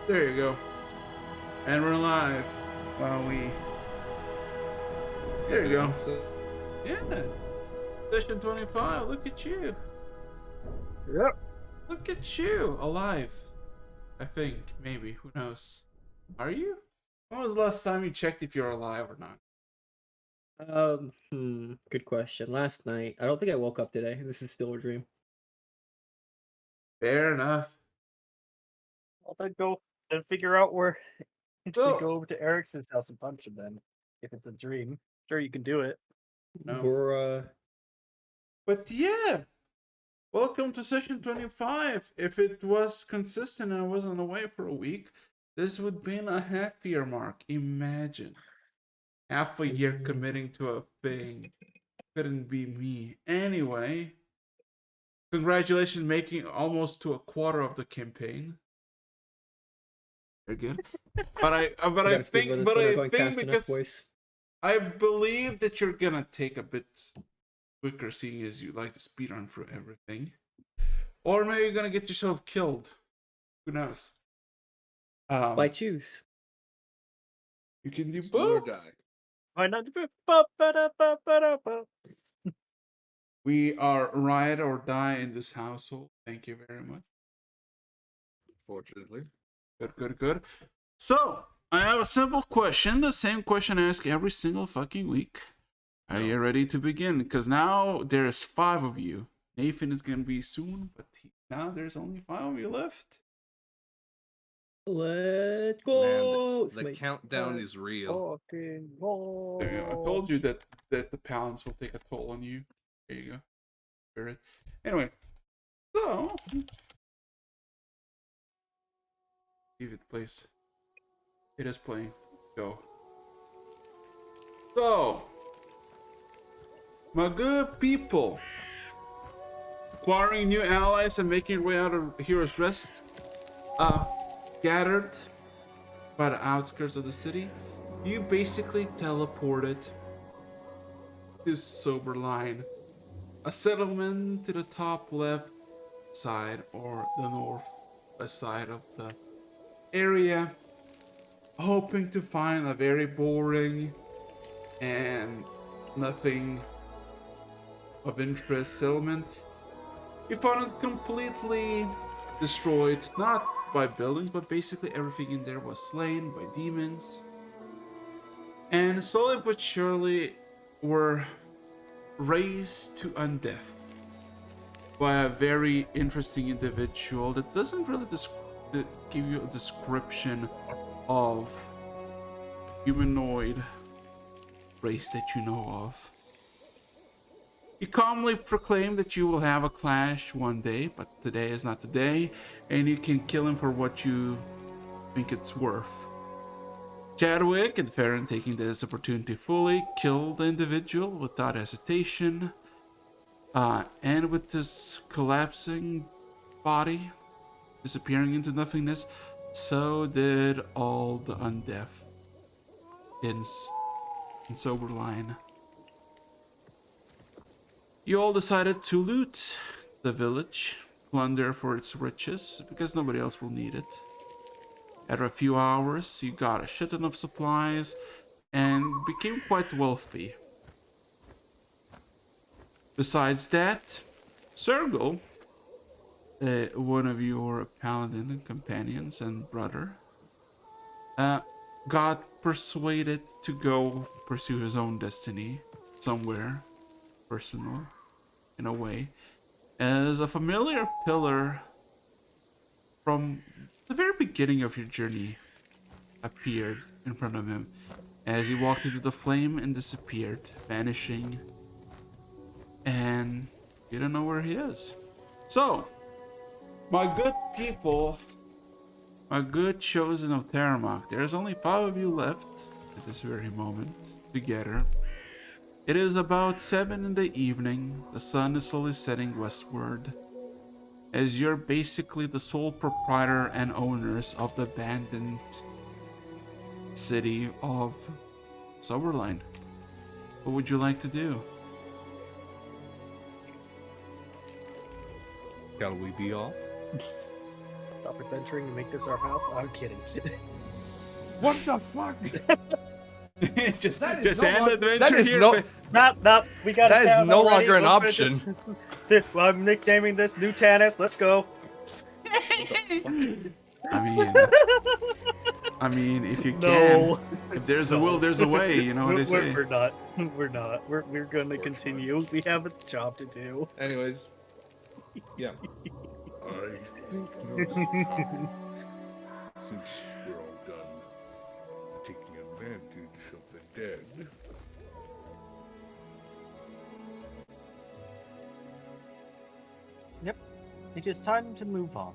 There you go. And we're live while we. There you go. Yeah. Session 25. Look at you. Yep. Look at you. Alive. I think. Maybe. Who knows? Are you? When was the last time you checked if you're alive or not? Good question. Last night, I don't think I woke up today. This is still a dream. Fair enough. I'll then go and figure out where to So, go over to Eric's house and punch him then. If it's a dream. Sure you can do it. no. Bruh. But yeah. Welcome to session 25. If it was consistent and I wasn't away for a week, this would be in a half year mark. Imagine. Half a year committing to a thing. Couldn't be me. Anyway, congratulations making almost to a quarter of the campaign. Very good. But I think because I believe that you're gonna take a bit quicker, seeing as you like to speedrun through everything. Or maybe you're gonna get yourself killed. Who knows? I choose. You can do Or both. die. Why not? We are ride or die in this household. Thank you very much. Fortunately. Good. So, I have a simple question. The same question I ask every single fucking week. Are you ready to begin? Because now there's 5 of you. Nathan is going to be soon, but now there's only 5 of you left. Let's go. Man, the countdown is real. Fucking go. There you go. I told you that the pounds will take a toll on you. There you go. Spirit. Anyway, so leave it, please. It is playing. Go. So, my good people, acquiring new allies and making your way out of Hero's Rest, gathered by the outskirts of the city, you basically teleported to Soberline, a settlement to the top left side or the north side of the area, hoping to find a very boring and nothing of interest settlement. You found it completely destroyed, not by buildings, but basically everything in there was slain by demons. And slowly but surely were raised to undeath by a very interesting individual that doesn't really give you a description of humanoid race that you know of. You calmly proclaim that you will have a clash one day, but today is not the day, and you can kill him for what you think it's worth. Chadwick and Farron, taking this opportunity fully, killed the individual without hesitation, and with this collapsing body disappearing into nothingness, so did all the undead in Soberline. You all decided to loot the village, plunder for its riches, because nobody else will need it. After a few hours, you got a shit ton of supplies and became quite wealthy. Besides that, Sergel, one of your paladin companions and brother, got persuaded to go pursue his own destiny somewhere personal, in a way, as a familiar pillar from the very beginning of your journey appeared in front of him as he walked into the flame and disappeared, vanishing, and you don't know where he is. So, my good people, my good chosen of Tarumak, there's only 5 of you left at this very moment together. It is about 7 in the evening. The sun is slowly setting westward, as you're basically the sole proprietor and owners of the abandoned city of Soberline. What would you like to do? Shall we be off? stop adventuring and make this our house. No, I'm kidding. What the fuck? just That is end no adventure that is here. no- Nope, we got That it is down no already. longer an Let's finish option. this. Well, I'm nicknaming this New Tanis. Let's go. I mean, if you can, No. if there's a No. will, there's a way. You know what they say. We're not. We're not. We're going to continue. We have a job to do. Anyways, yeah. I think now's the time, since we're all done taking advantage of the dead. Yep. It is time to move on.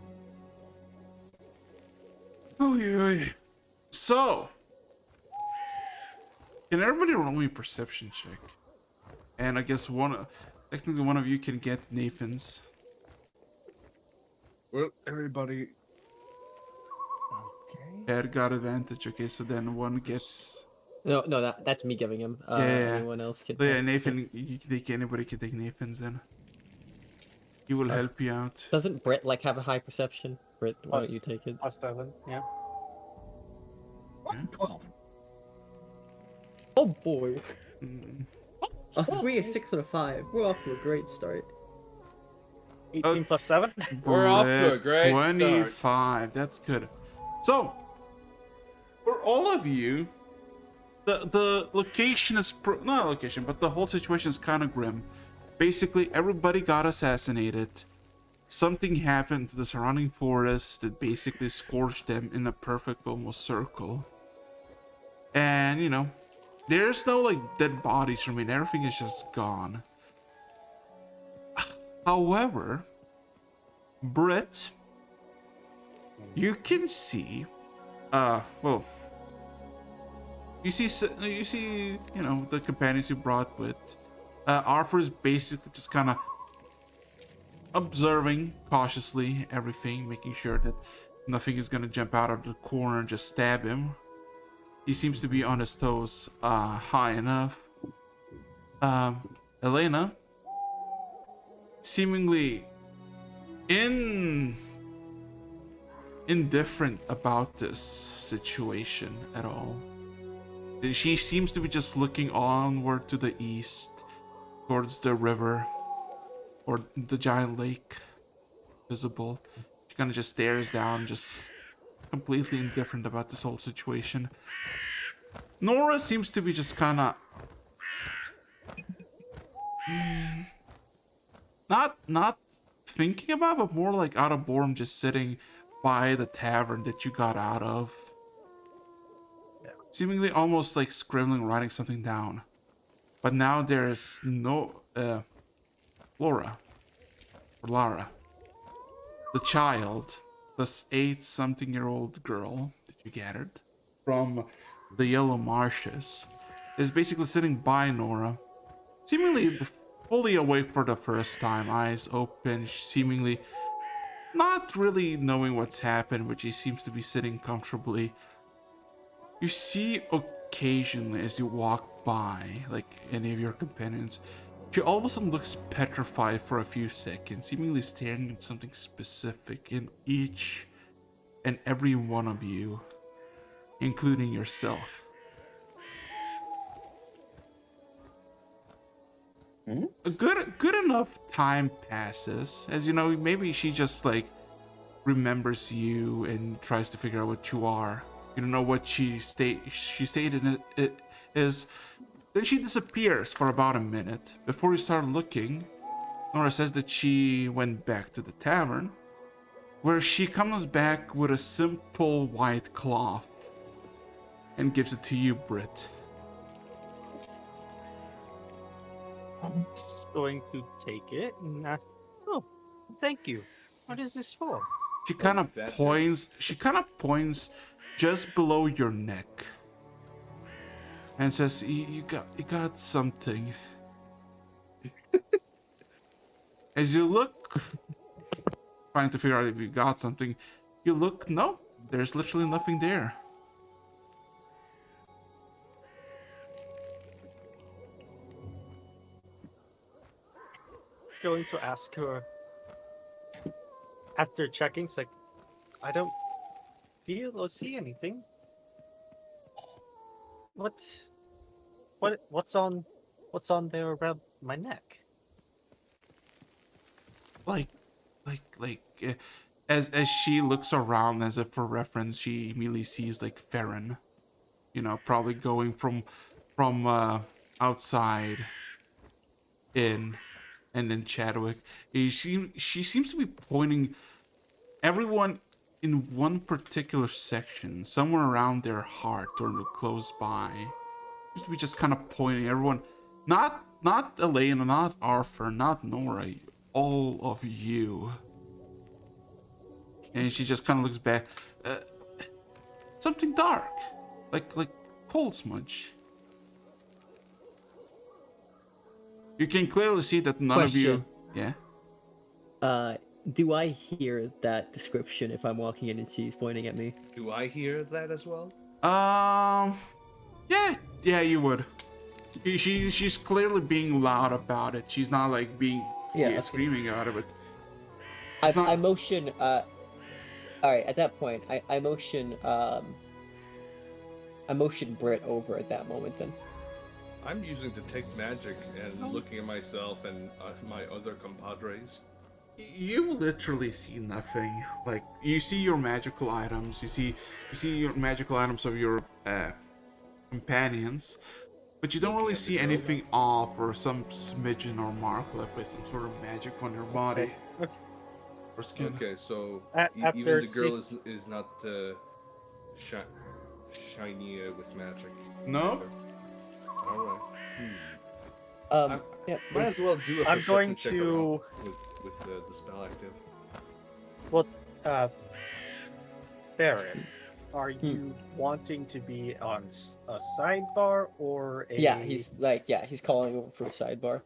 Oh yeah. So, can everybody roll me a perception check? And I guess technically one of you can get Nathan's. Well, everybody. Okay. Ed got advantage. Okay, so then one gets. No, that's me giving him. Yeah. Anyone else can. So yeah, Nathan. Anybody can take Nathan's then. He will help you out. Doesn't Brett like have a high perception? Brett, why don't you Plus- take it? +7, yeah. Oh boy. Mm. A 3, a 6, and a 5. We're off to a great start. 18 plus 7. We're off to a Brett, great start. 25. That's good. So, for all of you, the location is not location, but the whole situation is kind of grim. Basically, everybody got assassinated. Something happened to the surrounding forest that basically scorched them in a perfect almost circle. And, you know, there's no, like, dead bodies remain. Everything is just gone. However, Britt, you can see, well, you see, you know, the companions you brought with. Arthur is basically just kind of observing cautiously everything, making sure that nothing is gonna jump out of the corner and just stab him. He seems to be on his toes high enough. Elena, seemingly indifferent about this situation at all. She seems to be just looking onward to the east, towards the river, or the giant lake visible. She kind of just stares down, just completely indifferent about this whole situation. Nora seems to be just kind of not thinking about, but more like out of boredom, just sitting by the tavern that you got out of. Seemingly almost like scribbling, writing something down. But now there's no Lara, the child, this 8-something-year-old girl that you gathered from the Yellow Marshes, is basically sitting by Nora, seemingly fully awake for the first time, eyes open, seemingly not really knowing what's happened, but she seems to be sitting comfortably. You see occasionally as you walk by, like any of your companions, she all of a sudden looks petrified for a few seconds, seemingly staring at something specific in each and every one of you, including yourself. A good enough time passes, as you know, maybe she just like remembers you and tries to figure out what you are. You don't know what she stated it is. Then she disappears for about a minute. Before you start looking, Nora says that she went back to the tavern, where she comes back with a simple white cloth and gives it to you, Britt. I'm going to take it and ask, oh, thank you. What is this for? She kind of that points. She kind of points just below your neck, and says, "You got something." As you look, trying to figure out if you got something, you look. No, there's literally nothing there. Going to ask her after checking, it's like, I don't feel or see anything. What's on there around my neck? Like, as she looks around as if for reference, she immediately sees like Farron, probably going from outside in, and then Chadwick. She seems to be pointing everyone in one particular section, somewhere around their heart or close by. Seems to be just kind of pointing everyone, not Elena, not Arthur, not Nora, all of you. And she just kind of looks back. Uh, Something dark, like cold smudge. You can clearly see that none of you. Question. Yeah. Do I hear that description if I'm walking in and she's pointing at me? Do I hear that as well? Yeah, you would. She's clearly being loud about it. She's not like being Okay. screaming about it, but I motion. All right. At that point, I motion. I motion Britt over at that moment. Then. I'm using detect magic and looking at myself and my other compadres. you literally see nothing. Like you see your magical items, you see your magical items of your companions, but you don't really see anything off or some smidgen or mark left by some sort of magic on your body or skin. Okay, so After even the girl is not shiny with magic. No. All right. Yeah. Might as well do a I'm going perception check to- around with the spell active. Well, Baron, are you wanting to be on a sidebar or a? Yeah. He's calling over for a sidebar.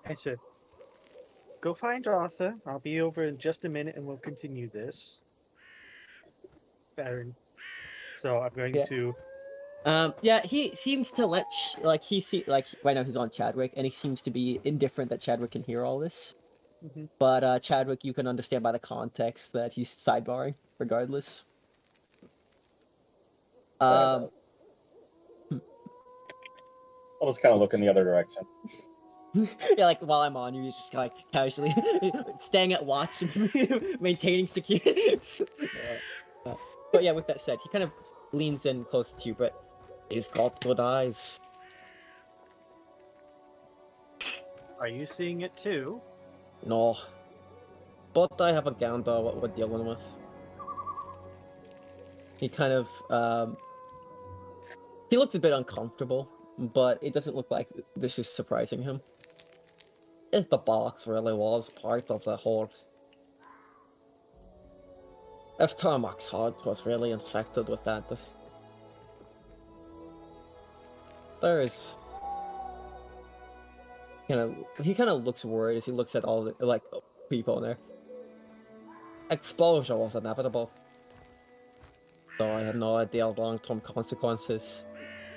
I said, go find Arthur. I'll be over in just a minute, and we'll continue this. Baron. So I'm going to. Yeah, he seems to let right now he's on Chadwick, and he seems to be indifferent that Chadwick can hear all this. Mm-hmm. But Chadwick, you can understand by the context that he's sidebarring, regardless. I'll just kind of look in the other direction. Yeah, like while I'm on you, he's just like casually staying at watch, maintaining security. But yeah, with that said, he kind of leans in close to you, but he's got good eyes. Are you seeing it too? No, but I have a gander what we're dealing with. He kind of he looks a bit uncomfortable, but it doesn't look like this is surprising him. If the box really was part of the whole. If Tarumak's heart was really infected with that, there is. He kind of looks worried as he looks at all the people in there. Exposure was inevitable, though I had no idea of long-term consequences.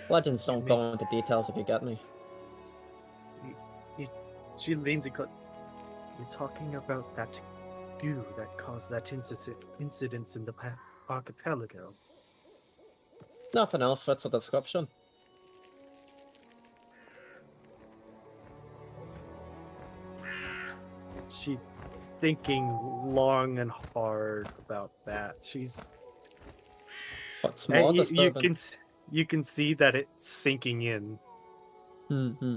Legends don't go into details if you get me. She leans and you're talking about that goo that caused that incident in the archipelago. Nothing else fits the description. She's thinking long and hard about that. She's. What's more disturbing? You can see that it's sinking in. Mm-hmm.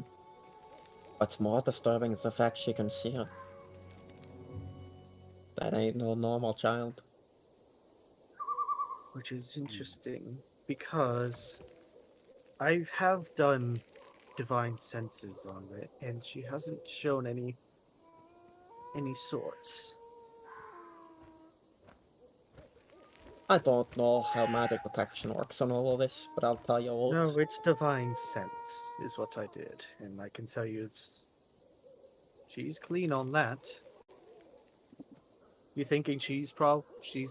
What's more disturbing is the fact she can see her. That ain't no normal child. Which is interesting, because I have done divine senses on it, and she hasn't shown any sorts. I don't know how magic detection works on all of this, but I'll tell you what. No, it's divine sense is what I did, and I can tell you she's clean on that. You thinking she's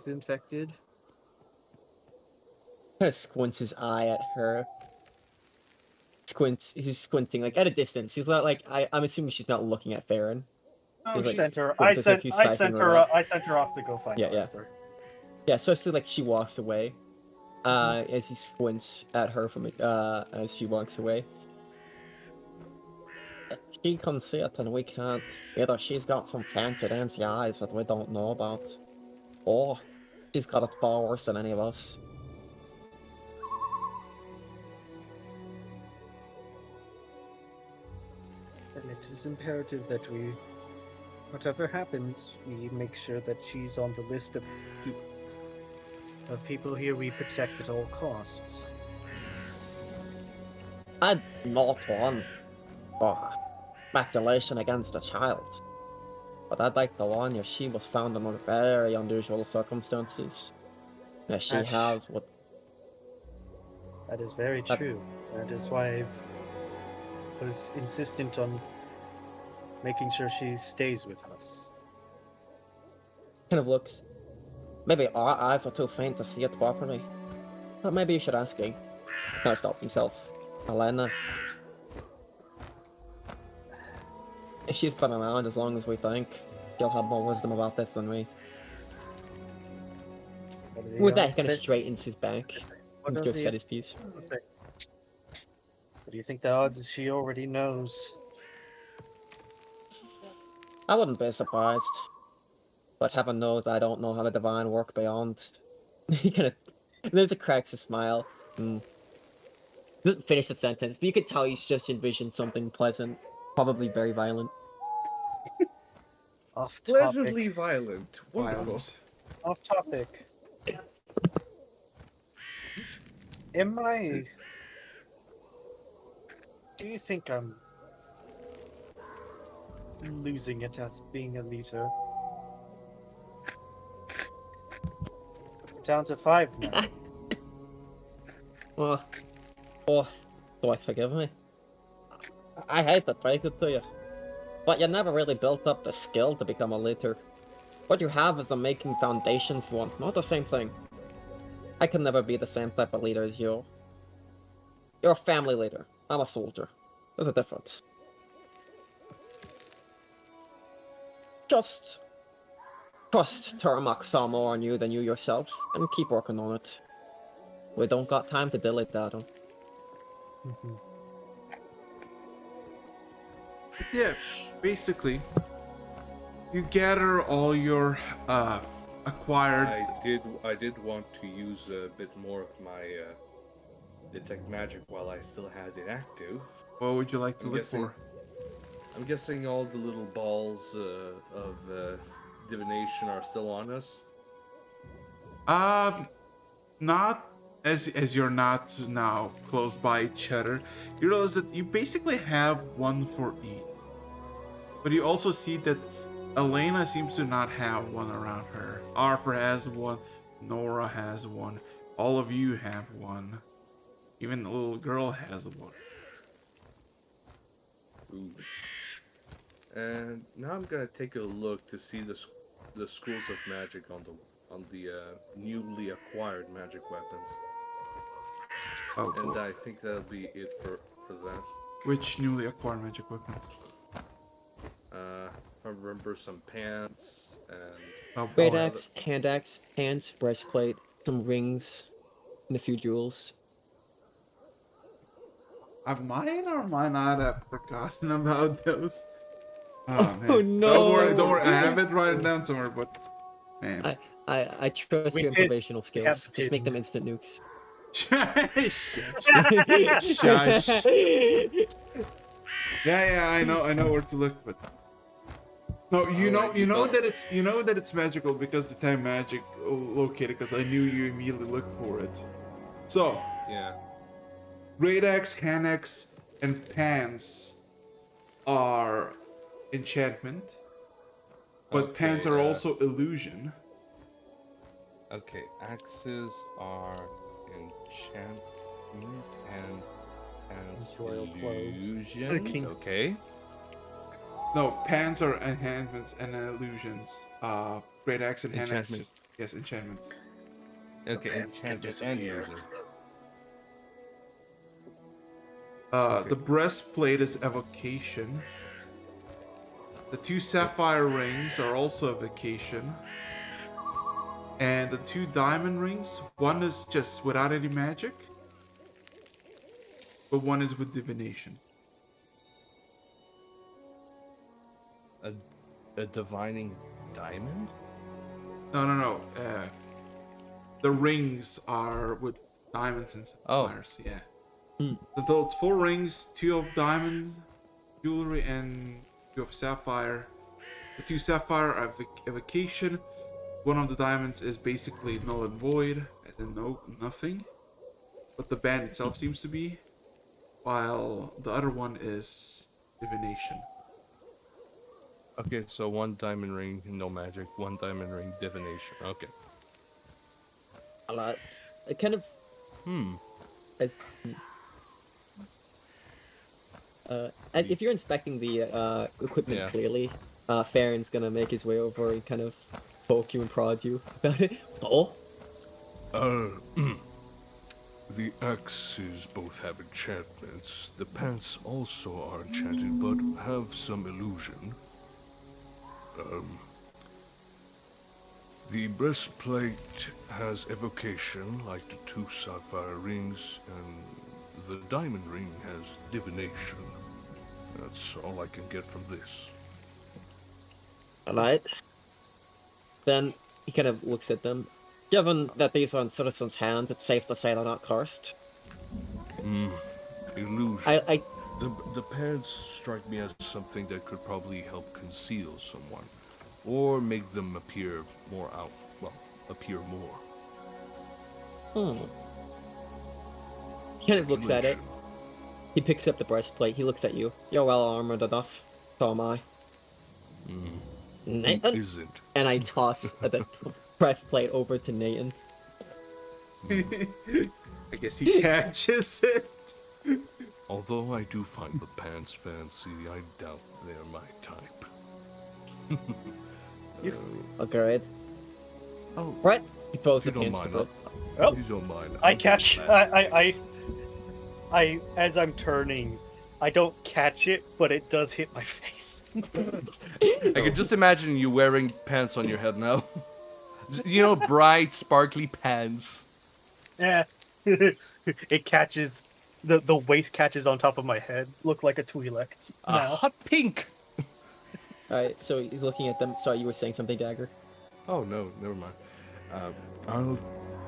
infected? Kind of squints his eye at her. He's squinting like at a distance. He's not like I'm assuming she's not looking at Farron. I He's, like, sent her. squints as if he's sizing her up. I sent her off to go find Yeah. Arthur. Yeah, so it's like she walks away. As he squints at her from as she walks away. She can see it and we can't. Either she's got some fancy dancy eyes that we don't know about, or she's got it far worse than any of us. And it is imperative that we, whatever happens, we make sure that she's on the list of people here we protect at all costs. I'd not one for speculation against a child, but I'd like to warn you, she was found under very unusual circumstances. Yeah, she Ash. has what. That is very true. That is why I was insistent on making sure she stays with us. Kind of looks. Maybe our eyes are too faint to see it properly. But maybe you should ask Ging. Can't stop himself. Elena. If she's been around as long as we think, she'll have more wisdom about this than me. What are the With that, he odds kind of that- straightens his back. what He's are just the- said his piece. What do you think the odds is she already knows? I wouldn't be surprised. But heaven knows I don't know how the divine work beyond. He kind of. There's a cracks a smile. Doesn't finish the sentence, but you could tell he's just envisioned something pleasant, probably very violent. Off topic. Pleasantly violent. Wonderful. Violence. Off topic. Am I... Do you think I'm losing it as being a leader? Down to 5 now. Oh, boy, forgive me. I hate to break it to you, but you never really built up the skill to become a leader. What you have is a making foundations one, not the same thing. I can never be the same type of leader as you. You're a family leader. I'm a soldier. There's a difference. Just trust Tarumak saw more on you than you yourself, and keep working on it. We don't got time to dilly daddle. Mhm. Yeah, basically, you gather all your acquired. I did want to use a bit more of my detect magic while I still had it active. What would you like to I'm look guessing- for? I'm guessing all the little balls of divination are still on us. Not as you're not now close by each other. You realize that you basically have one for each. But you also see that Elena seems to not have one around her. Arthur has one. Nora has one. All of you have one. Even the little girl has one. Ooh. And now I'm gonna take a look to see the schools of magic on the newly acquired magic weapons. Oh, And cool. I think that'll be it for that. Which newly acquired magic weapons? I remember some pants and Oh, Great boy. axe, hand axe, pants, breastplate, some rings, and a few jewels. Have mine or mine not have forgotten about those? Oh, man. Oh, no. Don't worry. I have it written down somewhere, but man. I trust We your did- informational have skills. Just make to. them instant nukes. Shush. Shush. Yeah, I know where to look, but no, you know that it's magical because the time magic located. Because I knew you immediately looked for it. So, yeah. great axe, hand axe, and pants are enchantment, but Okay, pants are also illusion. Okay, axes are enchantment and It's royal clothes. illusions. King. Okay. No, pants are enhancements and illusions. Great axe and hand axe, Enchantment. yes, enchantments. Okay, pants can enchantment and disappear. illusion. The breastplate is evocation. The 2 sapphire rings are also evocation. And the 2 diamond rings, one is just without any magic, but one is with divination. A divining diamond? No. The rings are with diamonds and Oh. sapphires. Yeah. Hmm. So those 4 rings, 2 of diamond jewelry and 2 of sapphire. The 2 sapphire are evocation. One of the diamonds is basically null and void, as in nothing. But the band itself seems to be, while the other one is divination. Okay, so 1 diamond ring, no magic. 1 diamond ring, divination. Okay. A lot. It kind of Hmm. as. And if you're inspecting the equipment Yeah. clearly, Farron's gonna make his way over and kind of poke you and prod you about it. Oh, The axes both have enchantments. The pants also are enchanted, but have some illusion. The breastplate has evocation, like the 2 sapphire rings, and the diamond ring has divination. That's all I can get from this. alright. Then he kind of looks at them. Given that these are in citizens' hands, it's safe to say they're not cursed. Illusion. I The pants strike me as something that could probably help conceal someone, or make them appear more appear more. He kind of looks at it. Illusion. He picks up the breastplate. He looks at you. You're well armored enough. So am I. Who Nathan? isn't? And I toss the breastplate over to Nathan. I guess he catches it. Although I do find the pants fancy, I doubt they're my type. Agreed. Oh, Right? He throws you the don't pants to mind. it. Oh, You don't mind. I I'll get catch. the last I as I'm turning, I don't catch it, but it does hit my face. I can just imagine you wearing pants on your head now. You know, bright, sparkly pants. Yeah, it catches. The waist catches on top of my head. Look like a Twi'lek. A now. hot pink. Alright, so he's looking at them. Sorry, you were saying something, Dagger? Oh no, never mind.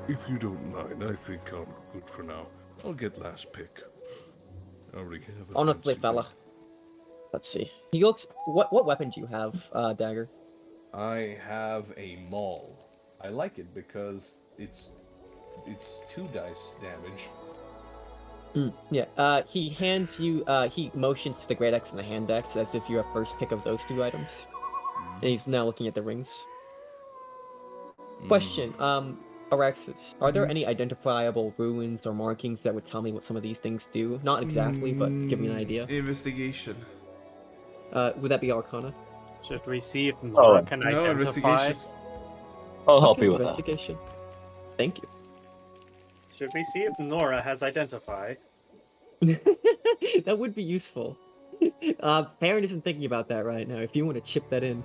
If you don't mind, I think I'm good for now. I'll get last pick. I already have a Honestly, fancy fella. thing. Let's see. He looks. What weapon do you have, Dagger? I have a maul. I like it because it's 2 dice damage. Yeah. He hands you. He motions to the great axe and the hand axe as if you're a first pick of those 2 items. And he's now looking at the rings. Question. Araxis, are there any identifiable ruins or markings that would tell me what some of these things do? Not exactly, but give me an idea. Investigation. Would that be Arcana? Should we see if Nora can No, identify? investigation. I'll help Okay, you with that. investigation. Thank Should we see if Nora has identified? you. That would be useful. Farron isn't thinking about that right now. If you want to chip that in.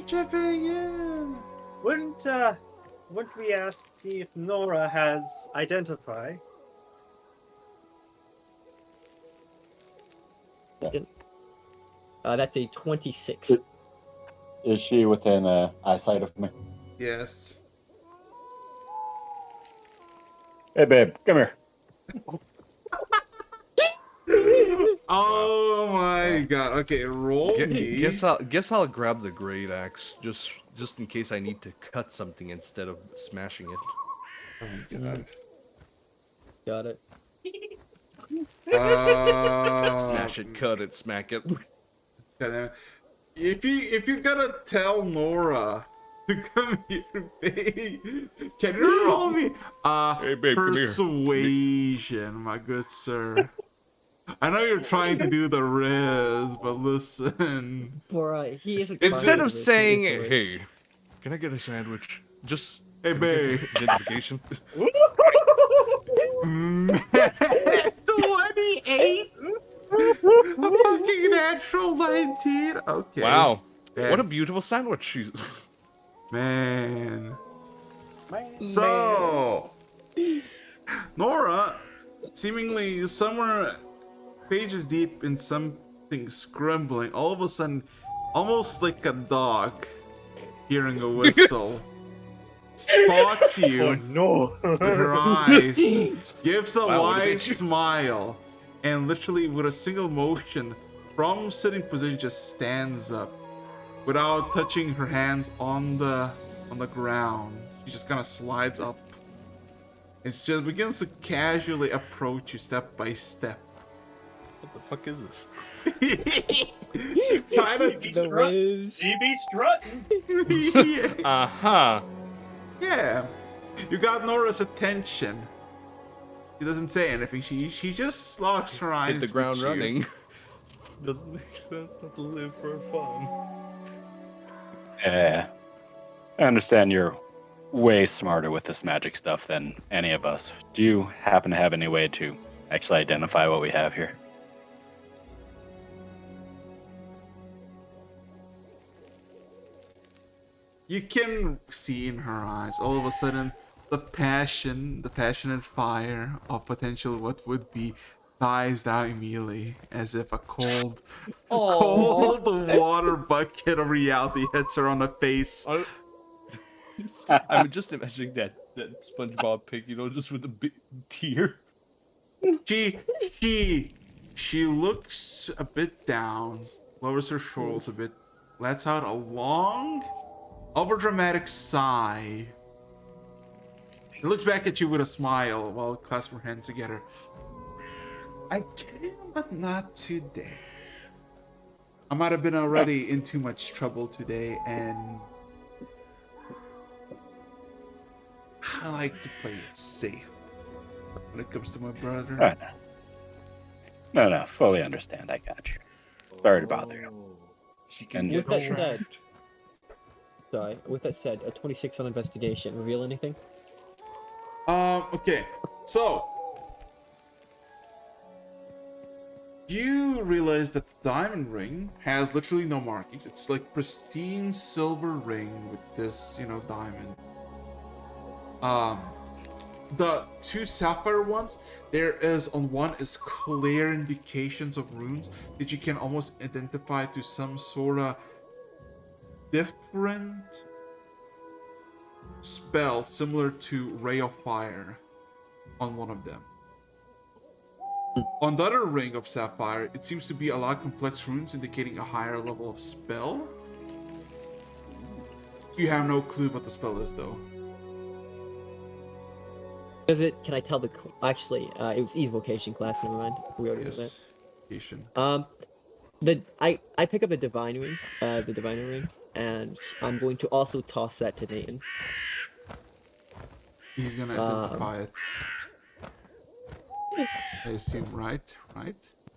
Chipping in. Wouldn't we ask see if Nora has identify? That's a 26. Is she within eyesight of me? Yes. Hey, babe, come here. Oh my god. Okay, roll me. Guess I'll grab the great axe just in case I need to cut something instead of smashing it. Oh my god. Got it. Smash it, cut it, smack it. Goddamn. If you gotta tell Nora to come here, babe, can you roll me? Hey, babe, come here. Persuasion, my good sir. I know you're trying to do the riz, but listen. For he is. Instead of saying, Hey, can I get a sandwich? just Hey, babe. identification. 28? A fucking natural 19? Okay. Wow, Yeah. what a beautiful sandwich. She's Man. Man. So, Nora, seemingly somewhere pages deep in something scrambling, all of a sudden, almost like a dog hearing a whistle, spots you Oh no! with her eyes, gives a Wow, what a wide bitch. smile, and literally with a single motion from sitting position just stands up without touching her hands on the ground. She just kind of slides up and she just begins to casually approach you step by step. What the fuck is this? kind of The whiz. DB strutting. Aha! yeah. You got Nora's attention. She doesn't say anything. She just locks her eyes. Hit the with ground you. running. Doesn't make sense not to live for fun. Yeah. I understand you're way smarter with this magic stuff than any of us. Do you happen to have any way to actually identify what we have here? You can see in her eyes all of a sudden the passionate fire of potential what would be dies down immediately as if a cold water bucket of reality hits her on the face. I'm just imagining that SpongeBob pic, just with a big tear. She looks a bit down, lowers her shoulders a bit, lets out a long, overdramatic sigh. She looks back at you with a smile while clasping her hands together. I can, but not today. I might have been already in too much trouble today, and I like to play it safe when it comes to my brother. Right. No, fully understand. I got you. Sorry to bother you. She can And- get With that trapped. said, sorry. With that said, a 26 on investigation. Reveal anything? Okay, so you realize that the diamond ring has literally no markings. It's like pristine silver ring with this, diamond. The two sapphire ones, there is on one is clear indications of runes that you can almost identify to some sort of different spell similar to Ray of Fire on one of them. On the other ring of sapphire, it seems to be a lot of complex runes indicating a higher level of spell. You have no clue what the spell is though. Is it? Can I tell the? Actually, it was evocation class. Never mind. We already did that. Yes. Patient. I pick up the divine ring, and I'm going to also toss that to Nathan. He's gonna identify it. I assume, right?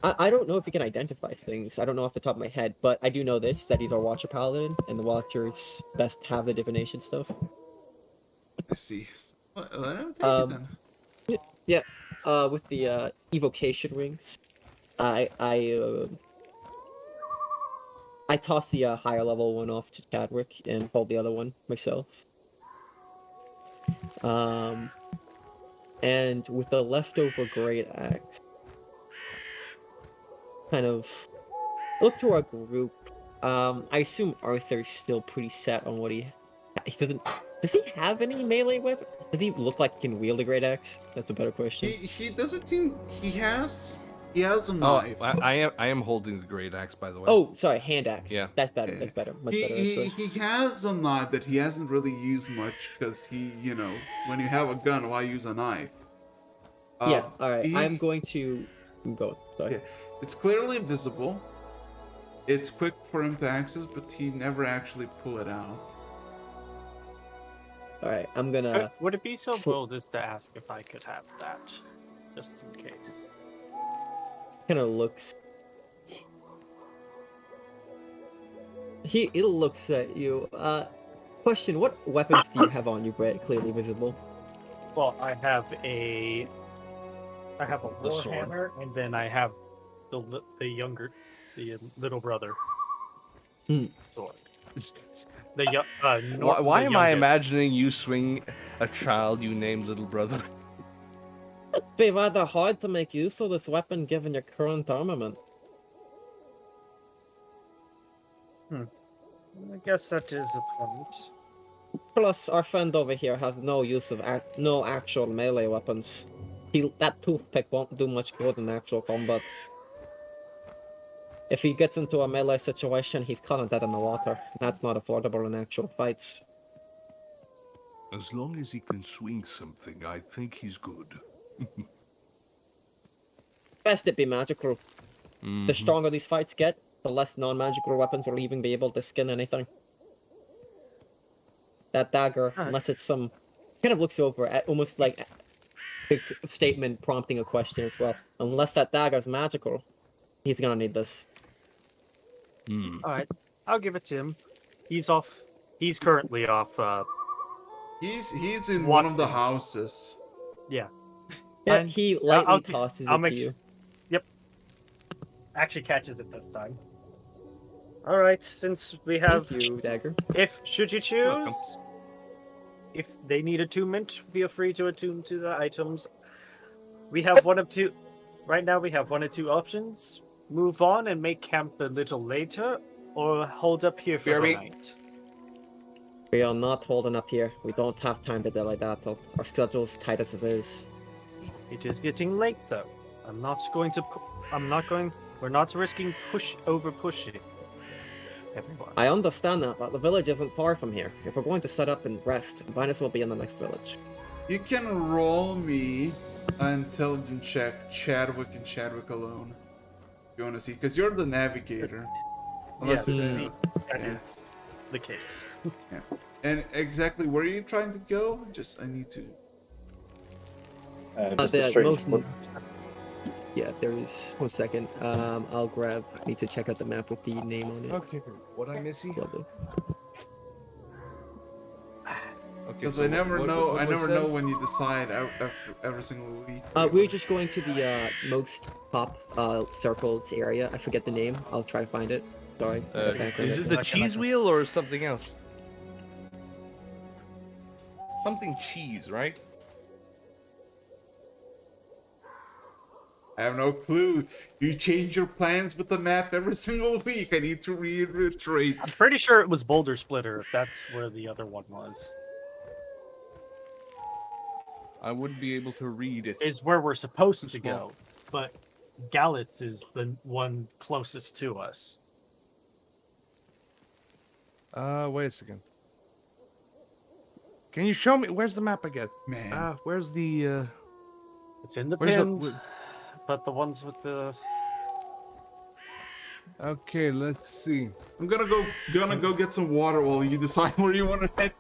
I don't know if he can identify things. I don't know off the top of my head, but I do know this, that he's our Watcher Paladin, and the Watchers best have the divination stuff. I see. Let him take it then. Yeah, with the evocation rings, I toss the higher level one off to Chadwick and hold the other one myself. And with the leftover great axe, kind of look to our group. I assume Arthur's still pretty set on what he doesn't. Does he have any melee weapon? Does he look like he can wield a great axe? That's a better question. He doesn't seem he has a Oh, knife. I am holding the great axe, by the way. Oh, sorry, hand axe. Yeah. That's better. That's better. Much better. He Actually. has a knife that he hasn't really used much because he, when you have a gun, why use a knife? Yeah. All right. he- I'm going to go. Sorry. Yeah. It's clearly visible. It's quick for him to access, but he never actually pull it out. All right. I'm gonna. Would it be so bold as to ask if I could have that, just in case? Kind of looks. He looks at you. Question: what weapons do you have on you, Brett? Clearly visible. Well, I have a The sword. warhammer, and then I have the little brother Hmm. sword. Why am I youngest. imagining you swing a child you named Little Brother? It'd be rather hard to make use of this weapon given your current armament. I guess that is a point. Plus, our friend over here has no use of no actual melee weapons. That toothpick won't do much good in actual combat. If he gets into a melee situation, he's kind of dead in the water. That's not affordable in actual fights. As long as he can swing something, I think he's good. Best it be magical. The Mhm. stronger these fights get, the less non-magical weapons will even be able to skin anything. That dagger, unless it's some... kind of looks over at almost like the statement prompting a question as well. Unless that dagger is magical, he's gonna need this. Alright, I'll give it to him. He's off. He's currently off. He's in What one of the thing? houses. Yeah. Yeah, Fine. he lightly I'll tosses I'll it make to you. Actually catches it this time. Alright, since we have... Thank you, dagger. Should you choose, Welcome. if they need attunement, feel free to attune to the items. We have one of two. Right now, we have one of two options: move on and make camp a little later, or hold up here for Jeremy. the night. We are not holding up here. We don't have time to delay that. Our schedule's tight as it is. It is getting late, though. I'm not going to. I'm not going. We're not risking over pushing. Everyone. I understand that, but the village isn't far from here. If we're going to set up and rest, might as well be in the next village. You can roll me an intelligence check, Chadwick and Chadwick alone. If you want to see, because you're the navigator. Yes, it's- see, that yeah. is the case. Yeah. And exactly where are you trying to go? I need to. Just the a straight most- wood. Yeah, there is. 1 second. I'll grab. I need to check out the map with the name on it. Okay. What I missy? Lovely. Okay. Because so I never what- know. what I was never said? know when you decide after every single week. We're just going to the most top circled area. I forget the name. I'll try to find it. Sorry. Is it the cheese wheel or something else? Something cheese, right? I have no clue. You change your plans with the map every single week. I need to reiterate. I'm pretty sure it was Boulder Splitter, if that's where the other one was. I wouldn't be able to read it. Is where we're supposed to Small. go, but Galitz is the one closest to us. Wait a second. Can you show me? Where's the map again? Man. Where's the? It's in the Where's the- pins, but the ones with the... Okay, let's see. I'm gonna go get some water while you decide where you want to head.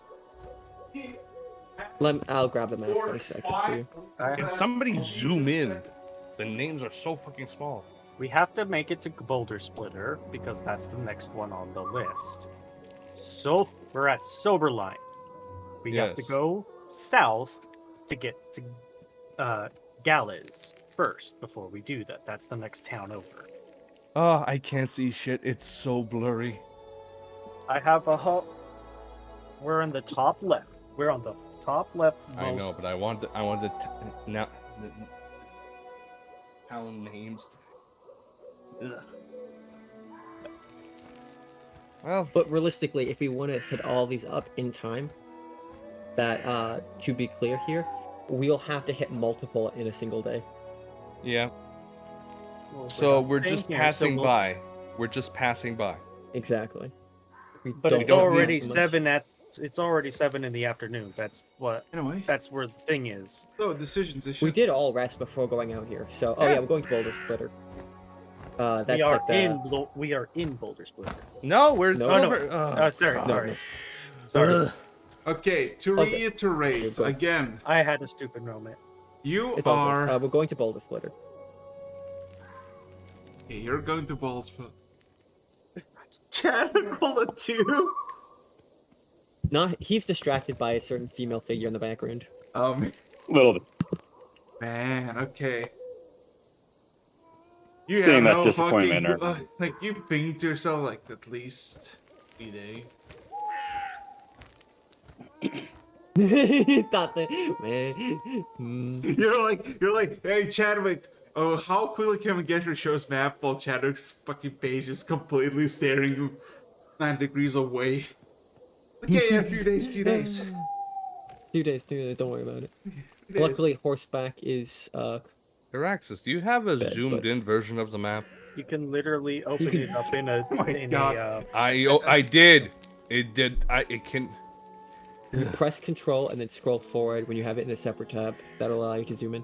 I'll grab the map for a second for you. Can somebody zoom in? The names are so fucking small. We have to make it to Boulder Splitter, because that's the next one on the list. So, we're at Soberline. We have to Yes. go south to get to Galiz first before we do that. That's the next town over. Oh, I can't see shit. It's so blurry. I have a We're in the top left. We're on the top left. I know, but I want the now the town names. Ugh. Well, But realistically, if we want to hit all these up in time, that to be clear here, we'll have to hit multiple in a single day. yeah. Well, So not we're staying just here, passing we'll- by. We're just passing by. Exactly. But don't it's need already much. 7 It's already 7 in the afternoon. That's Anyway, where the thing is. so decisions. They We should. did all rest before going out here, so oh yeah, we're going to Boulder Splitter. That's we are like the... in Boulder Splitter. No, we're No. silver. Sorry, No, sorry. no. Sorry. Okay, to Okay. reiterate Go. again, I had a stupid moment. you It's all are. good. We're going to Boulder Splitter. Okay, you're going to balls, but. Chadwick a 2. He's distracted by a certain female figure in the background. A little bit. Man, okay. You Seeing have that no disappointment, fucking, or- like you think to yourself, like at least day. He thought that, man. You're like, hey Chadwick, oh, how quickly can we get your show's map while Chadwick's fucking page is completely staring you 9 degrees away? Okay, yeah, few days. Few days, don't worry about it. Few days. Luckily, horseback is Araxis, do you have a Bad, zoomed but- in version of the map? You can literally open can- it up in a my in God. a I did. It did. It can. you press Control and then scroll forward when you have it in a separate tab. That'll allow you to zoom in.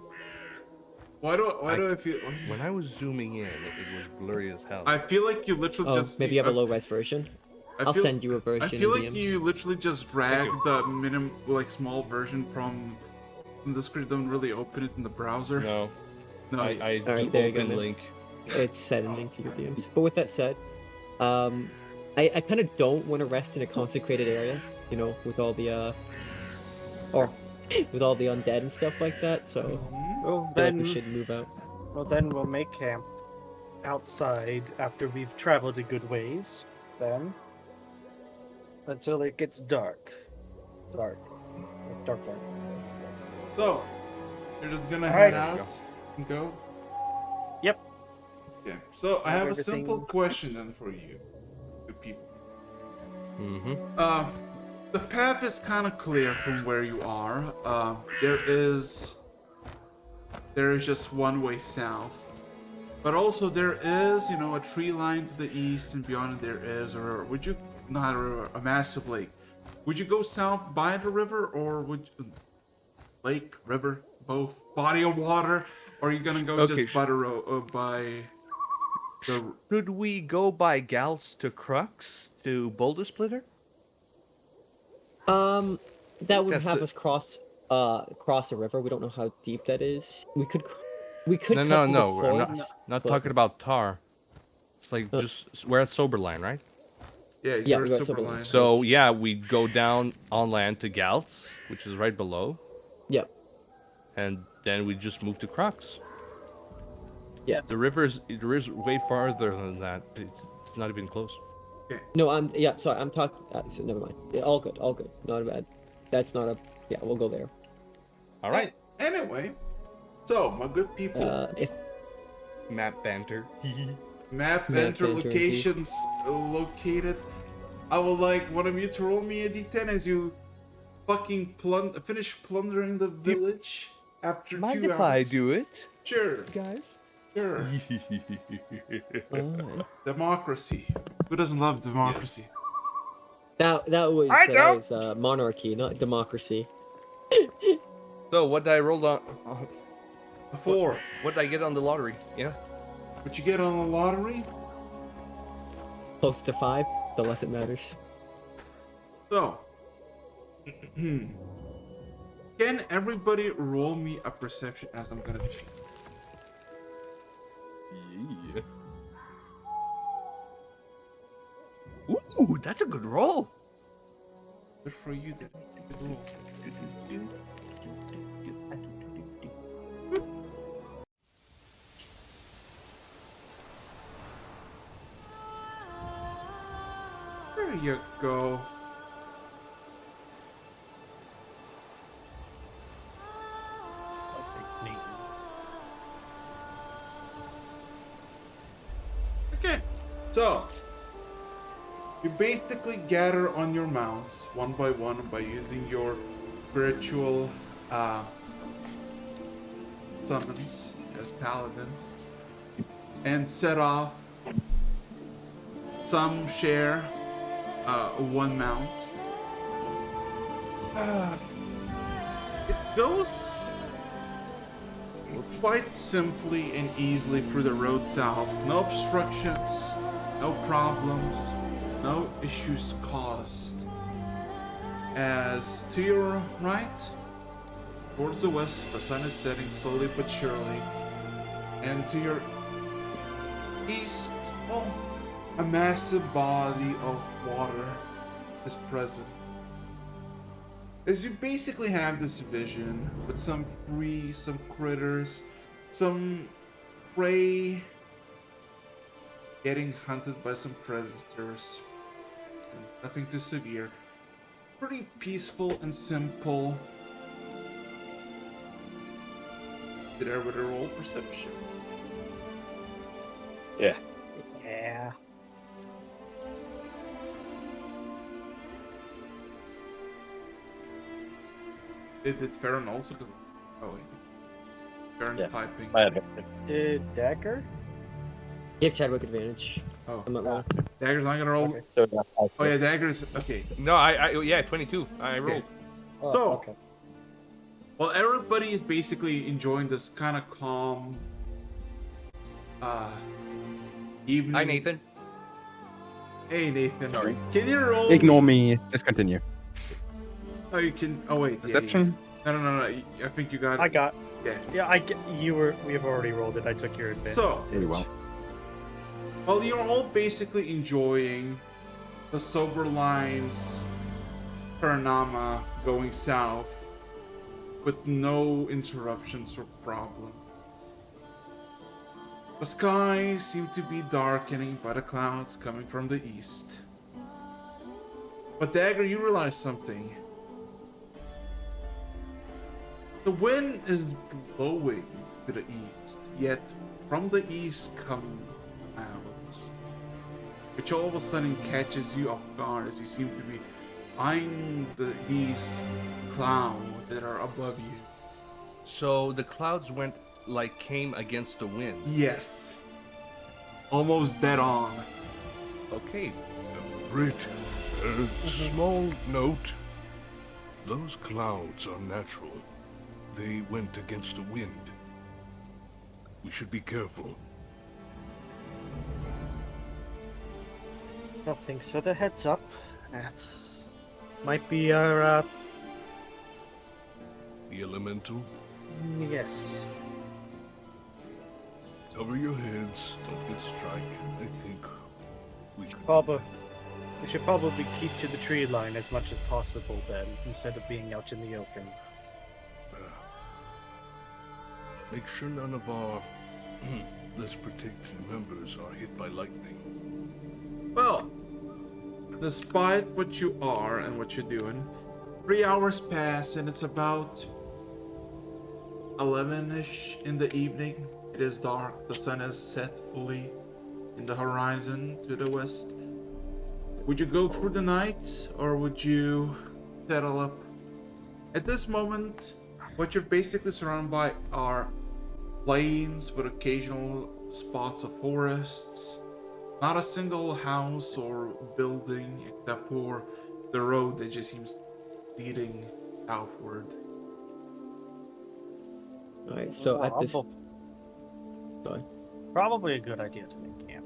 Why do I feel? When I was zooming in, it was blurry as hell. I feel like you literally Oh, just. maybe you have a low res version. I'll send you a version. I feel in like DMs. you literally just drag you. the small version from the screen. Don't really open it in the browser. No, No, I Alright, do there you go, open man. link. It's sending to your DMs. But with that said, I kind of don't want to rest in a consecrated area, you know, with all the with all the undead and stuff like that. So well I feel like then we should move out. we'll make camp outside after we've traveled a good ways. Then until it gets dark. Dark. Dark. So, you're just gonna Alright. head out and go? Yep. Yeah. So, I have a Everything- simple question then for you, good people. Mm-hmm. The path is kind of clear from where you are. There is just one way south. But also there is, you know, a tree line to the east, and beyond it there is, or would you, not a massive lake. Would you go south by the river, or would you, lake, river, both, body of water, or are you gonna go Okay, just by by the... Should we go by Gals to Crux to Boulder Splitter? That would That's have it. us cross a river. We don't know how deep that is. We could No, cut through the I'm not, forest, not but- talking about tar. It's like just we're at Soberline, right? Yeah, Yeah, you're we got super Silver line. Line. So yeah, we go down on land to Galtz, which is right below, Yep. and then we just move to Crux. Yeah. The river's way farther than that. It's not even close. No, sorry, I'm talking. So never mind. Yeah, all good. Not bad. That's not a. Yeah, we'll go there. All right. Anyway, so my good people, If Map banter. map Map enter enter, locations located. I would like one of you to roll me a d10 as you fucking finish plundering the village after Mind 2 if I hours. do it, Sure, guys? sure. alright. Democracy. Who doesn't love democracy? that was monarchy, not democracy. So what did I roll on? A 4. What did I get on the lottery? Yeah. What you get on the lottery? Close to 5, the less it matters. So, can everybody roll me a perception as I'm gonna cheat? Yeah. Ooh, that's a good roll. Good for you, then. Good roll. There you go. I'll take maintenance. Okay, so you basically gather on your mounts one by one by using your spiritual summons as paladins, and set off. Some share one mount. It goes quite simply and easily through the road south. No obstructions, no problems, no issues caused. As to your right, towards the west, the sun is setting slowly but surely. And to your east, well, a massive body of water is present. As you basically have this vision with some trees, some critters, some prey getting hunted by some predators, distance. Nothing too severe. Pretty peaceful and simple. Did everybody roll perception? Yeah. Yeah. Did Farron also? Oh wait. Farron Yeah. typing. I had Did Dagger? Give Chadwick advantage. Oh, I'm not rolling. Dagger's not gonna roll. Okay. so Oh yeah, Dagger's okay. No, I 22. I rolled. Oh, So- okay. Well, everybody is basically enjoying this kind of calm evening. Hi, Nathan. Hey, Nathan. Sorry. Can you roll? Ignore me. Just continue. Oh, you can. Oh wait. yeah, Perception? No. I think you got. I got. Yeah. Yeah, we have already rolled it. I took your advantage. So, Very well. well, you're all basically enjoying the Sober Lines Paranama going south with no interruptions or problem. The skies seem to be darkening by the clouds coming from the east. But Dagger, you realize something. The wind is blowing to the east, yet from the east come clouds, which all of a sudden catches you off guard as you seem to be eyeing these clouds that are above you. So the clouds came against the wind. Yes. Almost dead on. Okay. Brit, small note. Those clouds are natural. They went against the wind. We should be careful. Well, thanks for the heads up. That might be our. The elemental, Yes. cover your heads. Don't get struck. I think we could. Probably. We should probably keep to the tree line as much as possible then, instead of being out in the open. Make sure none of our less protected members are hit by lightning. Well, despite what you are and what you're doing, 3 hours pass and it's about 11-ish in the evening. It is dark. The sun has set fully in the horizon to the west. Would you go through the night or would you settle up? At this moment, what you're basically surrounded by are plains with occasional spots of forests. Not a single house or building except for the road that just seems leading outward. Alright, so at this. Probably- Sorry. Probably a good idea to make camp.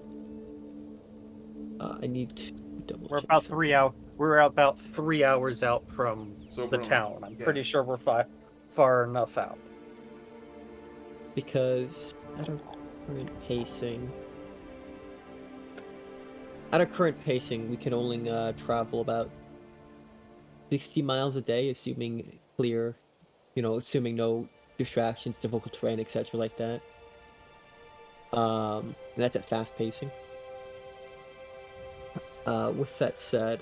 I need to double We're check about something. 3 out. We're about 3 hours out from Sober the Line, town. I'm pretty yes. sure we're far enough out. Because at our current pacing, we can only travel about 60 miles a day, assuming clear, assuming no distractions, difficult terrain, etc. like that. And that's at fast pacing. With that said,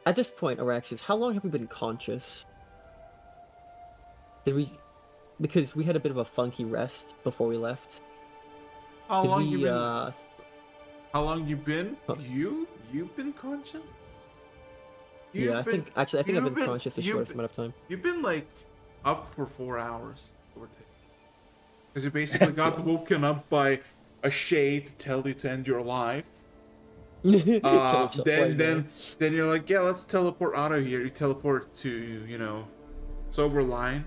at this point, Araxis, how long have we been conscious? Because we had a bit of a funky rest before we left. How Did long we, you been? How long you been? Huh. You've been conscious? Yeah, I think I've you've been conscious the you've shortest been- amount of time. You've been like up for 4 hours, because you basically got woken up by a shade to tell you to end your life. Then you're like, yeah, let's teleport out of here. You teleport to Sober Line,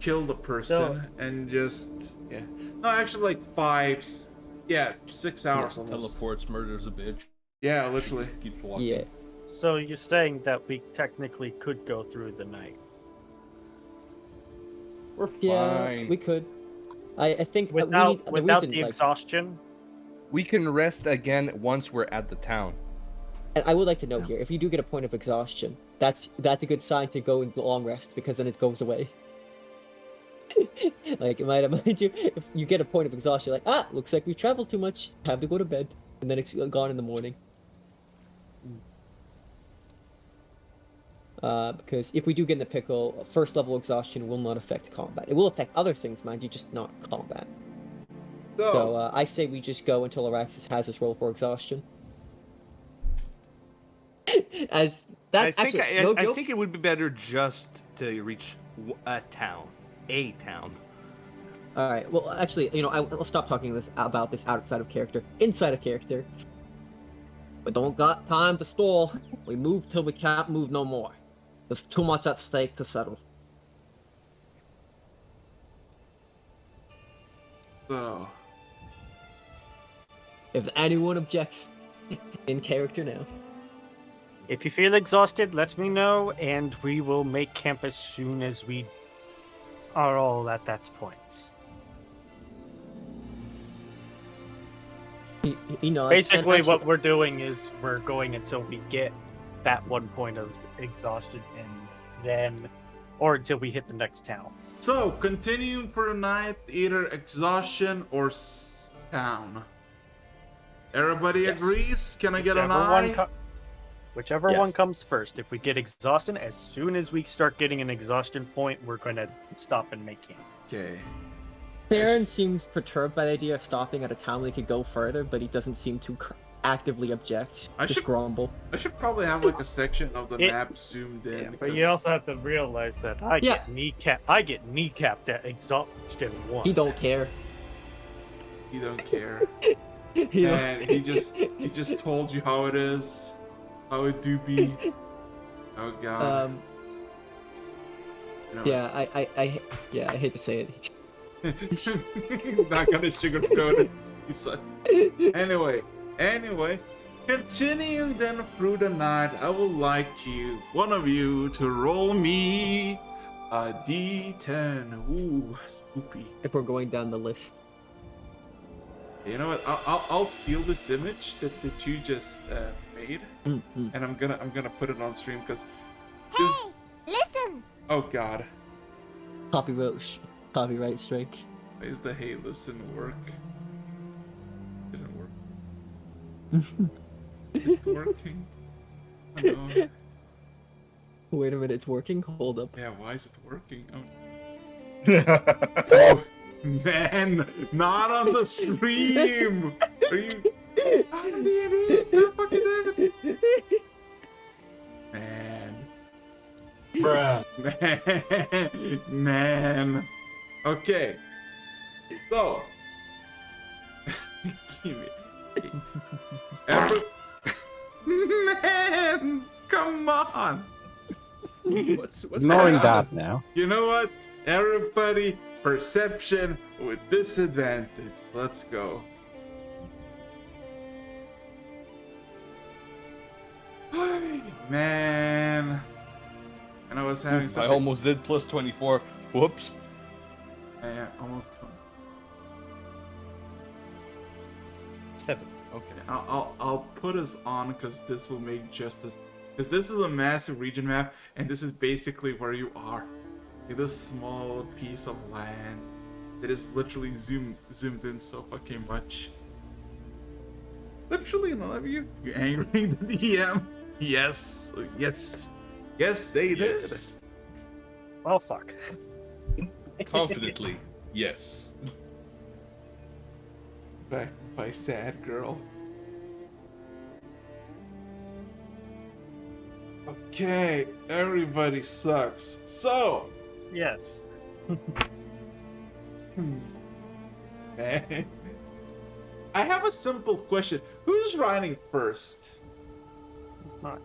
kill the person, and just no, actually like 6 hours almost. Teleports, murders a bitch. Yeah, literally. Keeps walking. Yeah, So you're saying that we technically could go through the night We're yeah, fine. we could. I think we without need, without the the reason, exhaustion? We can rest again once we're at the town. and I would like to note here, if you do get a point of exhaustion, that's a good sign to go in long rest because then it goes away. Like it might remind you, if you get a point of exhaustion, like looks like we've traveled too much, time to go to bed, and then it's gone in the morning. Because if we do get in the pickle, first level exhaustion will not affect combat. It will affect other things, mind you, just not combat. So I say we just go until Araxis has us roll for exhaustion. As that's I think actually no I joke. think it would be better just to reach a town. All right. Well, actually, I'll stop talking about this outside of character. Inside of character, we don't got time to stall. We move till we can't move no more. There's too much at stake to settle. So, If anyone objects, in character now. If you feel exhausted, let me know, and we will make camp as soon as we are all at that point. He nods. Basically, and what we're doing is we're going until we get that one point of exhaustion, and then, or until we hit the next town. So, continuing for the night, either exhaustion or town. Everybody agrees? Can I get an eye? Whichever Yes. one comes first. If we get exhaustion, as soon as we start getting an exhaustion point, we're going to stop and make camp. Okay. Farron seems perturbed by the idea of stopping at a town where he could go further, but he doesn't seem to actively object. I Just should- grumble. I should probably have like a section of the It- map zoomed in. But because you also have to realize that I get kneecapped at exhaustion 1. He don't care. you don't care. He don't- And he just told you how it is. How it do be. Oh god. You know, I hate to say it. not gonna sugarcoat it. You suck. Anyway, continuing then through the night, I would like one of you, to roll me a D10. Ooh, spoopy. If we're going down the list. You know what? I'll steal this image that you just made, Mm-hmm. and I'm gonna put it on stream because. Hey, listen! Oh god. Copyright strike. Why is the hey listen work? Didn't work. Is it working? Oh, no. Wait a minute, it's working? Hold up. Yeah, why is it working? Oh, man, not on the stream. Are you? I'm the idiot. God fucking damn it. Man. Bruh. Man. Okay. So. Give me. Man, come on. What's Ignoring that now. You know what? Everybody, perception with disadvantage. Let's go. Man. And I was having such I almost did plus 24. Whoops. Yeah, almost. 7. Okay. I'll put us on because this will make justice. Because this is a massive region map, and this is basically where you are. In this small piece of land that is literally zoomed in so fucking much. Literally, none of you. You angry at the DM? Yes, they did. Yes. Well, fuck. Confidently, yes. Back by sad girl. Okay, everybody sucks. So, Yes. man, I have a simple question. Who's riding first? It's not.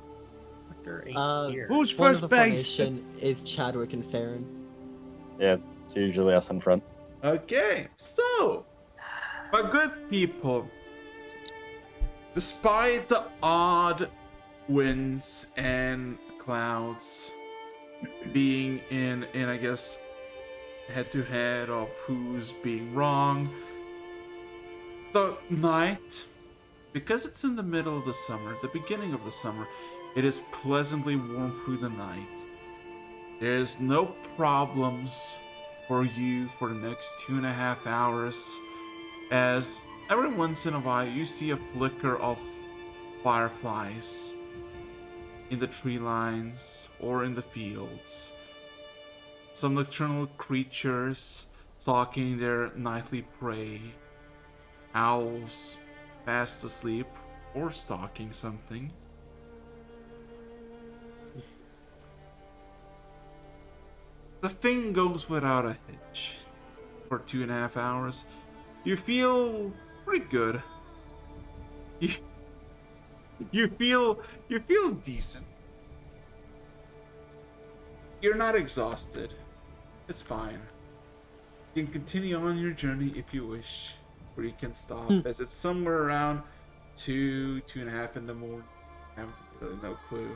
Doctor ain't here. Who's One of first the base? formation is Chadwick and Farron. Yeah, it's usually us in front. Okay, so, my good people, despite the odd winds and clouds being in I guess head to head of who's being wrong, the night, because it's in the middle of the summer, the beginning of the summer, it is pleasantly warm through the night. There's no problems for you for the next 2.5 hours, as every once in a while you see a flicker of fireflies in the tree lines or in the fields. Some nocturnal creatures stalking their nightly prey. Owls fast asleep or stalking something. The thing goes without a hitch. For 2.5 hours, you feel pretty good. You, you feel decent. You're not exhausted. It's fine. You can continue on your journey if you wish, or you can stop, as it's somewhere around 2.5 in the morning. I have really no clue.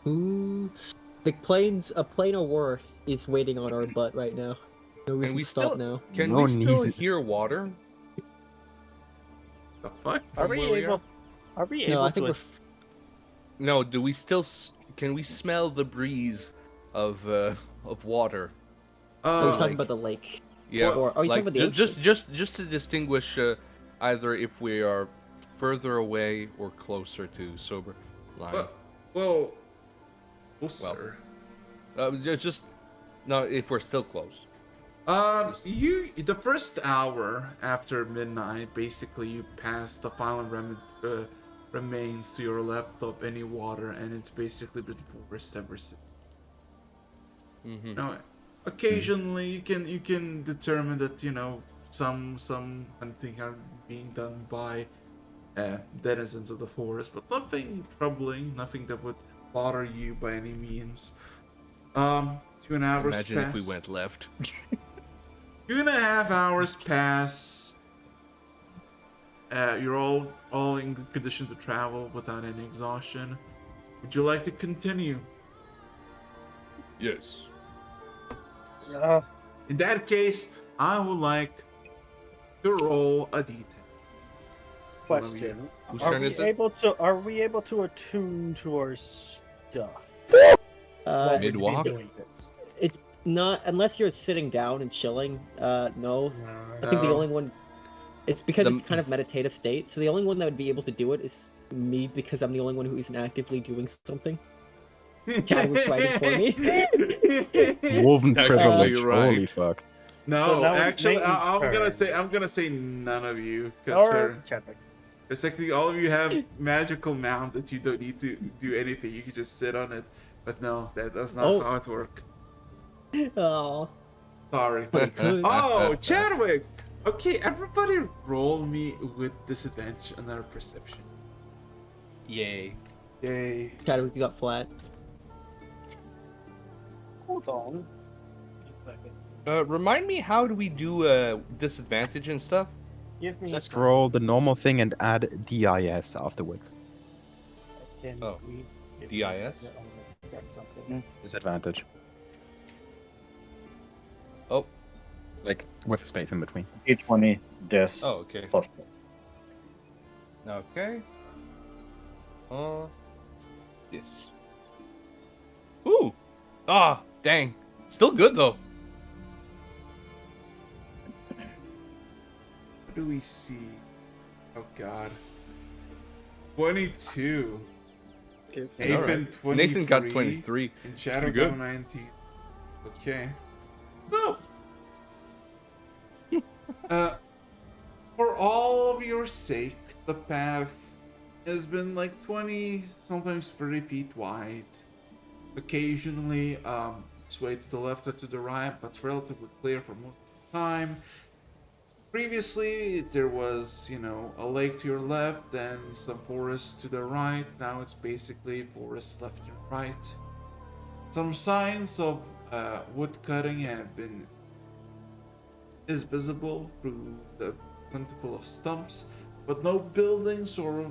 Ooh. A plane of war is waiting on our butt right now. No Can reason we to stop still now. can No we still need- hear water? The fuck? Are From we where we able? Are we No, able I think to? we're. No, do we still can we smell the breeze of water? Oh, he's Uh, talking like- about the lake. Yeah, Or are you like talking about the just to distinguish either if we are further away or closer to sober line. well, sir. Just no, if we're still close. The first hour after midnight, basically, you pass the final remains to your left of any water, and it's basically been forest ever since. Mm-hmm. Now, occasionally you can determine that some hunting are being done by denizens of the forest, but nothing troubling, nothing that would bother you by any means. 2.5 hours Imagine if we pass. went left. 2.5 hours pass. You're all in good condition to travel without any exhaustion. Would you like to continue? Yes. In that case, I would like to roll a d10. Question: Whose Are turn we is it? able to? Are we able to attune to our stuff? Uh, Mid-walk? Doing this? it's not unless you're sitting down and chilling. No. I think the No. only one. It's because The- it's kind of meditative state. So the only one that would be able to do it is me, because I'm the only one who isn't actively doing something. Chadwick's writing for me. Woven Actually, privilege. you're right. Holy fuck. No, So now it's actually, Nathan's I'm gonna say none of you, because Or Chadwick? technically all of you have magical mount that you don't need to do anything. You can just sit on it. But no, that's not Oh. how it works. Oh. Sorry. But it could. Oh, Chadwick! Okay, everybody roll me with disadvantage on their perception. Yay. Yay. Chadwick, you got flat. Hold on. A second. Remind me, how do we do disadvantage and stuff? Give me. Just roll the normal thing and add DIS afterwards. Can Oh. we- give DIS? me a second, I'm gonna check something. Disadvantage. Oh. Like with a space in between. D20 dis Oh, okay. plus. Okay. Yes. Ooh. Ah, dang. Still good though. What do we see? Oh god. 22. Give Nathan, Alright. 23. Nathan got 23. And Shadow pretty got good. 19. Okay. So, for all of your sake, the path has been like 20, sometimes 30 feet wide. Occasionally, sway to the left or to the right, but it's relatively clear for most of the time. Previously, there was, a lake to your left, then some forest to the right. Now it's basically forest left and right. Some signs of wood cutting is visible through the plentiful of stumps, but no buildings or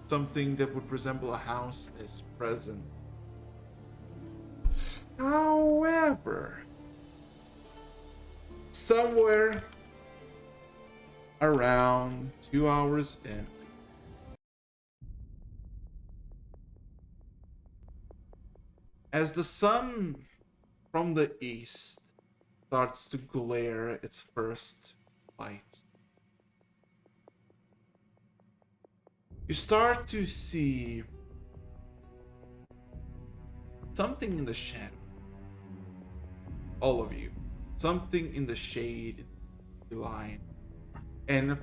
something that would resemble a house is present. However, somewhere around 2 hours in, as the sun from the east starts to glare its first light, you start to see something in the shadow. All of you. Something in the shade line. And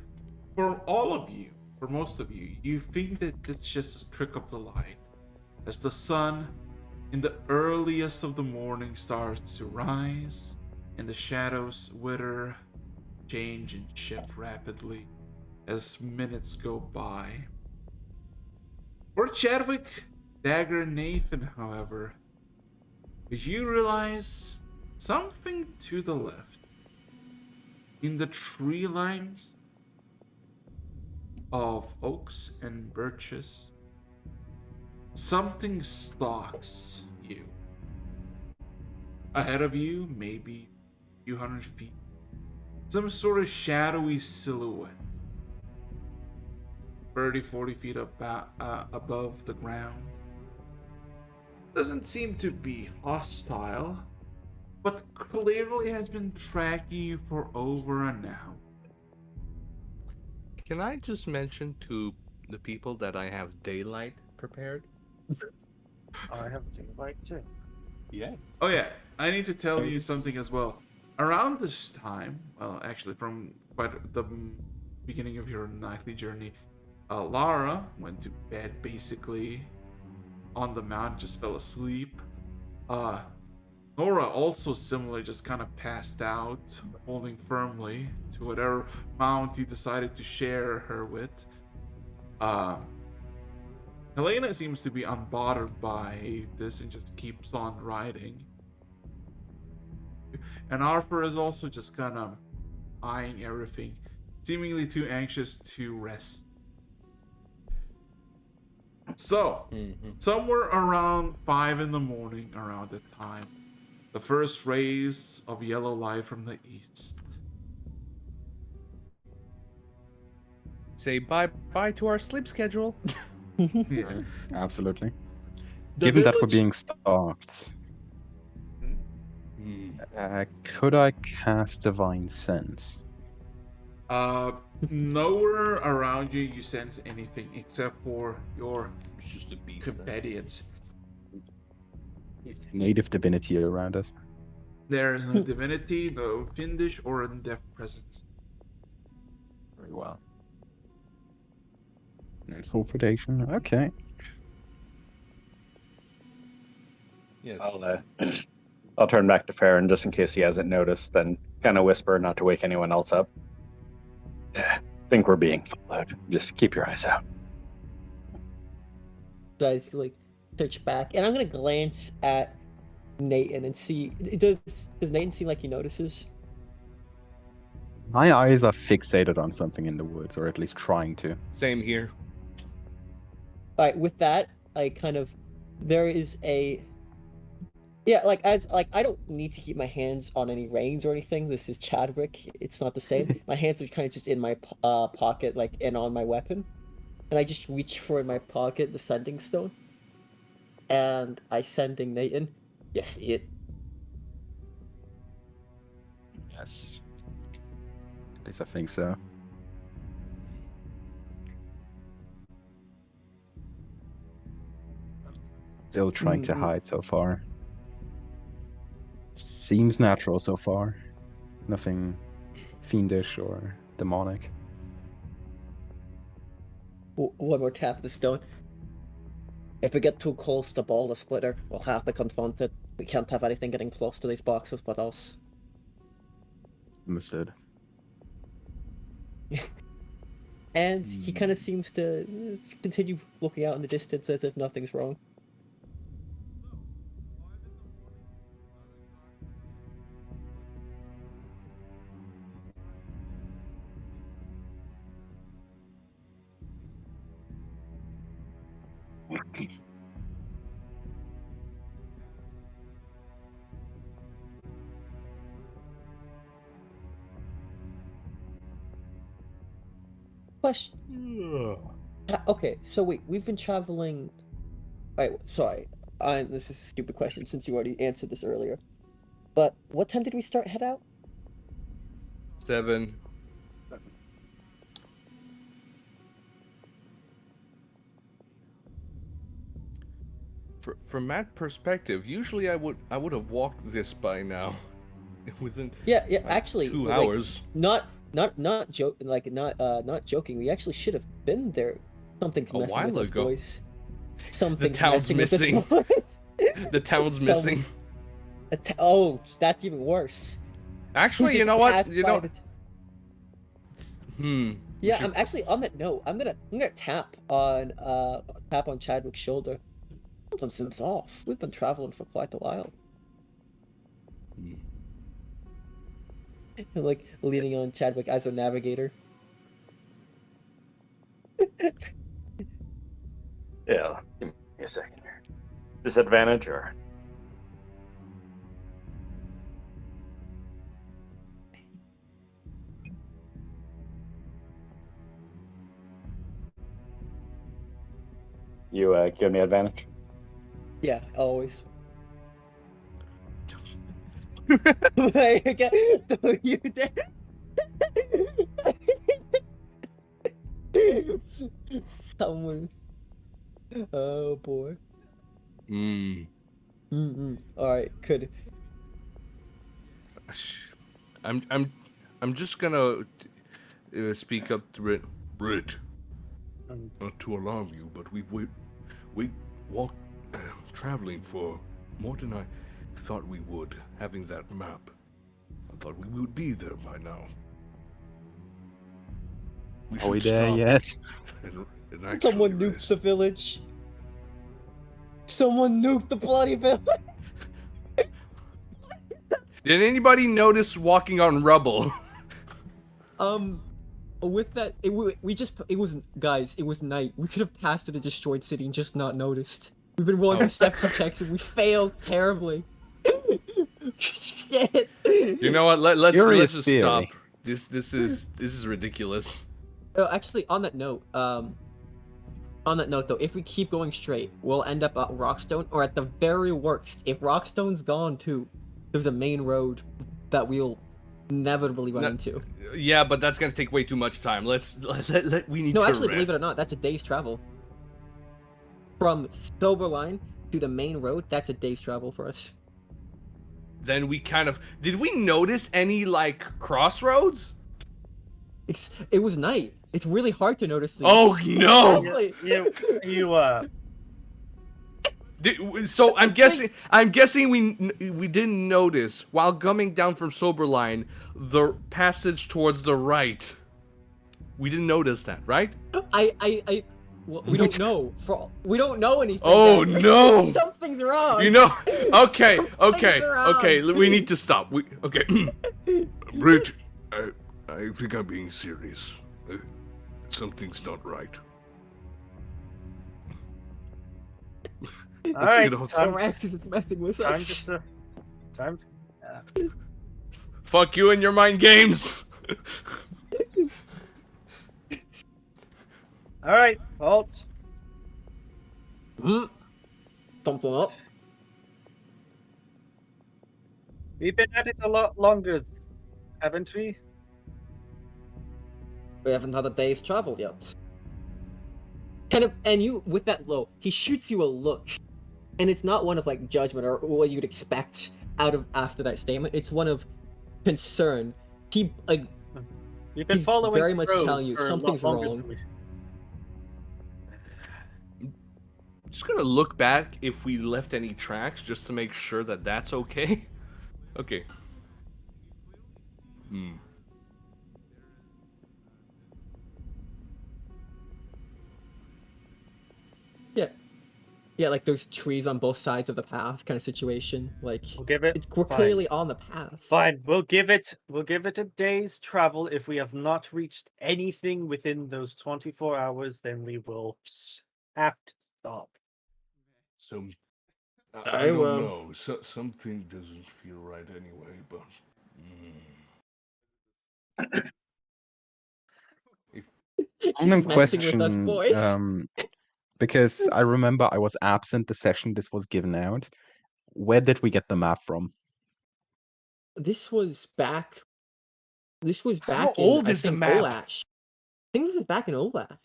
for all of you, for most of you, you think that it's just a trick of the light. As the sun, in the earliest of the morning, starts to rise, and the shadows wither, change, and shift rapidly as minutes go by. For Chadwick, Dagger, and Nathan, however, you realize something to the left. In the tree lines of oaks and birches, something stalks you. Ahead of you, maybe a few hundred feet, some sort of shadowy silhouette. 30, 40 feet above the ground. Doesn't seem to be hostile, but clearly has been tracking you for over an hour. Can I just mention to the people that I have daylight prepared? I have daylight too. Yes. Oh yeah, I need to tell you something as well. Around this time, well, actually from quite the beginning of your nightly journey, Lara went to bed basically on the mount, just fell asleep. Nora also similarly just kind of passed out, holding firmly to whatever mount you decided to share her with. Helena seems to be unbothered by this and just keeps on riding. And Arthur is also just kind of eyeing everything, seemingly too anxious to rest. So, somewhere around 5 in the morning, around that time, the first rays of yellow light from the east. Say bye to our sleep schedule. Yeah. Absolutely. The Given that we're village- being stalked, could I cast Divine Sense? Nowhere around you you sense anything except for your It's just a beast. companions. Native divinity around us. There is no divinity, no fiendish or undead presence. Very well. And full predation. Okay. Yes. I'll turn back to Farron just in case he hasn't noticed, then kind of whisper not to wake anyone else up. Think we're being followed. Just keep your eyes out. So I like search back, and I'm gonna glance at Nathan and see. Does Nathan seem like he notices? My eyes are fixated on something in the woods, or at least trying to. Same here. All right, with that, I kind of there is a like I don't need to keep my hands on any reins or anything. This is Chadwick. It's not the same. My hands are kind of just in my pocket, like and on my weapon, and I just reach for in my pocket the sending stone, and I sending Nathan. You see it? Yes. At least I think so. Still trying to hide so far. Seems natural so far. Nothing fiendish or demonic. One more tap of the stone. If we get too close to ball the splitter, we'll have to confront it. We can't have anything getting close to these boxes but us. Understood. And he kind of seems to continue looking out in the distance as if nothing's wrong. Question. Okay, so wait, we've been traveling. Alright, sorry. This is a stupid question since you already answered this earlier. But what time did we start head out? 7. from that perspective, usually I would have walked this by now, within Yeah, like, actually, 2 like, hours. not joking. We actually should have been there. Something's A messing with while us, ago. boys. The Something's town's messing missing. with us, boys. The town's missing. Oh, that's even worse. Actually, He's you just know what? passed You by know. the We Yeah, should- I'm actually on that note. I'm gonna tap on Chadwick's shoulder. Something's off. We've been traveling for quite a while. Hmm. Like leaning on Chadwick as a navigator. Yeah, give me a second here. Disadvantage or? You give me advantage? Yeah, always. Don't you dare! Someone. Oh boy. Hmm. All right, could. I'm just gonna speak up to Brit. Brit, not to alarm you, but we've walked, traveling for more than I thought we would, having that map. I thought we would be there by now. Are we should there stop yet? and actually Someone nuked rest. the village. Someone nuked the bloody village. Did anybody notice walking on rubble? With that, it was guys. It was night. We could have passed it a destroyed city and just not noticed. We've been rolling perception checks and we failed terribly. Shit. You know what? Let's Curious just theory. stop. This is ridiculous. Oh, actually, on that note, though, if we keep going straight, we'll end up at Rockstone, or at the very worst, if Rockstone's gone too, there's a main road that we'll inevitably run into. Yeah, but that's gonna take way too much time. We need No, to actually, rest. believe it or not, that's a day's travel. From Soberline to the main road, that's a day's travel for us. Then we did we notice any like crossroads? It was night. It's really hard to notice these. Oh no! So I'm guessing we didn't notice while coming down from Soberline the passage towards the right. We didn't notice that, right? Well, we don't know. We don't know anything. Oh Daniel. no! Something's wrong. You know? Okay. Something's wrong. We need to stop. Okay. Brit, I think I'm being serious. Something's not right. All right, Araxis is messing with us. Time. Fuck you and your mind games. All right, halt. Something up. We've been at it a lot longer, haven't we? We haven't had a day's travel yet. And you, with that low, he shoots you a look. And it's not one of, like, judgment or what you'd expect after that statement. It's one of concern. He, like, We've been he's following very the much road telling you for a lot something's longer wrong. than we- Just gonna look back if we left any tracks just to make sure that that's okay. Okay. Yeah, like there's trees on both sides of the path kind of situation. Like We'll give it. we're fine. clearly on the path. Fine. We'll give it a day's travel. If we have not reached anything within those 24 hours, then we will have to stop. I don't know. Something doesn't feel right anyway, but. I'm in He's messing with us, question, boys. because I remember I was absent the session this was given out. Where did we get the map from? This was back. How in, old I is the think, map? Olash. I think this is back in Olash.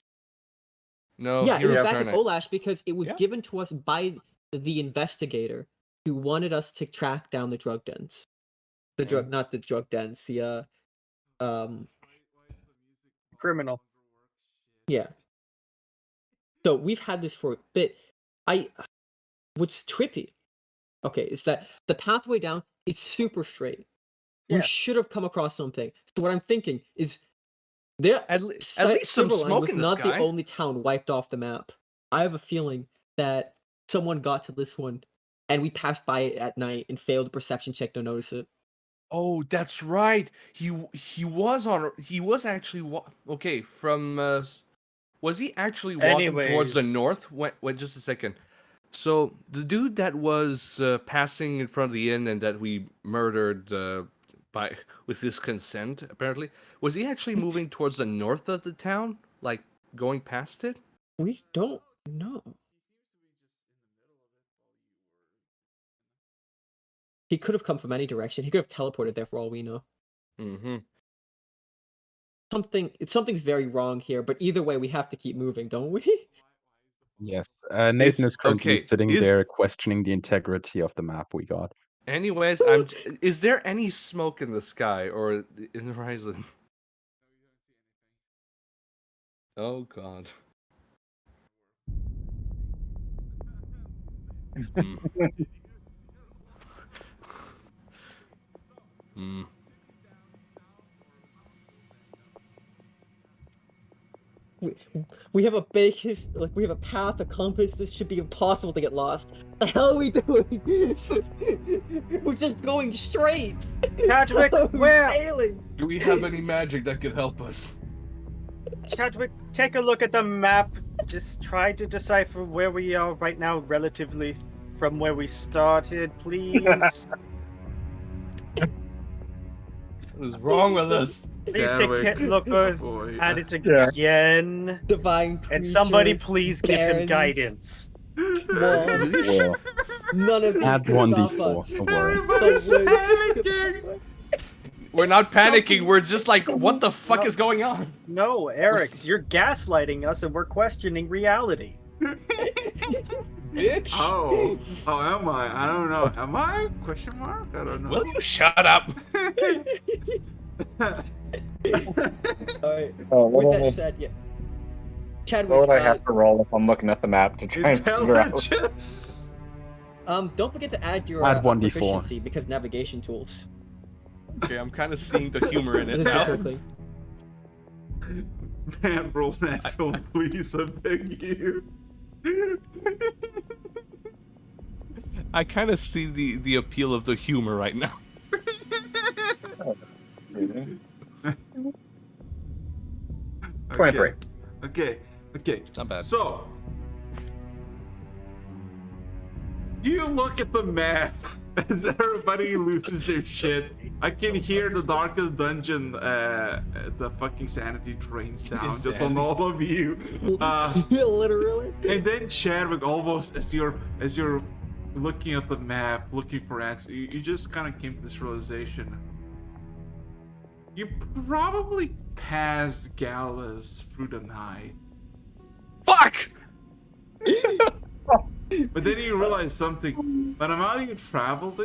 No, Yeah, it was Heroes back in Fahrenheit. Olash because it was Yeah. given to us by the investigator who wanted us to track down the drug dens. The drug, not the drug dens. The Criminal. yeah. So we've had this for a bit. What's trippy, okay, is that the pathway down is super straight. We Yeah. should have come across something. So what I'm thinking is, there At least some Silverline smoke was in the not the sky. only town wiped off the map. I have a feeling that someone got to this one, and we passed by it at night and failed a perception check to notice it. Oh, that's right. He was actually okay from. Was he actually walking towards the Anyways. north? Wait, just a second. So the dude that was passing in front of the inn and that we murdered with his consent, apparently, was he actually moving towards the north of the town, like going past it? We don't know. He could have come from any direction. He could have teleported there for all we know. Mm-hmm. Something's very wrong here, but either way, we have to keep moving, don't we? Yes. Nathan is currently okay, sitting there questioning the integrity of the map we got. Anyways, is there any smoke in the sky or in the horizon? Oh God. Hmm. Hmm. We have a we have a path, a compass. This should be impossible to get lost. The hell are we doing? We're just going straight. Chadwick, We're where? failing. Do we have any magic that could help us? Chadwick, take a look at the map. Just try to decipher where we are right now relatively from where we started, please. What is wrong with us? Please take a look Boy. at it again. Divine And somebody creatures, please give him barons, guidance. swamp. Well, None of these add can one stop d4. us. Don't worry. Everybody's The woods. panicking. We're not panicking. We're just like, what the fuck is going on? No, Eric, you're gaslighting us and we're questioning reality. Bitch. Oh, am I? I don't know. Am I? Question mark? I don't know. Will you shut up? Alright. Oh, With that said, yeah. Chadwick, what would I have to roll if I'm looking at the map to try and figure out? Intelligence. don't forget to add your Add 1d4. proficiency because navigation tools. Okay, I'm kind of seeing the humor in it That is a now. cool thing. Man, roll natural, please. I beg you. I kind of see the appeal of the humor right now. 23. Okay. Not bad. So, you look at the map as everybody loses their shit. I can hear the darkest dungeon, the fucking sanity train sound just on all of you. Literally. And then Chadwick, almost as you're looking at the map, looking for answers, you just kind of came to this realization. You probably passed Gallus through the night. Fuck! But then you realize something. By the amount you traveled,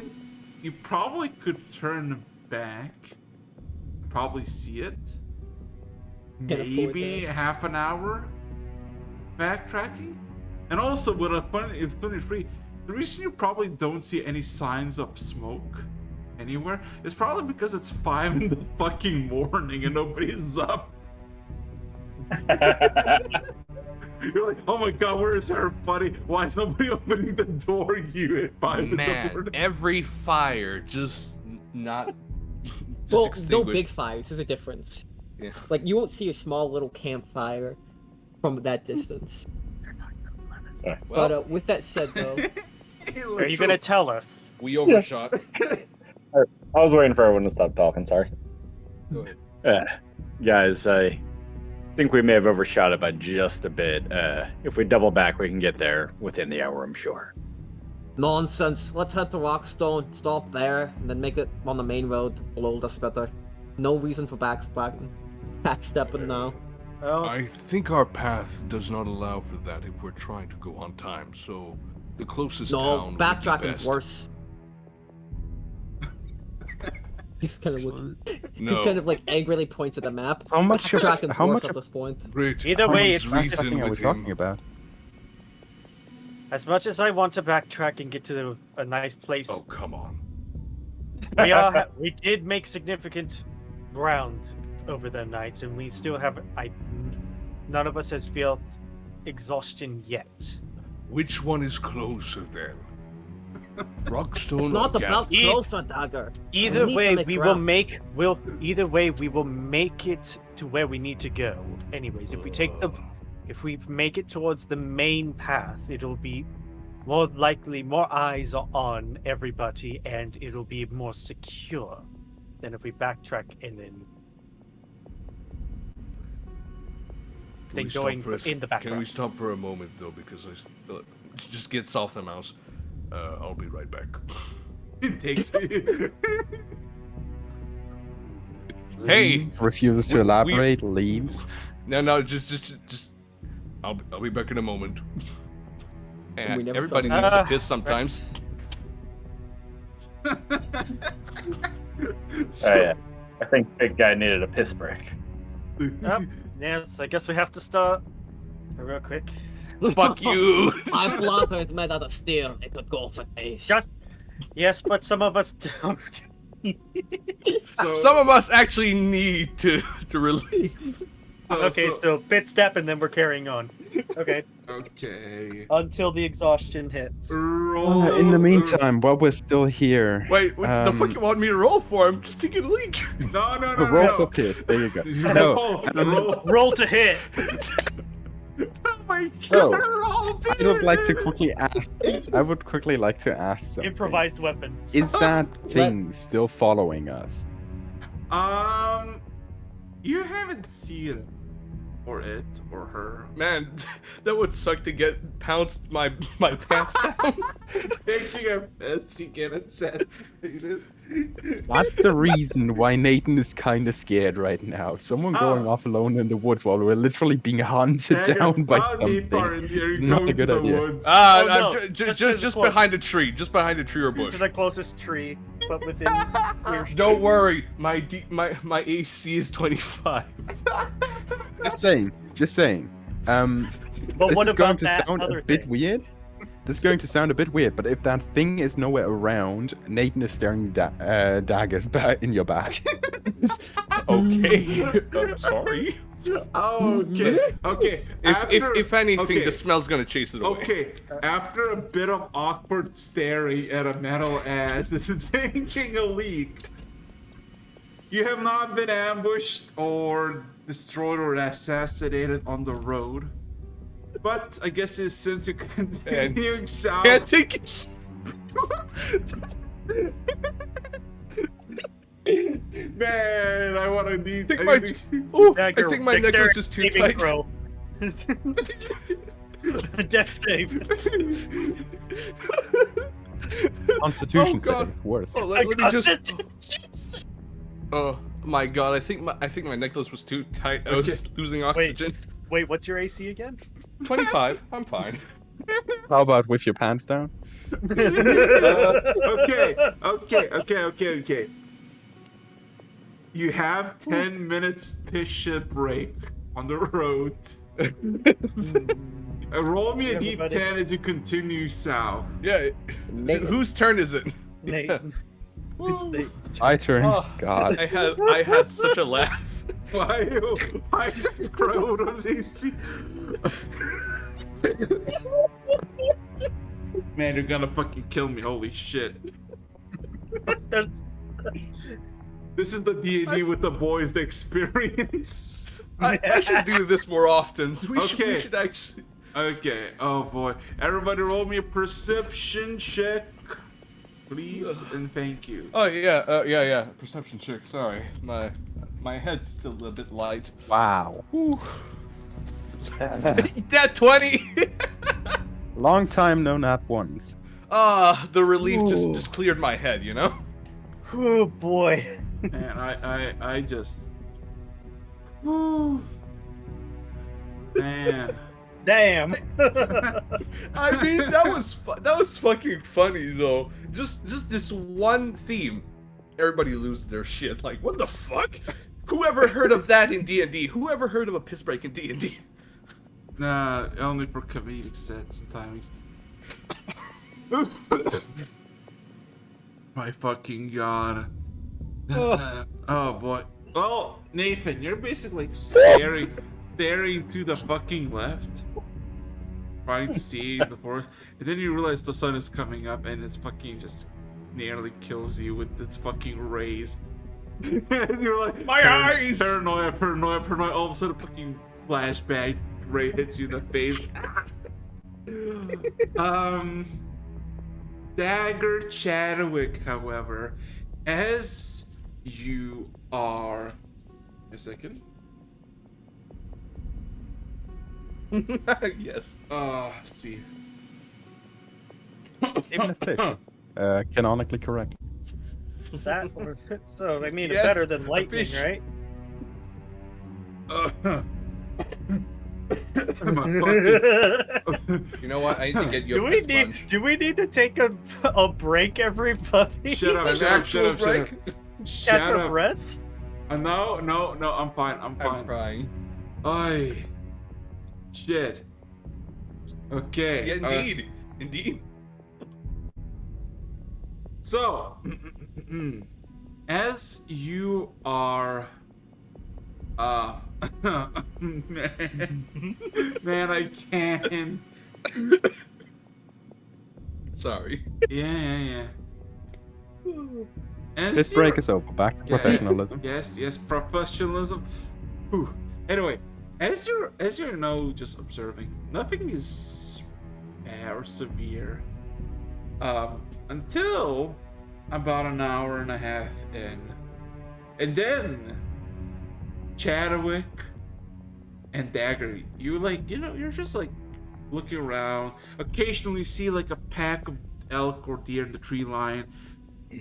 you probably could turn back. Probably see it. Can't afford Maybe that. half an hour backtracking. And also, with a funny, if 23, the reason you probably don't see any signs of smoke anywhere is probably because it's 5 in the fucking morning and nobody's up. You're like, oh my god, where is everybody? Why is nobody opening the door? You at 5 in the Man, morning. every fire just not. Just Well, no extinguished. big fires. There's a difference. Yeah. Like, you won't see a small little campfire from that distance. Well, But with that said, though, Are you gonna tell us? we overshot. I was waiting for everyone to stop talking, sorry. Go ahead. Guys, I think we may have overshot it by just a bit. If we double back, we can get there within the hour, I'm sure. nonsense. Let's head to Rockstone, stop there, and then make it on the main road below the splitter. No reason for backstepping now. Well, I think our path does not allow for that if we're trying to go on time, so The closest No, town would be backtracking's best. worse. He's kind of looking. No. He kind of like angrily points at the map. How much of Backtracking's how worse much at of this point. Great. Either how way, much it's reason backtracking are we with talking him. about? As much as I want to backtrack and get to a nice place, Oh, come on. we did make significant ground over the night, and we still have. None of us has felt exhaustion yet. Which one is closer then? Rockstone It's not or about Eat- closer, Dagger. Either need to way, make we ground. will make. Either way, we will make it to where we need to go. Anyways, if we make it towards the main path, it'll be more likely more eyes are on everybody, and it'll be more secure than if we backtrack and then Can we going stop for in the Can we background. stop for a moment though? Because just get off the mouse. I'll be right back. It takes. Hey! Leaves, refuses to we- elaborate, leaves. No, just. I'll be back in a moment. we never Everybody saw- needs a piss sometimes. Oh, yeah. I think big guy needed a piss break. Yep. Yes, I guess we have to start real quick. Fuck you! My flutter is made out of steel. It could go for days. Just yes, but some of us don't. So, Some of us actually need to relieve. Okay, so bit step and then we're carrying on. Okay, Okay. until the exhaustion hits. Roll. In the meantime, while we're still here, Wait, what the fuck you want me to roll for? I'm just taking a leak. No. roll for piss. There you go. No, Roll. Roll to hit. Oh my So, god, roll, I would like to quickly ask. I would quickly like to ask something. Improvised weapon. Is that thing still following us? You haven't seen it, or it, or her. Man, that would suck to get pounced my pants down. Taking a piss, you get assassinated. That's the reason why Nathan is kind of scared right now. Someone going off alone in the woods while we're literally being hunted down by something. You're Not going a good to the idea. woods. Oh, no, Just just close. behind a tree. Just behind a tree or bush. To the closest tree, but within earshot. Don't worry, my AC is 25. Just saying. But This what is going about to that sound other a bit thing? weird. This is going to sound a bit weird, but if that thing is nowhere around, Nathan is staring daggers in your back. Okay. I'm sorry. Okay. If anything, okay. the smell's gonna chase it away. Okay, after a bit of awkward staring at a metal ass this is taking a leak, you have not been ambushed or destroyed or assassinated on the road. But I guess since you continue south, Can't take it. man, I want to need. Think I my- think- Ooh, I Dagger, think my necklace is too dexterity tight. saving throw. Dex save. Constitution Oh, God. saving, worse. Oh, let me just. Constitution. Oh my god, I think my necklace was too tight. I was losing oxygen. Wait, what's your AC again? 25. I'm fine. How about with your pants down? Okay. You have 10 minutes piss shit break on the road. Roll me a Everybody. d10 as you continue south. Yeah. Nathan. Whose turn is it? Nathan. It's Nathan's turn. My turn. Oh, God. I had such a laugh. Why is it scrotum's AC? Man, you're gonna fucking kill me. Holy shit. That's This is the D&D with the boys, the experience. I should do this more often. We Okay. should actually. Okay, oh boy. Everybody roll me a perception check, please, and thank you. Oh yeah. Perception check. Sorry, my head's still a bit light. Wow. Whew. That 20. Long time no nap ones. The relief Ooh. just cleared my head. You know. oh boy. Man, I just... Whew. Man. Damn. I mean, that was fucking funny though. Just this one theme, everybody loses their shit. Like, what the fuck? Whoever heard of that in D&D? Whoever heard of a piss break in D&D? Nah, only for comedic sets and timings. My fucking god. Oh boy. Oh, Nathan, you're basically like staring to the fucking left, trying to see the forest, and then you realize the sun is coming up, and it's fucking just nearly kills you with its fucking rays. And you're like, My eyes! Paranoia. All of a sudden, fucking flashback ray hits you in the face. Dagger Chadwick, however, as you are. A second. Yes. Let's see. Even a fish. Canonically correct. That so I mean Yes, better than a lightning, fish. right? You know what? I need to get you Do a we pet need sponge. do we need to take a break, everybody? Shut up! An Shut up! actual Shut up! break? Shut Catch our up! breaths? No, I'm fine. I'm I'm fine. crying. Ay. Shit. Okay. Yeah, indeed. Indeed. So, as you are, man, I can't. Sorry. Yeah. As This break you're- is over. Back to Yeah, professionalism. Yes, professionalism. Whew. Anyway, as you're now just observing, nothing is bad or severe. Until about an hour and a half in. And then Chadwick and Dagger, you're just like looking around. Occasionally see like a pack of elk or deer in the tree line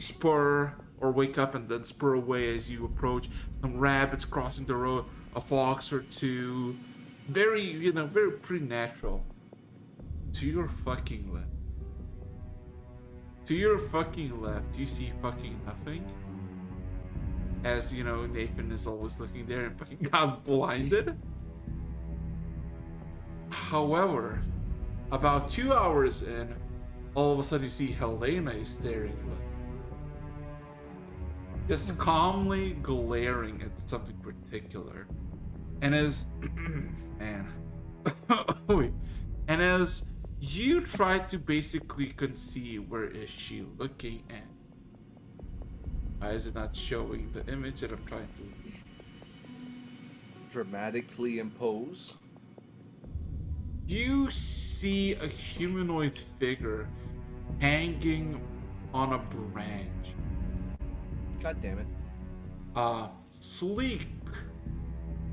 spur or wake up and then spur away as you approach. Some rabbits crossing the road, a fox or two. Very pretty natural. To your fucking left. To your fucking left, you see fucking nothing. As Nathan is always looking there and fucking got blinded. However, about 2 hours in, all of a sudden you see Helena is staring at you. Just calmly glaring at something particular. And as man. Wait. And as you try to basically conceive where is she looking at. Why is it not showing the image that I'm trying to Dramatically impose. You see a humanoid figure hanging on a branch. God damn it. Sleek,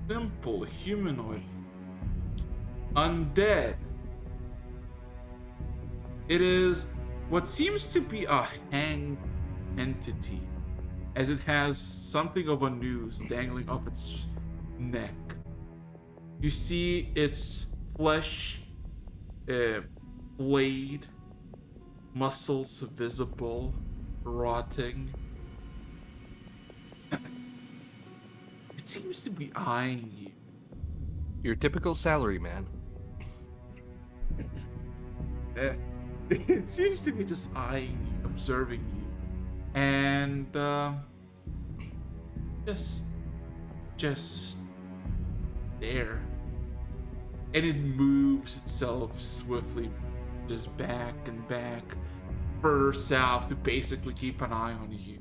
simple humanoid, undead. It is what seems to be a hanged entity, as it has something of a noose dangling off its neck. You see its flesh, blade, muscles visible, rotting. It seems to be eyeing you. Your typical salary man. It seems to be just eyeing you, observing you, and just there. And it moves itself swiftly, just back and back, further south to basically keep an eye on you.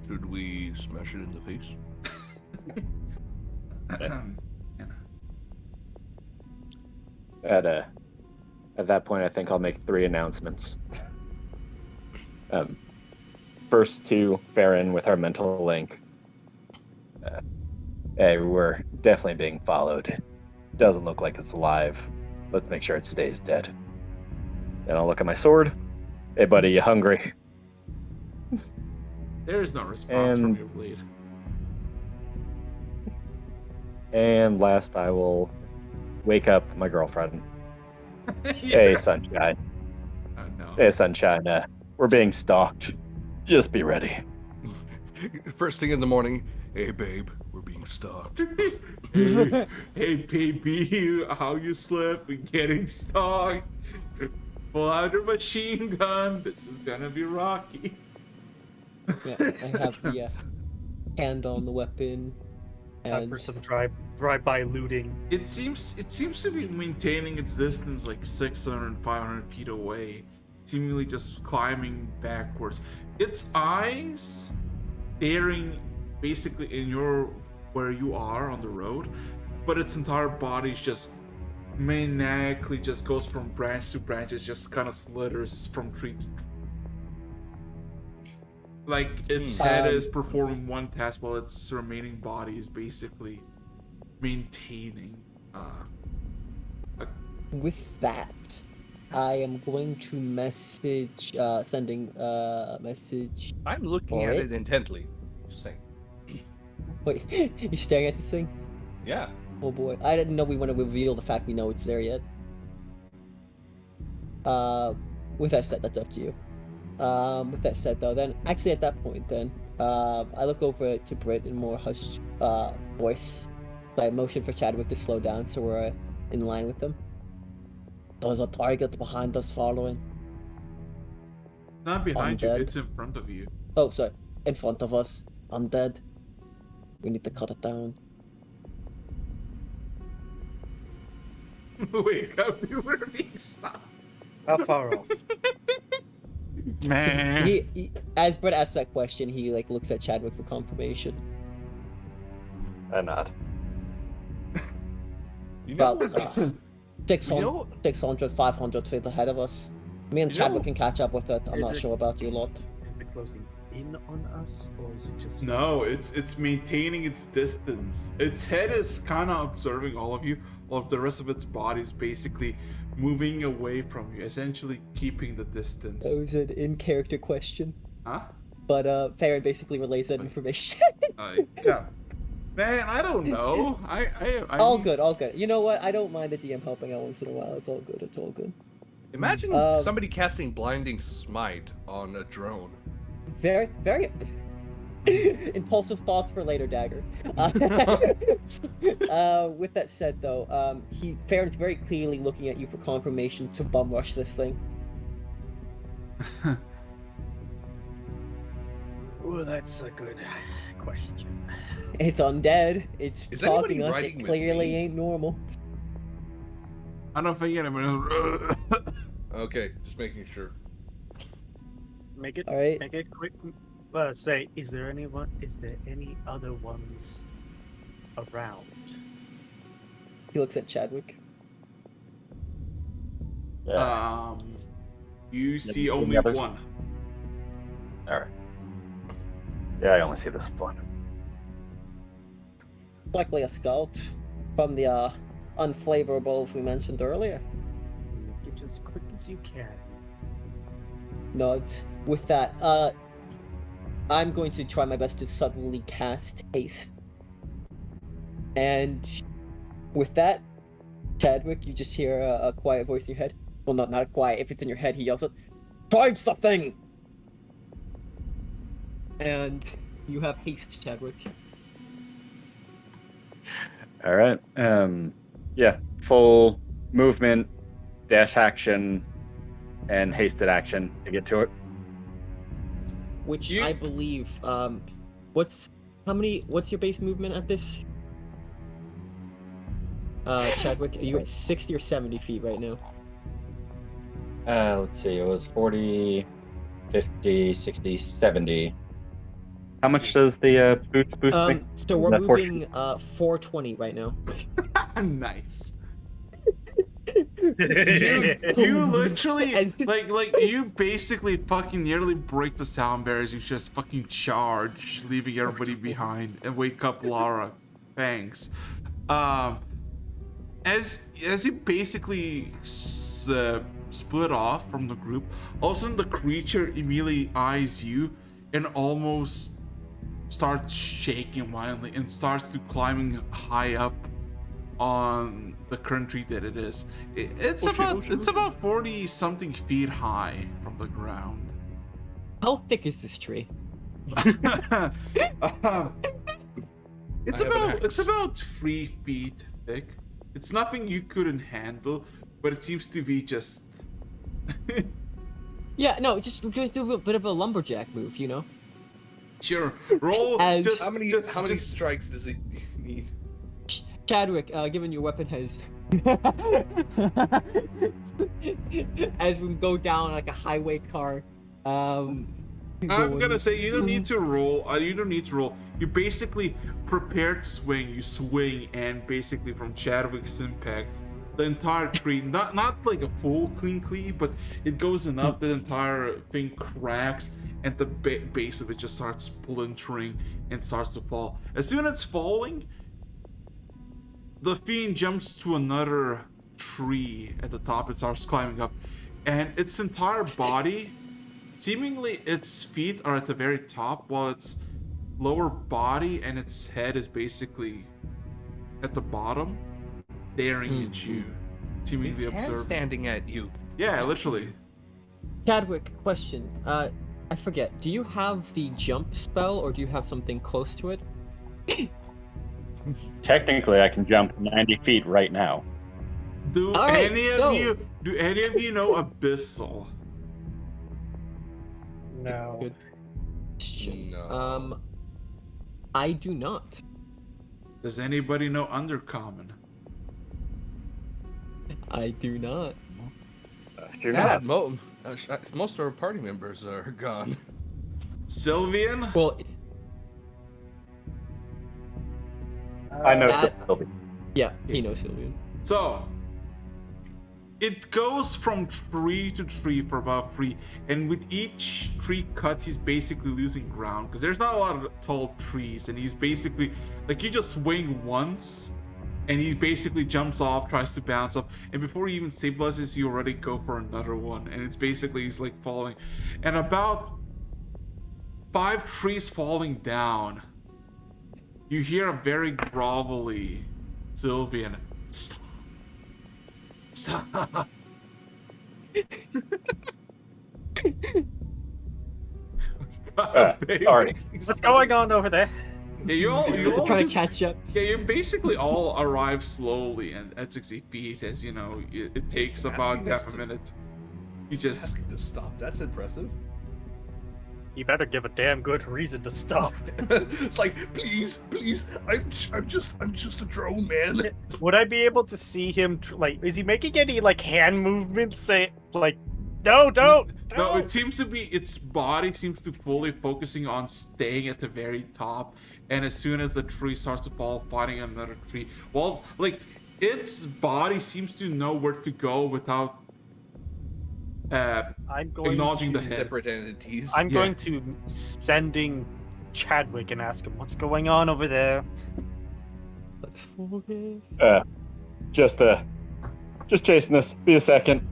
Should we smash it in the face? At that point, I think I'll make 3 announcements. First to Farron with our mental link. Hey, we're definitely being followed. Doesn't look like it's alive. Let's make sure it stays dead. Then I'll look at my sword. Hey, buddy, you hungry? There is no response from And- your blade. And last, I will Wake up, my girlfriend. Yeah. Hey, sunshine. Oh, no. Hey, sunshine. We're being stalked. Just be ready. First thing in the morning, hey babe, we're being stalked. Hey, hey, baby, how you slept? We getting stalked. Pull out your machine gun. This is gonna be rocky. Yeah, I have the hand on the weapon, Time and for some drive-by looting. It seems to be maintaining its distance like 600, 500 feet away, seemingly just climbing backwards. Its eyes staring basically in where you are on the road, but its entire body just maniacally just goes from branch to branch. It just kind of slithers from tree to tree. Like its head is performing one task while its remaining body is basically maintaining with that, I am going to sending message. I'm looking for at it intently. Just saying. Wait, you staring at this thing? Yeah. Oh boy, I didn't know we want to reveal the fact we know it's there yet. With that said, that's up to you. With that said, though, then actually at that point, then I look over to Britt in more hushed voice. So I motion for Chadwick to slow down so we're in line with them. There's a target behind us following. not behind you, Undead. it's in front of you. Oh, sorry, in front of us. Undead. We need to cut it down. Wake up, you were being stopped. How far off? Man. He as Brett asks that question, he like looks at Chadwick for confirmation. I nod. You know, About 600, 500 feet ahead of us. Me and You Chadwick know- can catch up with it. I'm Is not it- sure about you lot. Is it closing in on us, or is it just? No, it's maintaining its distance. Its head is kind of observing all of you, while the rest of its body is basically moving away from you, essentially keeping the distance. That was an in-character question. Huh? But Farron basically relays that information. Yeah. Man, I don't know. I all mean, good, all good. You know what? I don't mind the DM helping out once in a while. It's all good. It's all good. imagine somebody casting blinding smite on a drone. Very, very impulsive thoughts for later, Dagger. With that said, though, Farron's very clearly looking at you for confirmation to bum rush this thing. Oh, that's a good question. It's undead. It's Is stalking anybody us. riding It with clearly me? ain't normal. I don't know if I get it, but Okay, just making sure. Make it. All right. Make it quick. Say, is there any other ones around? He looks at Chadwick. Yeah. You see Any only others? one. All right. Yeah, I only see this one. Likely a scout from the unflavorables we mentioned earlier. Make it as quick as you can. Nods. With that, I'm going to try my best to suddenly cast haste. And with that, Chadwick, you just hear a quiet voice in your head. Well, not a quiet. If it's in your head, he yells it. Charge the thing! And you have haste, Chadwick. All right. Yeah. Full movement, dash action, and hasted action to get to it. Which You- I believe, what's your base movement at this? Chadwick, are you at 60 or 70 feet right now? Let's see. It was 40, 50, 60, 70. How much does the boost make? So we're That moving 420 right now. Nice. You literally And- like you basically fucking nearly break the sound barriers. You just fucking charge, leaving everybody behind, and wake up Lara. Thanks. As you basically split off from the group, all of a sudden the creature immediately eyes you and almost starts shaking violently and starts to climbing high up on the current tree that it is. It's Oh, shit, about oh, shit, it's oh, shit. about 40 something feet high from the ground. How thick is this tree? It's I have an about axe. 3 feet thick. It's nothing you couldn't handle, but it seems to be just. Yeah, no, just do a bit of a lumberjack move, you know? Sure, roll. As- Just How many just, how many just- strikes does he need? Chadwick, given your weapon has... As we go down like a highway car, I'm going- gonna say you don't need to roll. You don't need to roll. You basically prepare to swing. You swing, and basically from Chadwick's impact, the entire tree, not like a full clean cleave, but it goes enough that the entire thing cracks, and the base of it just starts splintering and starts to fall. As soon as it's falling, the fiend jumps to another tree at the top and starts climbing up, and its entire body, seemingly its feet are at the very top, while its lower body and its head is basically at the bottom, staring at you, seemingly His hand observing. standing at you. Yeah, literally. Chadwick, question. I forget. Do you have the jump spell, or do you have something close to it? Technically, I can jump 90 feet right now. Do All right, any go. of you know Abyssal? No. Good. Question. No. I do not. Does anybody know Undercommon? I do not. You're Sad, not. most of our party members are gone. Sylvian? Well, I know that- Sylvie. yeah, he knows Sylvian. So, it goes from tree to tree for about 3, and with each tree cut, he's basically losing ground, because there's not a lot of tall trees, and he's basically, like, you just swing once, and he basically jumps off, tries to bounce up, and before he even stabilizes, you already go for another one, and it's basically, he's like falling, and about 5 trees falling down, you hear a very grovelly Sylvian, "Stop. Stop." God, baby. sorry. What's going on over there? Yeah, you all Trying just, to catch up. yeah, you basically all arrive slowly and at 60 feet, as you know, it takes He's about asking us half a to- minute. You just, Asking to stop. That's impressive. You better give a damn good reason to stop. It's like, please, I'm just a drone, man. Would I be able to see him? Like, is he making any like hand movements? Say, like, no, don't. no, it seems to be, its body seems to fully focusing on staying at the very top, and as soon as the tree starts to fall, finding another tree. Well, like, its body seems to know where to go without I'm going acknowledging to, the head. Separate entities. I'm Yeah. going to sending Chadwick and ask him what's going on over there. Let's focus. Just chasing this. Be a second.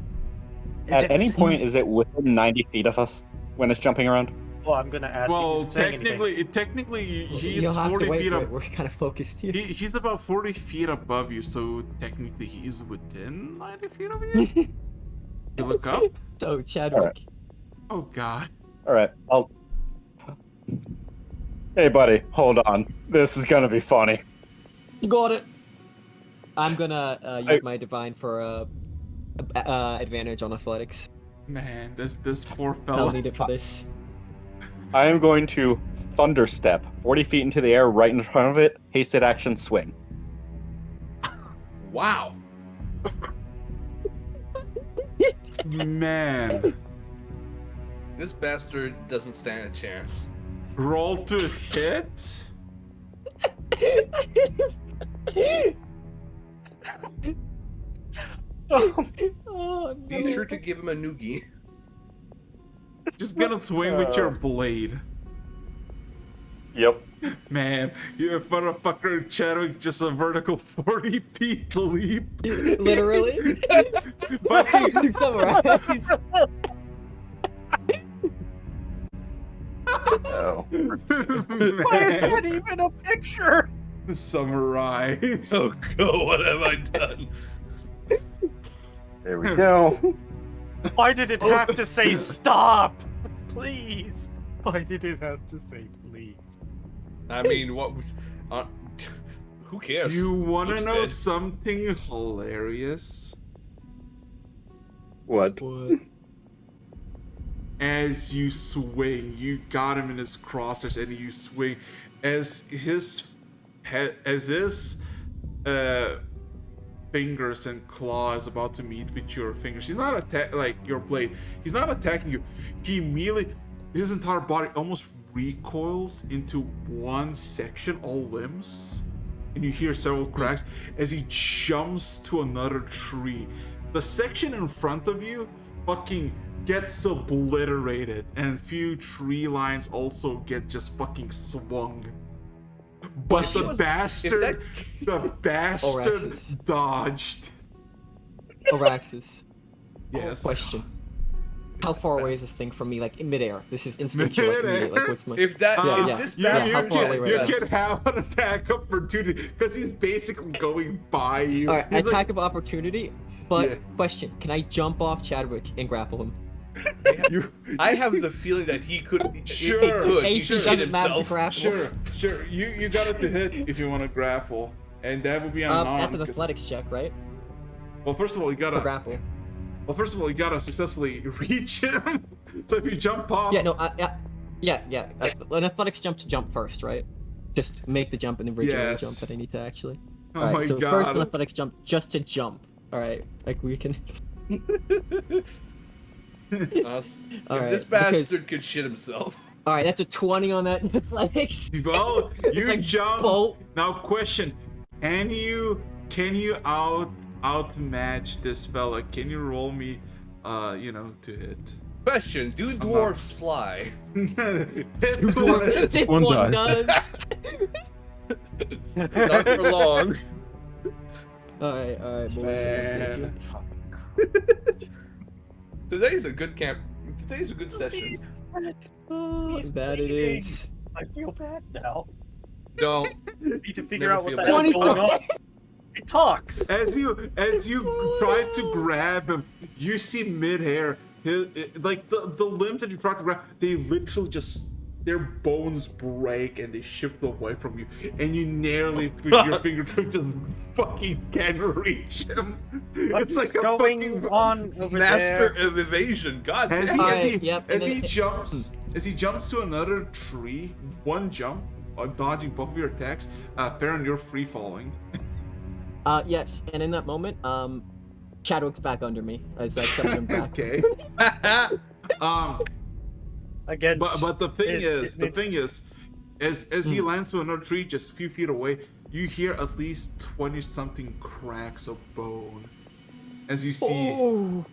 Is At it any saying- point, is it within 90 feet of us when it's jumping around? Well, I'm gonna ask. Well, is it saying anything? technically, You he's don't have to 40 wait, feet wait, up. we're kind of focused here. He's about 40 feet above you, so technically he's within 90 feet of you. You look up. So, Chadwick. Oh God. All right, Hey, buddy, hold on. This is gonna be funny. You got it. I'm gonna use my divine for advantage on athletics. Man, this poor I'll fella. need it for this. I am going to thunder step 40 feet into the air right in front of it. Hasted action swing. Wow. Man, This bastard doesn't stand a chance. roll to hit. Oh, Be no. sure to give him a noogie. Just gonna swing with your blade. Yep. Man, you motherfucker, Chadwick, just a vertical 40 feet leap. Literally. But To summarize. Oh. Why is that even a picture? Summarize. Oh God, what have I done? There we go. Why did it have to say stop? Please. Why did it have to say please? I mean, what was? Who cares? You want to Looks know dead. something hilarious? What? As you swing, you got him in his crosshairs, and you swing as his head, as his fingers and claws about to meet with your fingers. He's not like your blade. He's not attacking you. He immediately, his entire body almost recoils into one section, all limbs, and you hear several cracks as he jumps to another tree. The section in front of you fucking gets obliterated, and few tree lines also get just fucking swung. But the bastard Oraxis. dodged. Araxis. Yes. Question. How far away is this thing from me? Like in midair. This is instinctual. Like, immediate. Like what's my? If that, Yeah, if this You, Yeah, you how bastard, far away can, right you now? can have an attack opportunity because he's basically going by you. All right, He's attack like, of opportunity. But Yeah. question: can I jump off Chadwick and grapple him? you, I have the feeling that he could. Sure. If he could, he Ace should doesn't hit map to himself. grapple. sure. You got it to hit if you want to grapple, and that would be unarmed. That's an 'cause- athletics check, right? Well, first of all, you For gotta. grapple. Well, first of all, you gotta successfully reach him. So if you jump off, Yeah, no, yeah. An athletics jump to jump first, right? Just make the jump and then reach the Yes. jump that I need to actually. Oh Alright, my so god. first an athletics jump just to jump. Alright, like we can. If Alright, this bastard could shit himself. Alright, that's a 20 on that athletics. Well, you like jump. bolt. Now, question: Can you outmatch this fella? Can you roll me, to hit? Question: do dwarves fly? This This one one does. does. Not for long. Alright, boys. Man. Today's a good camp. Today's a good session. Oh, He's bad it bleeding. is. I feel bad now. Don't. Need to figure Never out what feel the bad. hell's 24. going on. It talks. As you try to grab him, you see midair, like the limbs that you try to grab, they literally just, their bones break and they shift away from you, and you nearly with your fingertip just fucking can't reach him. What's It's like a going fucking on over Master there? of evasion. God As damn. he jumps to another tree, one jump, dodging both of your attacks. Farron, you're free falling. Yes, and in that moment, Chadwick's back under me as I summon him back. Okay. Again, But the thing it's is, as he lands to another tree just a few feet away, you hear at least 20 something cracks of bone. As you see, Oh.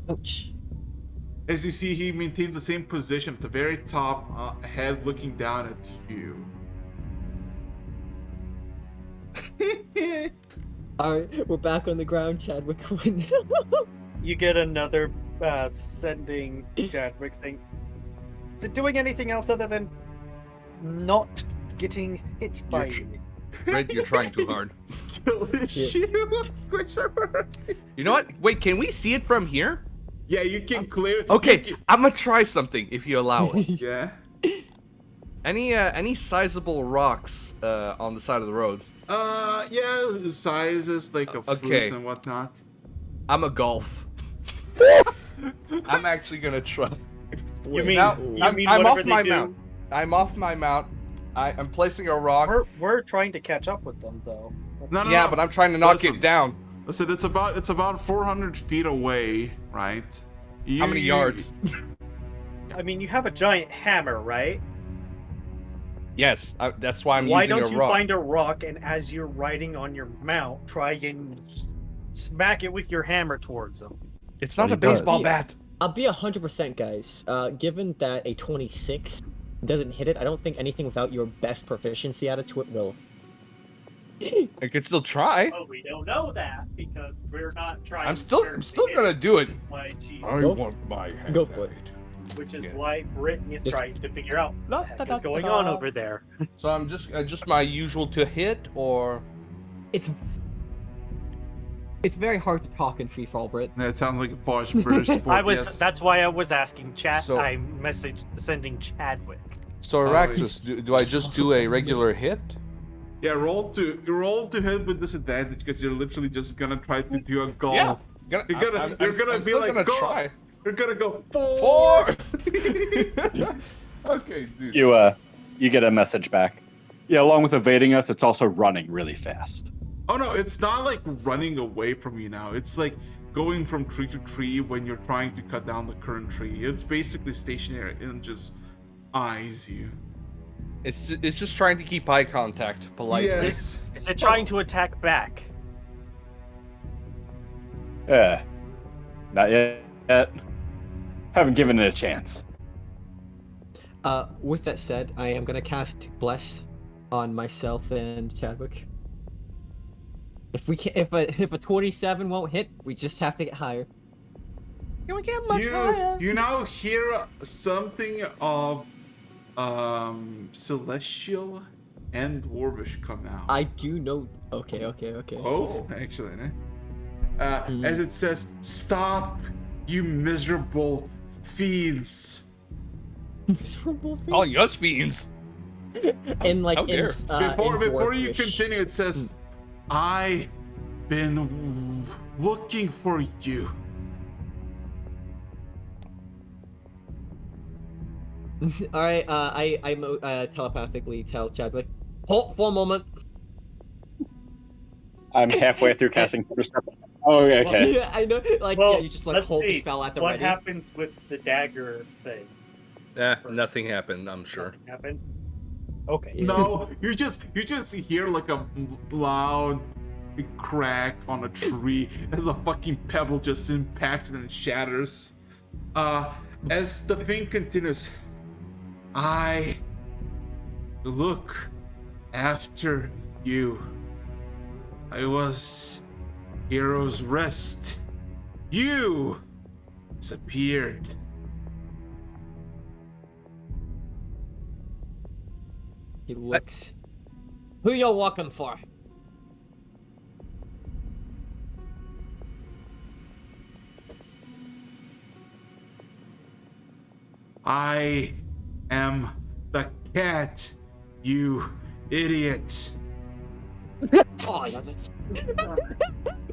Ouch. as you see, he maintains the same position at the very top, head looking down at you. Alright, we're back on the ground, Chadwick. you get another sending Chadwick saying, "Is it doing anything else other than not getting hit by you?" Red, you're trying too hard. Skill issue. You know what? Wait, can we see it from here? Yeah, you can clear. Okay, I'm gonna try something if you allow it. Yeah. Any sizable rocks on the side of the road? Yeah, sizes like of Okay. fruits and whatnot. I'm a golf. I'm actually gonna try. You mean, Now, you I'm, mean I'm whatever off they my do? mount. I'm off my mount. I'm placing a rock. We're trying to catch up with them though. No, Yeah, but I'm trying to knock Listen. it down. Listen, it's about 400 feet away, right? How many yards? I mean, you have a giant hammer, right? Yes, that's why I'm Why using don't a you rock. find a rock and as you're riding on your mount, try and smack it with your hammer towards them? It's not he a baseball does. bat. I'll be 100%, guys. Given that a 26 doesn't hit it, I don't think anything without your best proficiency added to it will. I could still try. Oh, we don't know that because we're not trying. I'm still gonna do it. I Go- want my hand. Go for it. which is Yeah. why Brittany is Just- trying to figure out what the heck is going on over there. So I'm just my usual to hit, or It's very hard to talk in free fall, Brit. That sounds like a posh British sport. Yes. That's why I was asking chat. So- I'm sending Chadwick. so Araxis, do I just do a regular hit? Yeah, roll to hit with disadvantage because you're literally just gonna try to do a goal. Yeah. You're gonna be still like, gonna go. try. You're gonna go 4. 4. Okay, dude. You get a message back. Yeah, along with evading us, it's also running really fast. Oh no, it's not like running away from you now. It's like going from tree to tree when you're trying to cut down the current tree. It's basically stationary and just eyes you. It's just trying to keep eye contact politely. Yes. Is it trying to attack back? Not yet. Haven't given it a chance. With that said, I am gonna cast Bless on myself and Chadwick. If a 27 won't hit, we just have to get higher. Can we get much higher? You now hear something of celestial and dwarvish come out. I do know. Okay. Both, actually, né? As it says, "Stop, you miserable fiends!" Miserable face. Oh, yes, fiends. And like How dare. Before you Dwarvish. continue, it says, "I've been looking for you." All right. I telepathically tell Chadwick, hold for a moment. I'm halfway through casting Thunderstep. Oh, okay. Yeah, I know. Like, Well, yeah, you just like let's hold the see. spell at the What ready. happens with the dagger thing? Nothing happened, I'm sure. Nothing happened. Okay. No, you just hear like a loud crack on a tree as a fucking pebble just impacts and shatters. As the thing continues, I look after you. I was Hero's Rest. You disappeared. He looks. Who you looking for? I am the cat, you idiot. Oh, yeah, that's-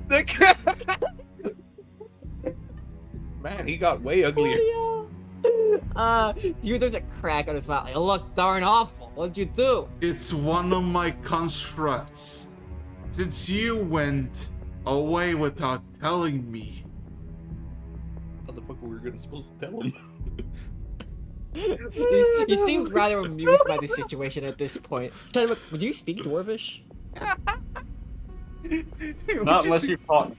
The cat. Man, he got way uglier. There's a crack on his mouth. You look darn awful. What'd you do? It's one of my constructs. Since you went away without telling me. How the fuck were we supposed to tell him? He seems rather amused by the situation at this point. Chadwick, would you speak Dwarvish? Not unless you fought.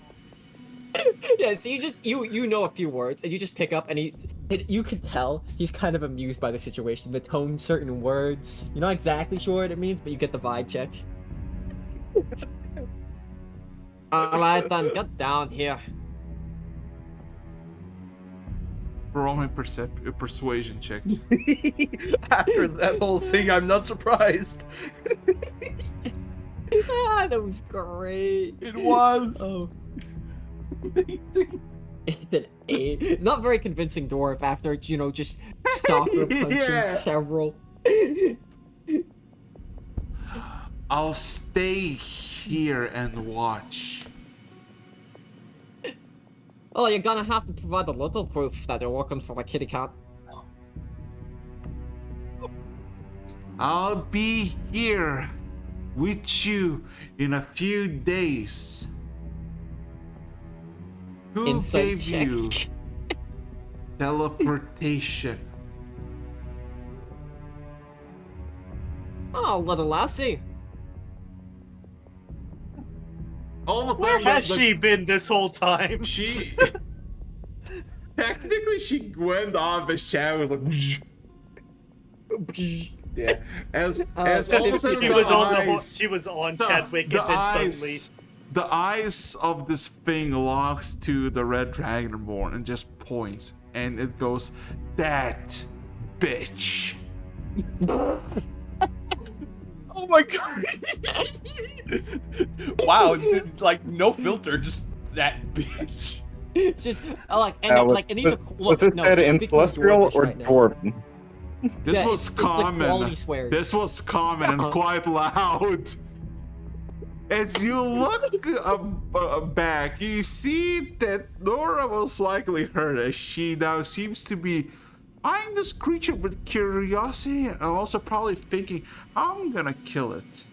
Yeah, so you know a few words, and you just pick up, and you can tell he's kind of amused by the situation. The tone, certain words. You're not exactly sure what it means, but you get the vibe check. Alright then, get down here. Roll my persuasion check. After that whole thing, I'm not surprised. That was great. It was. Oh. It's an 8. Not very convincing dwarf after, just soccer punching Yeah. several. I'll stay here and watch. Oh, you're gonna have to provide a little proof that you're working for the kitty cat. I'll be here with you in a few days. Who Insight gave check. you teleportation? Oh, little lassie. Almost Where there, has she been this whole time? She technically she went off as Shadow was like yeah. As all of a sudden She the was on the eyes, she was on the- Chadwick, the and then eyes, suddenly the eyes of this thing locks to the red dragonborn and just points. and it goes, "That bitch." Oh my god! Wow, like no filter, just that bitch. It's just and these are was look it no. said He's in speaking celestial Dwarvish or right now. dwarven? This Yeah, was it's like common. quality swears. This was common and quite loud. As you look back, you see that Nora most likely heard as she now seems to be eyeing this creature with curiosity and also probably thinking, I'm gonna kill it.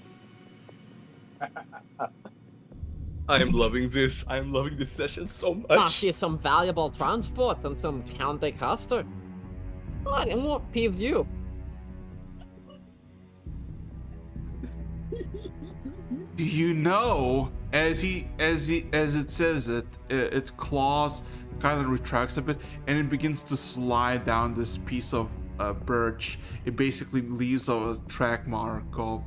I am loving this. I am loving this session so much. Ah, she is some valuable transport and some county caster. What? And what peeves you? Do you know, as it says it, its claws kind of retracts a bit and it begins to slide down this piece of birch. It basically leaves a track mark of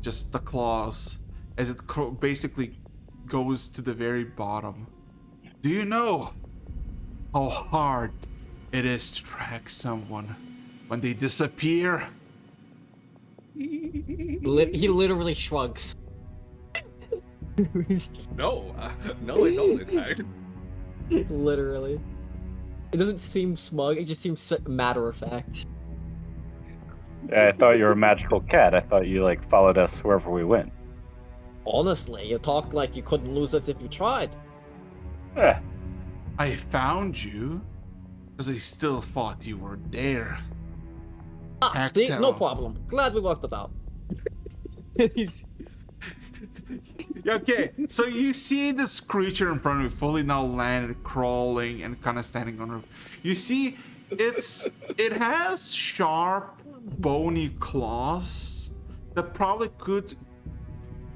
just the claws as it basically goes to the very bottom. Do you know how hard it is to track someone when they disappear? He literally shrugs. He's just No, no, I don't. In fact, literally. It doesn't seem smug. It just seems matter of fact. I thought you were a magical cat. I thought you like followed us wherever we went. Honestly, you talk like you couldn't lose us if you tried. Eh, I found you because I still thought you were there. Ah, see, no Tactile. problem. Glad we worked it out. He's Okay, so you see this creature in front of you fully now landed, crawling and kind of standing on her. You see, it has sharp, bony claws that probably could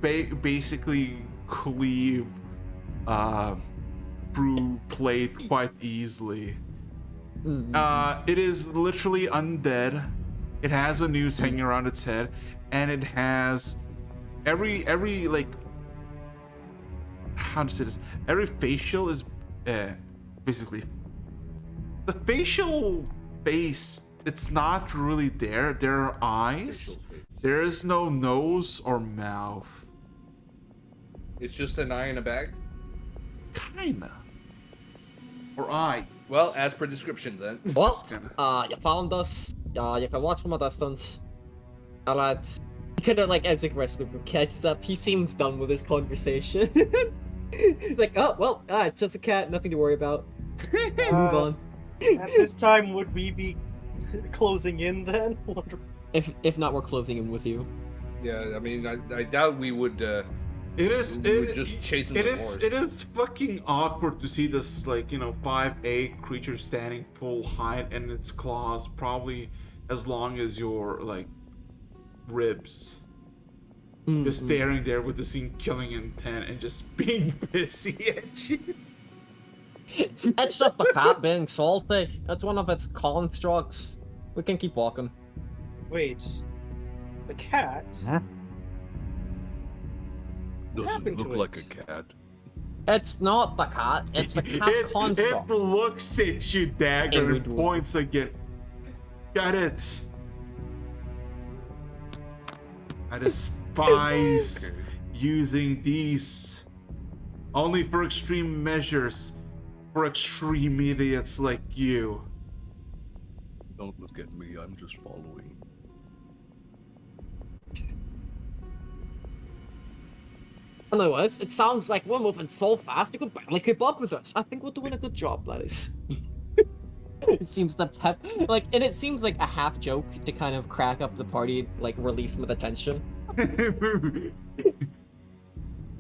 basically cleave through plate quite easily. It is literally undead. It has a noose hanging around its head, and it has every like, how to say this? Every facial is basically the facial face. It's not really there. There are eyes. There is no nose or mouth. it's just an eye in a bag. Kinda. Or eye. Well, as per description, then. well, kinda- you found us. You can watch from a distance. Alright. Kind of like as the rest of the group catches up, he seems done with his conversation. He's like, oh well, it's just a cat, nothing to worry about. Move on. At this time, would we be closing in then? If not, we're closing in with you. Yeah, I mean, I doubt we would. It is. We would just chasing It the is. horse. It is fucking awkward to see this 5'8" creature standing full height and its claws probably as long as your ribs. Just staring there with the scene killing intent and just being pissy at you. It's just a cat being salty. It's one of its constructs. We can keep walking. Wait, the cat? Doesn't happened look to like a it? cat. It's not the cat. It's the cat's It construct. looks at you, Dagger, Angry and dwarf. points again. Got it. I despise using these only for extreme measures for extreme idiots like you. Don't look at me, I'm just following. Anyways, it sounds like we're moving so fast you could barely keep up with us. I think we're doing a good job, ladies. It seems to and it seems like a half joke to kind of crack up the party, release some of the tension.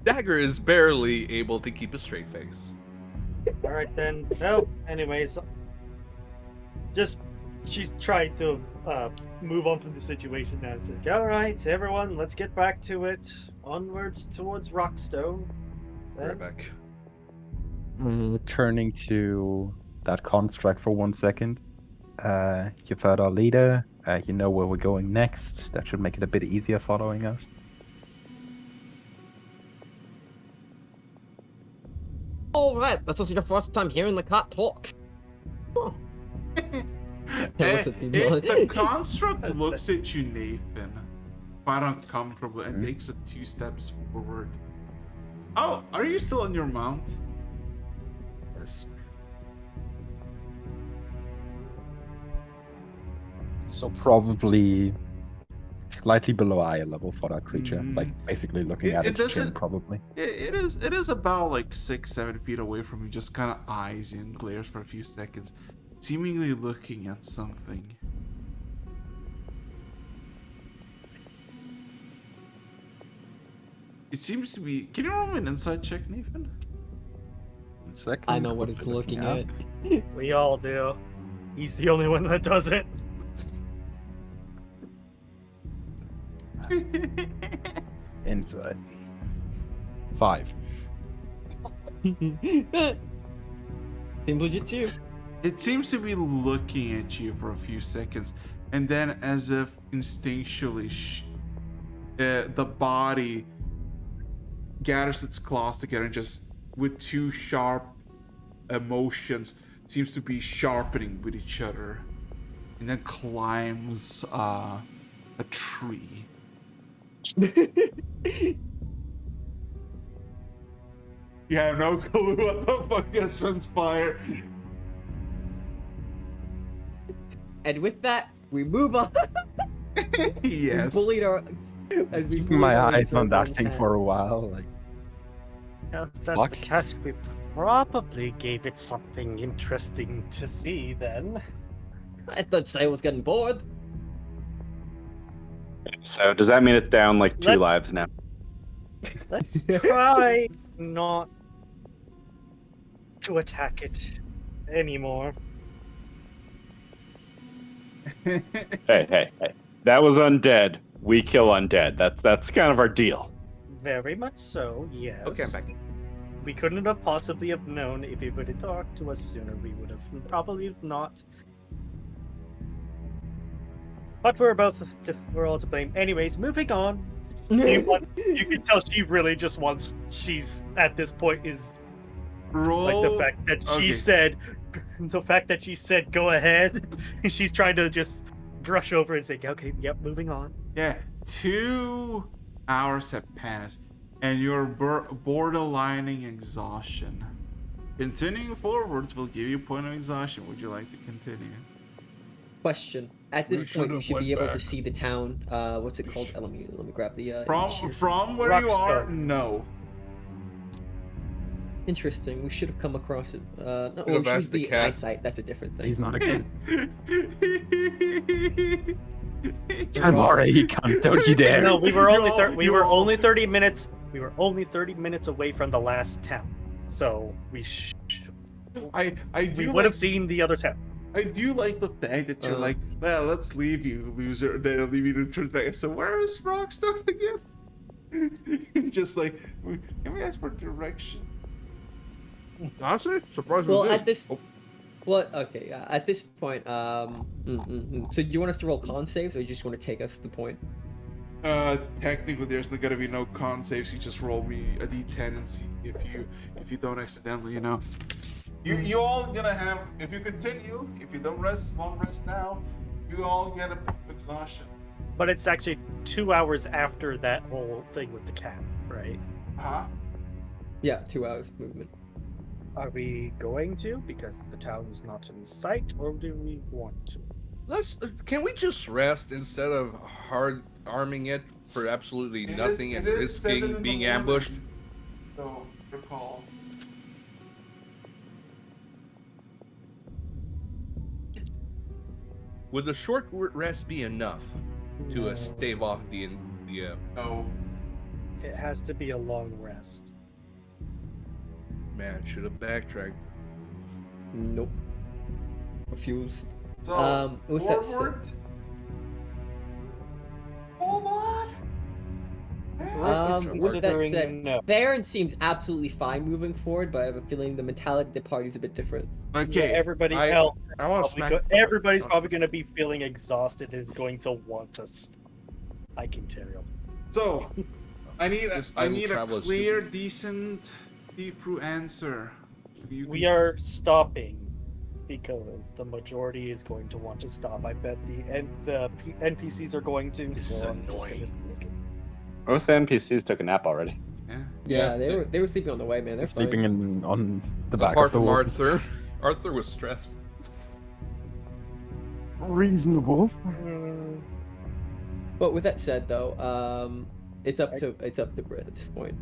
Dagger is barely able to keep a straight face. All right then. No. Anyways, she's trying to move on from the situation now. It's like, all right, everyone, let's get back to it. Onwards towards Rockstone. Right back. Turning to that construct for 1 second. You've heard our leader. You know where we're going next. That should make it a bit easier following us. All right, this is your first time hearing the cat talk. Huh. looks at The construct looks at you, Nathan, quite uncomfortable, and takes 2 steps forward. Oh, are you still on your mount? Yes. So probably slightly below eye level for that creature. Like basically looking at its chin, probably. It is about like 6-7 feet away from you. Just kind of eyes you and glares for a few seconds, seemingly looking at something. It seems to be. Can you roll me an insight check, Nathan? 1 second. I know what it's looking at. We all do. He's the only one that does it. Insight. 5. Simple Jitsu. It seems to be looking at you for a few seconds, and then, as if instinctually, the body gathers its claws together and just, with 2 sharp emotions, seems to be sharpening with each other, and then climbs a tree. You have no clue what the fuck has transpired. And with that, we move on. Yes. We bullied our. As we Keeping my bullied eyes on that Southbound thing cat. for a while. Like, Yeah, that's Fuck. the catch. We probably gave it something interesting to see then. I thought Say was getting bored. So does that mean it's down like 2 Let- lives now? Let's try not to attack it anymore. Hey. That was undead. We kill undead. That's kind of our deal. Very much so, yes. Okay, I'm back. We couldn't have possibly have known if he would have talked to us sooner. We would have probably not. But we're all to blame. Anyways, moving on. You can tell she really just wants. She's at this point is Roll. like the fact that she said go ahead. She's trying to just brush over and say okay, yep, moving on. Yeah, 2 hours have passed, and you're borderlining exhaustion. Continuing forwards will give you a point of exhaustion. Would you like to continue? Question. At We this point, should've you should be went able to back. see the town. What's it called? Let me grab the. image here. From where you are, Rockstone. no. Interesting. We should have come across it. No, Could've well, asked the the cat. eyesight. That's a different thing. he's not a kid. You're I'm all- already, you cunt. Don't you dare. No, we were only You're all- we you're were all- only 30 minutes. We were only 30 minutes away from the last town, so we I do would like, have seen the other town. I do like the fact that you're Uh. like, well, let's leave you, loser, and then I'll leave you to turn back. So where is Rockstone again? Just like, can we ask for direction? Honestly, surprised we Well, did. at this. Oh, Well, okay. At this point, So, do you want us to roll con saves, or you just want to take us to the point? Technically, there's gonna be no con saves. You just roll me a d10 and see if you don't accidentally, You all gonna have, if you continue, if you don't long rest now, you all get a exhaustion. But it's actually 2 hours after that whole thing with the cat, right? Huh? Yeah, 2 hours movement. Are we going to because the town is not in sight, or do we want to? can we just rest instead of hard arming it for absolutely nothing and it is 7 in risking the being morning. ambushed? So, your call. Would the short rest be enough to stave off the No. It has to be a long rest. man? Should have backtracked. Nope. Refused. So, with that said- forward. Forward. With that Considering said, no. Baron seems absolutely fine moving forward, but I have a feeling the mentality of the party's a bit different. Okay. Everybody I- else, I want to probably smack. everybody's probably going to be feeling exhausted and is going to want us. I can tell. So, I need This I idle need a travel is clear, decent, see-through answer. We are stopping because the majority is going to want to stop. I bet the NPCs are going to. This so is I'm just gonna annoying. sneak it. Most of the NPCs took a nap already. Yeah. Yeah, they were sleeping on the way, man. They're Sleeping fine. on the back Apart of the from horses. Arthur, Arthur was stressed. Reasonable. But with that said, though, it's up to Britt at this point.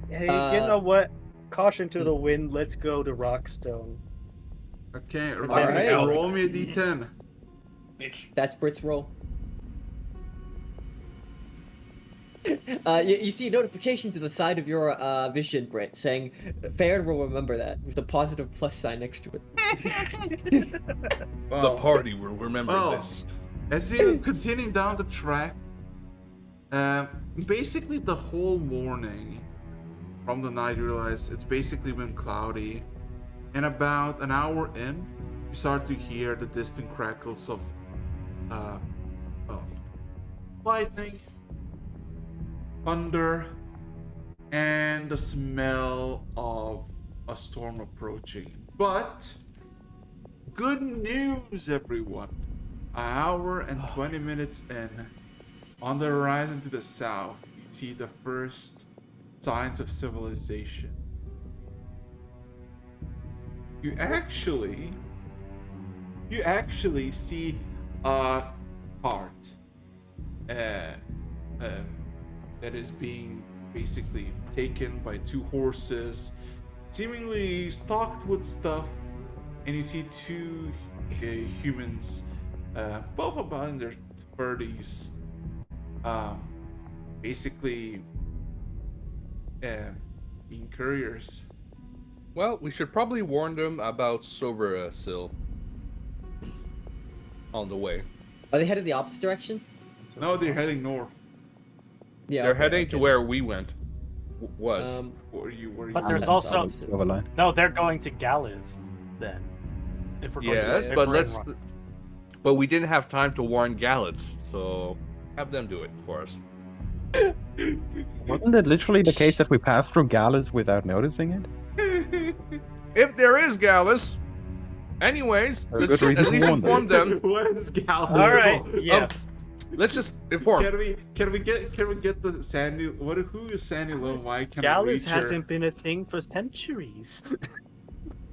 Hey, you know what? Caution to the wind. Let's go to Rockstone. Okay, Alright. roll me a d10. Bitch. That's Britt's roll. You see a notification to the side of your vision, Britt, saying Farron will remember that with a positive plus sign next to it. The party will remember Well, this. as you continue down the track, basically the whole morning from the night you realize it's basically been cloudy, and about an hour in, you start to hear the distant crackles of lightning, thunder, and the smell of a storm approaching. But good news, everyone. An hour and 20 minutes in, on the horizon to the south, you see the first signs of civilization. You actually see a cart that is being basically taken by two horses, seemingly stocked with stuff, and you see two humans, both about in their 30s, basically being couriers. Well, we should probably warn them about Sober Sill on the way. Are they headed the opposite direction? No, they're heading north. Yeah, They're okay, heading to okay. where we went. Was. Where you? But I'm there's at also opposite. Silver line. no. They're going to Galliz then. If we're going Yes, to, if but we're in let's. Rock- But we didn't have time to warn Gallets, so have them do it for us. Wasn't it literally the case that we passed through Gallus without noticing it? If there is Gallus, anyways, A let's good just reason at to least warn them. inform them. What is Gallus? All right. Yeah. Let's just inform. Can we get the Sandy? Who is Sandy Lowe? Why can't I Galliz reach her? hasn't been a thing for centuries.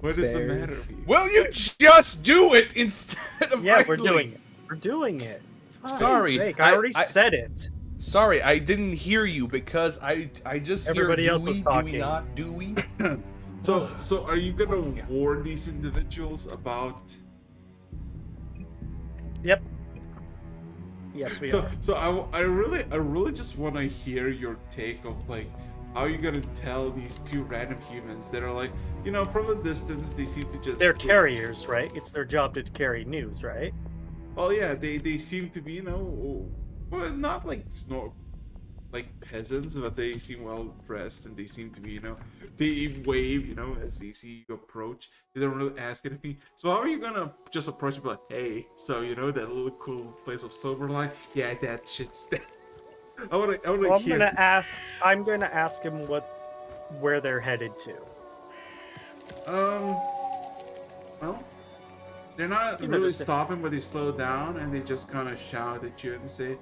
What is the Bears. matter with you? Will you just do it instead of Yeah, we're idling? doing it. We're doing it. For Sorry, God's sake, I already I- said it. Sorry, I didn't hear you because I just Everybody hear else do was we, talking. Do we not? Do we? So are you gonna warn these individuals about? Yep. Yes, we are. So I really just want to hear your take of like how you gonna tell these two random humans that are like, you know, from a distance they seem to just They're carriers, right? It's their job to carry news, right? Oh yeah, they seem to be, you know, well, not like peasants, but they seem well dressed and they seem to be, you know, they wave, you know, as they see you approach. They don't really ask anything. So how are you gonna just approach and be like, hey, so you know that little cool place of Soberline? Yeah, that shit's there. I wanna Well, hear. I'm gonna ask him where they're headed to. Well, they're not You know, really just- stopping, but they slow down and they just kind of shout at you and say,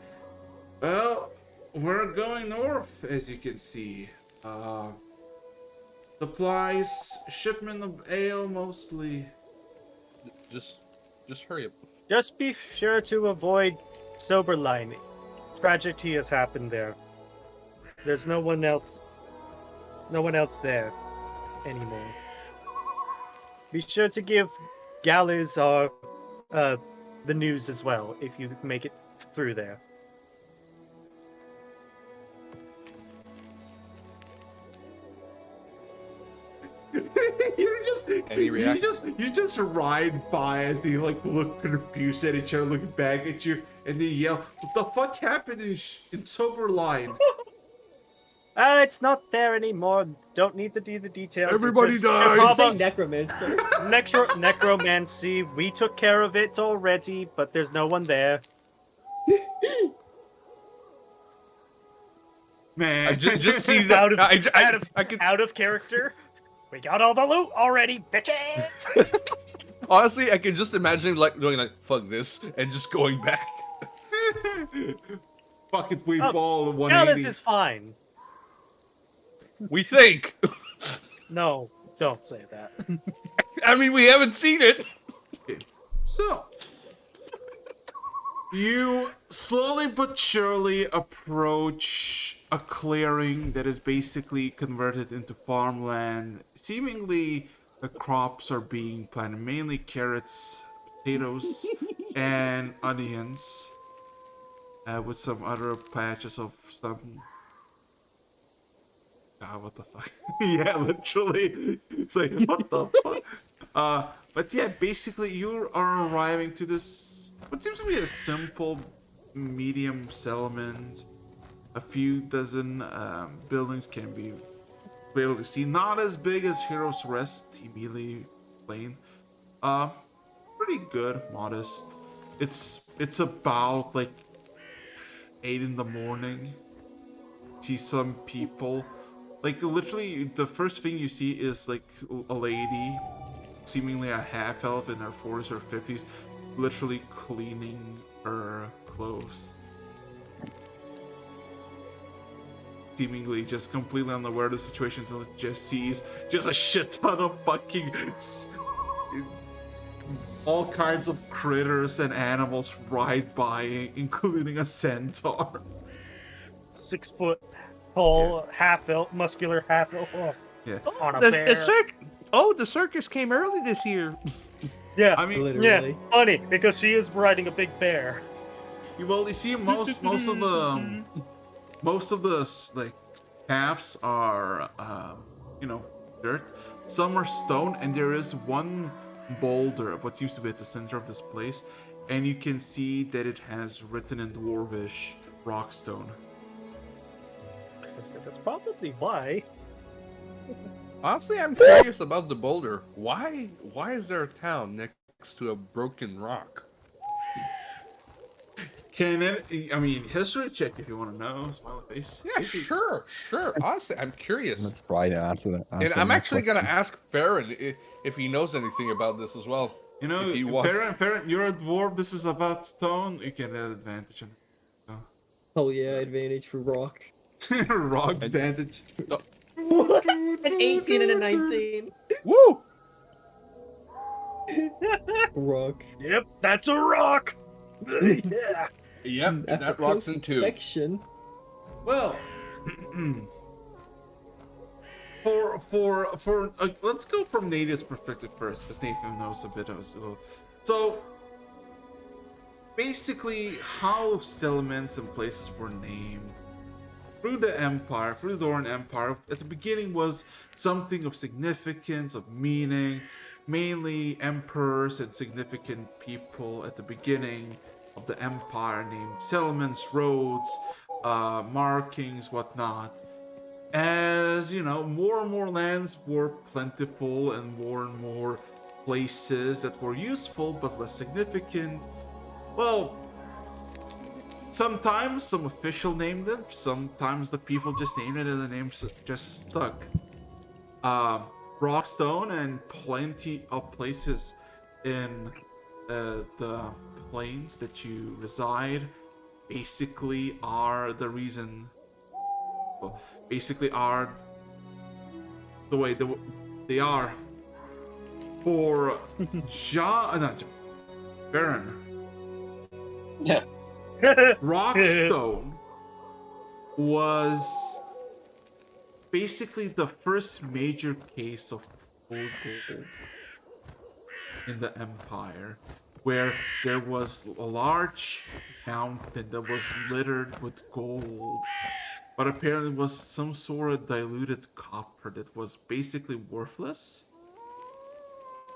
well, we're going north, as you can see. Supplies, shipment of ale mostly. Just hurry up. Just be sure to avoid Soberline. Tragedy has happened there. There's no one else there anymore. Be sure to give Galliz the news as well if you make it through there. Any reaction? you just ride by as they like look confused at each other, look back at you, and they yell, "What the fuck happened in Soberline?" It's not there anymore. Don't need to do the details. It's Everybody just dies. Just say Shikaba- necromancer. necromancy. We took care of it already, but there's no one there. Man, I just see that. Out of- I out of- I can. Out of character. We got all the loot already, bitches! Honestly, I can just imagine like doing like fuck this and just going back. Fuck it, we Oh, ball now 180. this is fine. We think. No, don't say that. I mean, we haven't seen it. Okay. So, you slowly but surely approach a clearing that is basically converted into farmland. Seemingly, the crops are being planted, mainly carrots, potatoes, and onions, with some other patches of some. God, what the fuck? Yeah, literally. It's like, what the fuck? But yeah, basically, you are arriving to this, what seems to be a simple, medium settlement. A few dozen buildings can be clearly seen. Not as big as Heroes Rest, immediately plain. Uh, Pretty good, modest. It's about like 8 in the morning. See some people. Like, literally, the first thing you see is, like, a lady, seemingly a half-elf in her 40s or 50s, literally cleaning her clothes. Seemingly just completely unaware of the situation until it just sees just a shit ton of fucking all kinds of critters and animals ride by, including a centaur. 6 foot tall, half elf, muscular half elf Yeah. on a The bear. circus came early this year. Yeah, I mean, Literally. yeah, funny because she is riding a big bear. you see most of the like paths are dirt. Some are stone, and there is one boulder of what seems to be at the center of this place, and you can see that it has written in Dwarvish Rockstone. That's probably why. Honestly, I'm curious about the boulder. Why is there a town next to a broken rock? I mean, history check if you want to know. Smiley face. Yeah, sure. Honestly, I'm curious. Let's try to answer And I'm that actually gonna question. ask Farron if he knows anything about this as well. You know, if he wants. Farron, you're a dwarf. This is about stone. You can add advantage on it. Oh yeah, advantage for rock. Rock advantage. What? An 18 and a 19. Woo! Rock. Yep, that's a rock. Yeah. Yep, After that rocks close in two. inspection. Well, let's go from Nathan's perspective first, because Nathan knows a bit of it. So, basically, how settlements and places were named through the Empire, through the Doran Empire, at the beginning was something of significance, of meaning, mainly emperors and significant people at the beginning of the Empire named settlements, roads, markings, whatnot. As, more and more lands were plentiful and more places that were useful but less significant, well, sometimes some official named them, sometimes the people just named it and the names just stuck. Rockstone and plenty of places in the plains that you reside basically are the reason. Well, basically are the way they are for Baron. Yeah. Rockstone was basically the first major case of full gold in the Empire, where there was a large mountain that was littered with gold, but apparently it was some sort of diluted copper that was basically worthless.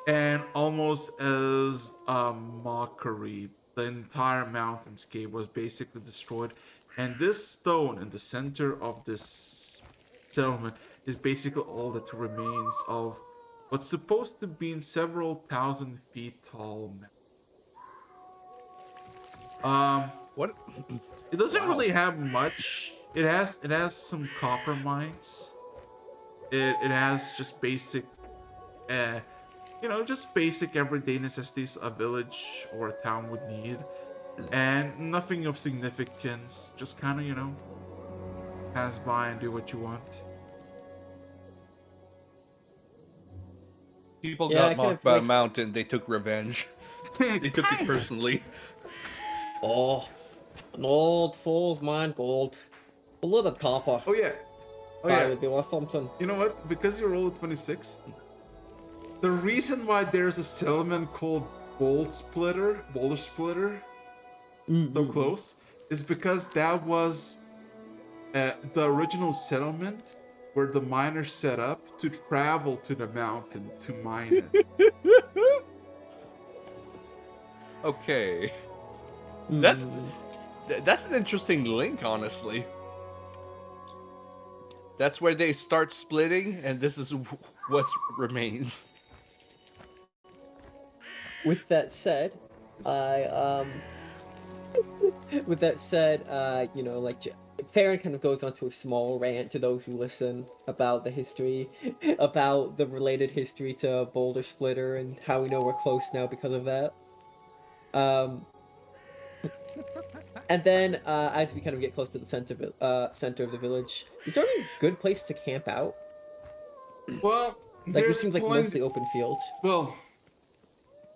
And almost as a mockery, the entire mountainscape was basically destroyed. And this stone in the center of this settlement is basically all that remains of what's supposed to be several thousand feet tall mountain. What? It doesn't really have much. It has some copper mines. It has just basic, uh, just basic everyday necessities a village or a town would need, and nothing of significance. Just kind of, pass by and do what you want. People Yeah, I got kind mocked of by a like. mountain. They took revenge. They took it Kinda. personally. Oh, an old fool of mine gold. A little copper. Oh yeah, oh Thought it yeah. would be worth something. You know what? Because you rolled 26, the reason why there's a settlement called Boulder Splitter, so close, is because that was the original settlement where the miners set up to travel to the mountain to mine it. Okay, Mm. that's an interesting link, honestly. That's where they start splitting, and this is what remains. With that said, with that said, Farron kind of goes onto a small rant to those who listen about the history, about the related history to Boulder Splitter and how we know we're close now because of that. And then, as we kind of get close to the center of the village, is there any good place to camp out? Well, Like, it there's seems like mostly open field. Well,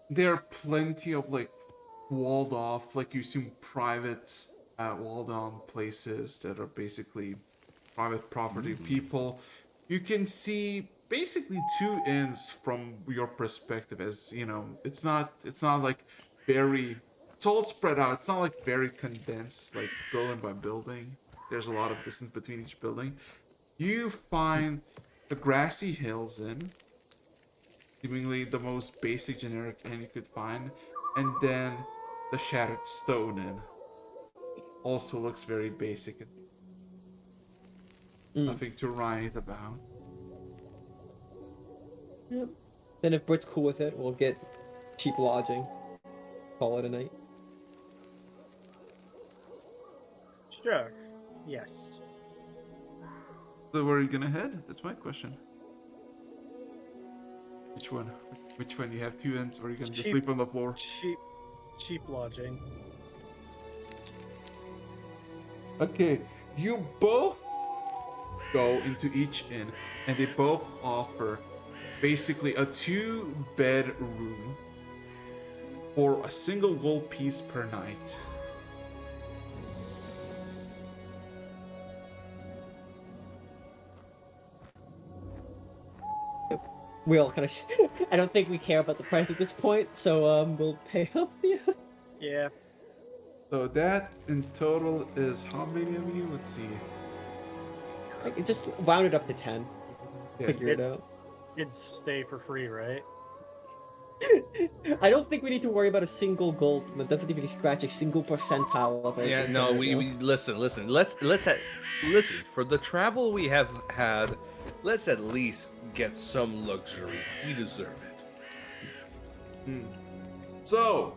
there are plenty of like walled off, like you assume private, walled on places that are basically private property of people. You can see basically two ends from your perspective, as it's not like very, it's all spread out. It's not like very condensed, like building by building. There's a lot of distance between each building. You find the grassy hills in, seemingly the most basic generic inn you could find, and then the shattered stone inn. Also looks very basic and nothing to write about. Yep. Then if Britt's cool with it, we'll get cheap lodging. Call it a night. Sure. Yes. So where are you gonna head? That's my question. Which one? Which one? You have two ends, or are you gonna just Cheap. sleep on the floor? Cheap lodging. Okay, you both go into each inn, and they both offer basically a 2-bed room for a single gold piece per night. We all kind of. I don't think we care about the price at this point, so we'll pay up. Yeah. Yeah. So that in total is how many of you? Let's see. Like, just round it up to 10. Yeah. Figure it out. Kids stay for free, right? I don't think we need to worry about a single gold that doesn't even scratch a single percentile of it. Yeah, no, we listen. Let's listen. For the travel we have had, let's at least get some luxury. We deserve it. So,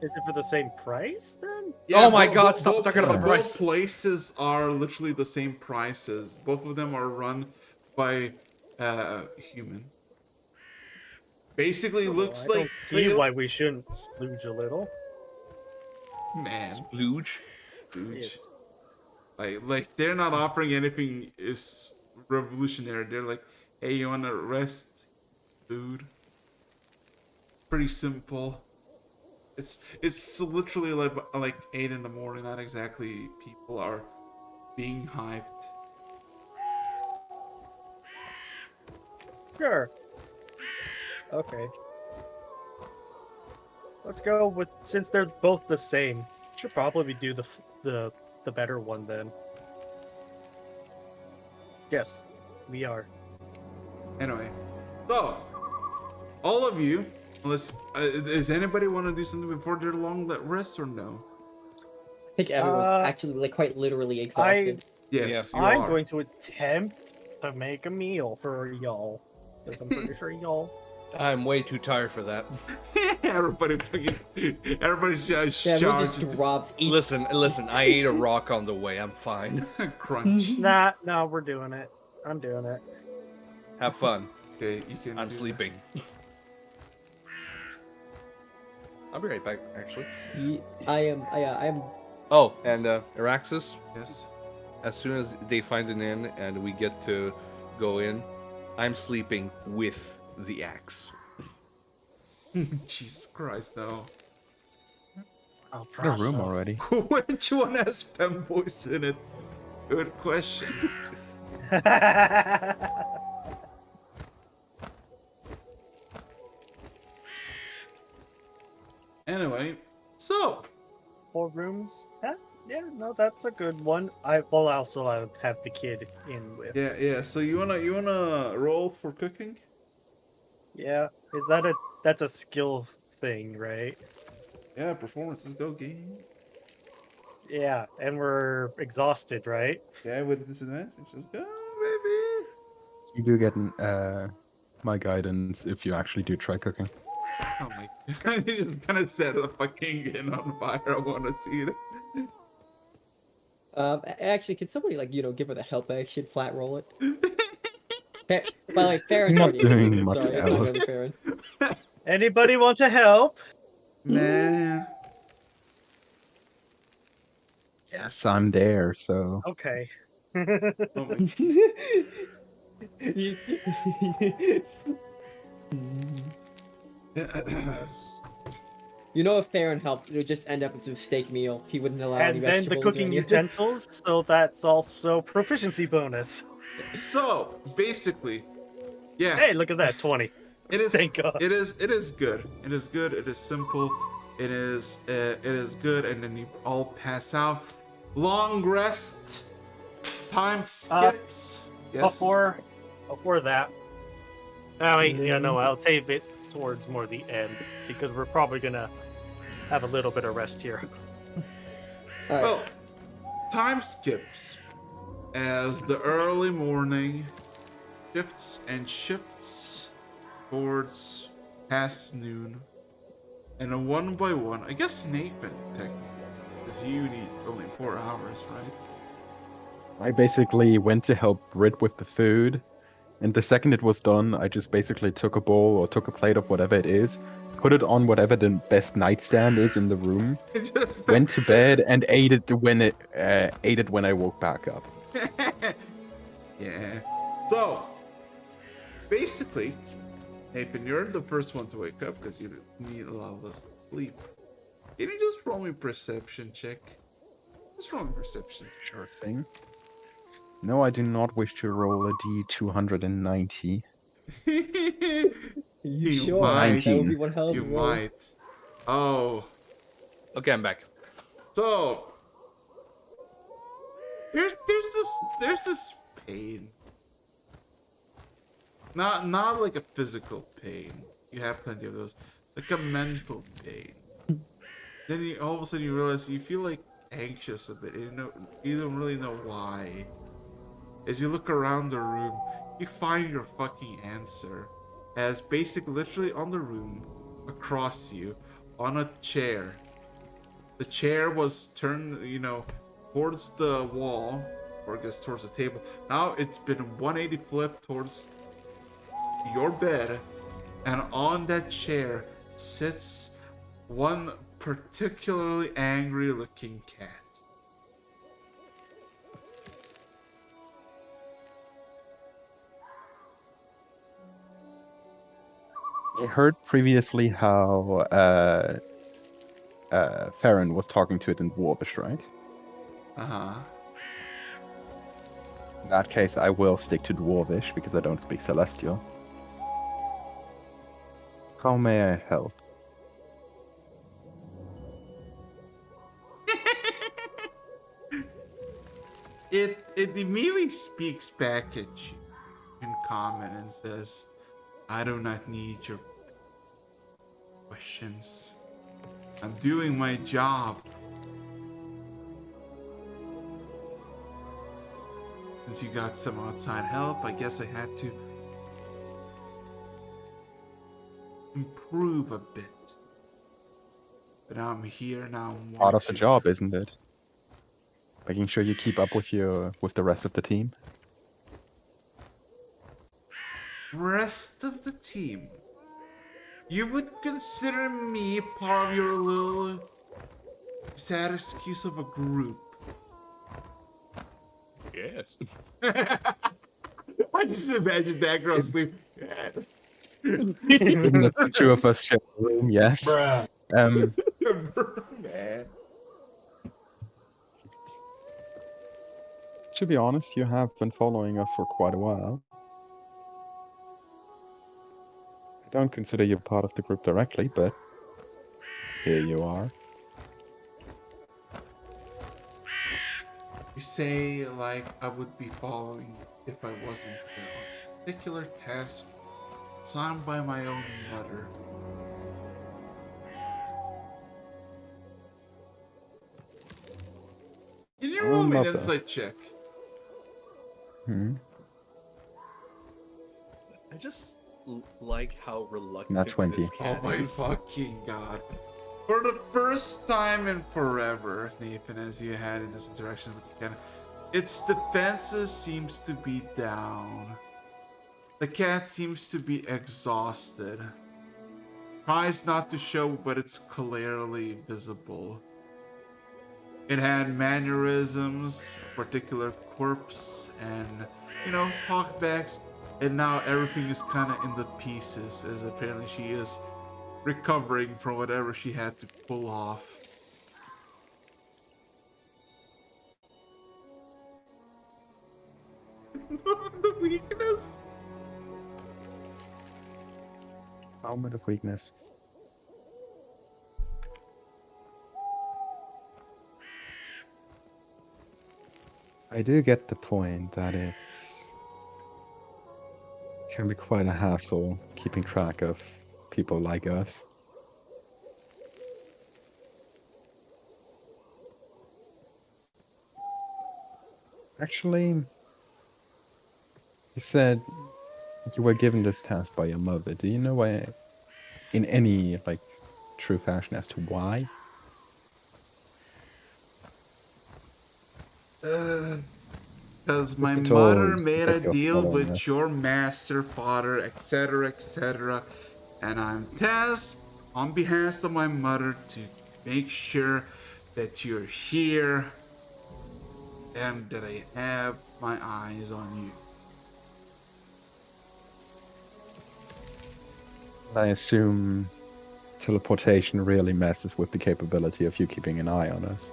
Is it for the same price then? Oh my God, stop talking about the price. Both places are literally the same prices. Both of them are run by humans. Basically, looks I like don't see why we shouldn't splooge a little. man. Splooge. Yes. Like they're not offering anything is revolutionary. They're like, hey, you wanna rest, dude? Pretty simple. It's literally like 8 in the morning. Not exactly. People are being hyped. Sure. Okay. Let's go with, since they're both the same. Should probably do the better one then. Yes, we are. Anyway, so all of you, unless does anybody want to do something before their long rest or no? I think everyone's actually like quite literally exhausted. Yes, you I'm are. going to attempt to make a meal for y'all, because I'm pretty sure y'all. I'm way too tired for that. Everybody's just Yeah, we'll just charged. drop each. Listen. I ate a rock on the way. I'm fine. Crunch. Nah, we're doing it. I'm doing it. Have fun. Okay, you can. I'm do sleeping. I'll be right back, actually. I am. Oh, and Araxis, that. Yes. as soon as they find an inn and we get to go in, I'm sleeping with the axe. Jesus Christ, no. I'll Got a room process. already. Which one has femboys in it? Good question. Anyway, so 4 rooms. Yeah, no, that's a good one. I will also have the kid in with. yeah. So you wanna roll for cooking? Yeah, that's a skill thing, right? Yeah, performances go game. Yeah, and we're exhausted, right? Yeah, with disadvantage. Let's go, baby. You do get my guidance if you actually do try cooking. Oh my god! He just kind of set the fucking inn on fire. I want to see it. Actually, can somebody give her the help action, flat roll it? By the way, Farron's Not already doing executed. much Sorry, it's not else. going Farron. Anybody want to help? Man. Yes, I'm there, so Okay. Oh my. Yes. You know, if Farron helped, it would just end up with some steak meal. He wouldn't allow any And then the vegetables or cooking any- utensils, so that's also proficiency bonus. So basically, yeah. Hey, look at that, 20. It is. Thank God. It is. It is good. It is good. It is simple. It is. It is good. And then you all pass out. Long rest. Time skips. Yes. Before that, I'll save it towards more the end because we're probably gonna have a little bit of rest here. All right. Well, time skips as the early morning shifts towards past noon, and a one by one. I guess Nathan technically, because you need only 4 hours, right? I basically went to help Brit with the food, and the second it was done, I just basically took a bowl or took a plate of whatever it is, put it on whatever the best nightstand is in the room, went to bed, and ate it when I woke back up. Yeah. So basically, Nathan, you're the first one to wake up because you need a lot of sleep. Can you just roll me perception check? Just roll me perception. Sure thing. No, I do not wish to roll a D290. You sure? might. That would be one hell of a You roll. might. Oh. Okay, I'm back. So there's this pain. Not like a physical pain. You have plenty of those. Like a mental pain. Then you all of a sudden you realize you feel like anxious a bit. You don't really know why. As you look around the room, you find your fucking answer. As basically literally on the room, across you, on a chair. The chair was turned, towards the wall, or I guess towards the table. Now it's been 180 flipped towards your bed, and on that chair sits one particularly angry looking cat. I heard previously how Farron was talking to it in Dwarvish, right? Uh-huh. In that case, I will stick to Dwarvish because I don't speak Celestial. How may I help? It immediately speaks back at you in common and says, I do not need your questions. I'm doing my job. Since you got some outside help, I guess I had to improve a bit. But I'm here now. Part of the job, isn't it? Making sure you keep up with the rest of the team. rest of the team, you would consider me part of your little sad excuse of a group. Yes. I just imagine that girl sleep. Yes. Given that the two of us share a room, yes. Bruh. Um, Man. to be honest, you have been following us for quite a while. I don't consider you part of the group directly, but here you are. You say like I would be following if I wasn't there on a particular task assigned by my own mother. Can you roll me an Mother. insight check? Hmm. I just like how reluctant Nat 20. this Oh cat my is. fucking god. For the first time in forever, Nathan, as you had in this interaction with the cat, its defenses seems to be down. The cat seems to be exhausted. Tries not to show, but it's clearly visible. It had mannerisms, particular quirks, and, talkbacks, and now everything is kind of in the pieces, as apparently she is recovering from whatever she had to pull off. The weakness? Moment of weakness. I do get the point that it can be quite a hassle keeping track of people like us. Actually, you said you were given this task by your mother. Do you know why, in any true fashion, as to why? Because my be mother told made that a you're deal following with us. your master, father, etc., etc., and I'm tasked on behalf of my mother to make sure that you're here and that I have my eyes on you. I assume teleportation really messes with the capability of you keeping an eye on us.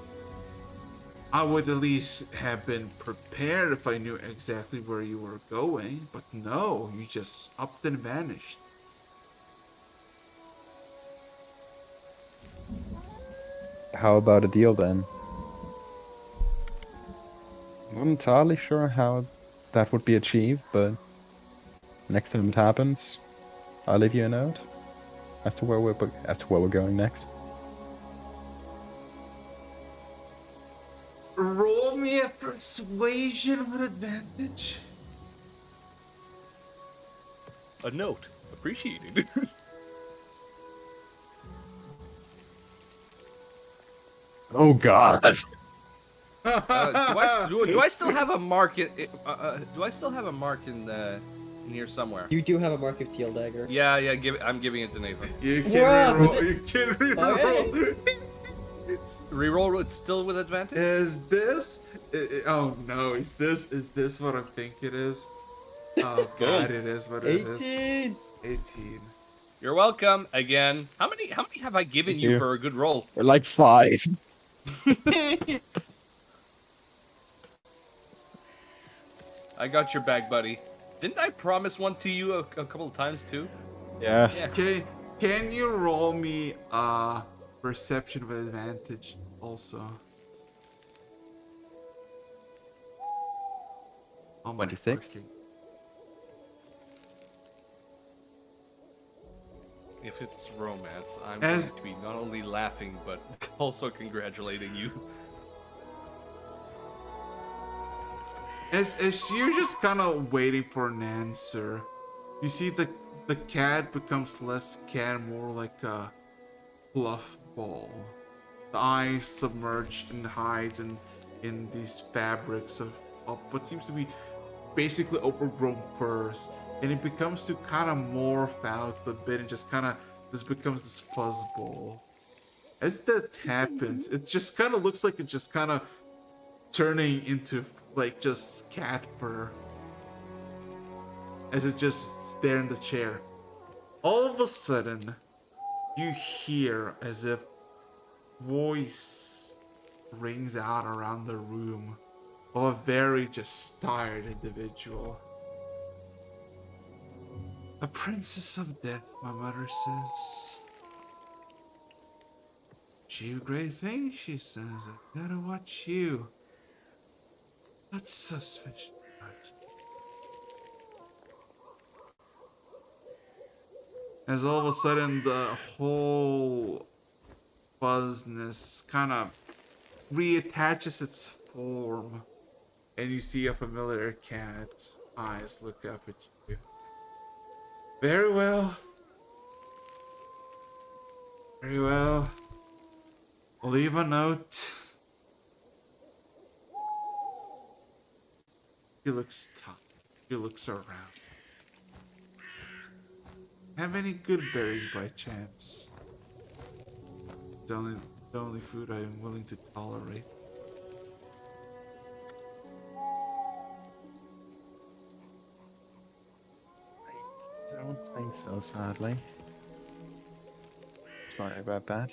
I would at least have been prepared if I knew exactly where you were going, but no, you just upped and vanished. How about a deal then? I'm not entirely sure how that would be achieved, but next time it happens, I'll leave you a note as to where we're going next. Roll me a persuasion with advantage. A note. Appreciated. Oh God! Do I still have a mark in? Do I still have a mark in near somewhere? You do have a mark of Teal Dagger. Yeah. I'm giving it to Nathan. You can Bruh. reroll. You can reroll. Okay. Reroll it still with advantage. Is this? Oh no! Is this what I think it is? Oh God! It is what it is. 18. 18. You're welcome again. How many have I given Thank you you. for a good roll? We're like 5. I got your back, buddy. Didn't I promise one to you a couple of times too? Yeah. Yeah. Okay. Can you roll me perception with advantage also? Oh my 26. fucking- If it's romance, I'm As- going to be not only laughing but also congratulating you. As you're just kind of waiting for an answer, you see the cat becomes less cat, more like a fluff ball. The eyes submerged and hides in these fabrics of what seems to be basically overgrown furs. and it becomes to kind of morph out a bit and just kind of just becomes this fuzzball. As that happens, it just kind of looks like it's just kind of turning into like just cat fur as it just there in the chair. All of a sudden, you hear as if voice rings out around the room of a very just tired individual. A princess of death, my mother says. She do great things, she says. I gotta watch you. That's suspicious. As all of a sudden the whole fuzzness kind of reattaches its form, and you see a familiar cat's eyes look up at you. Very well. Very well. I'll leave a note. He looks tough. He looks around. Have any good berries by chance? The only food I am willing to tolerate. I don't think so, sadly. Sorry about that.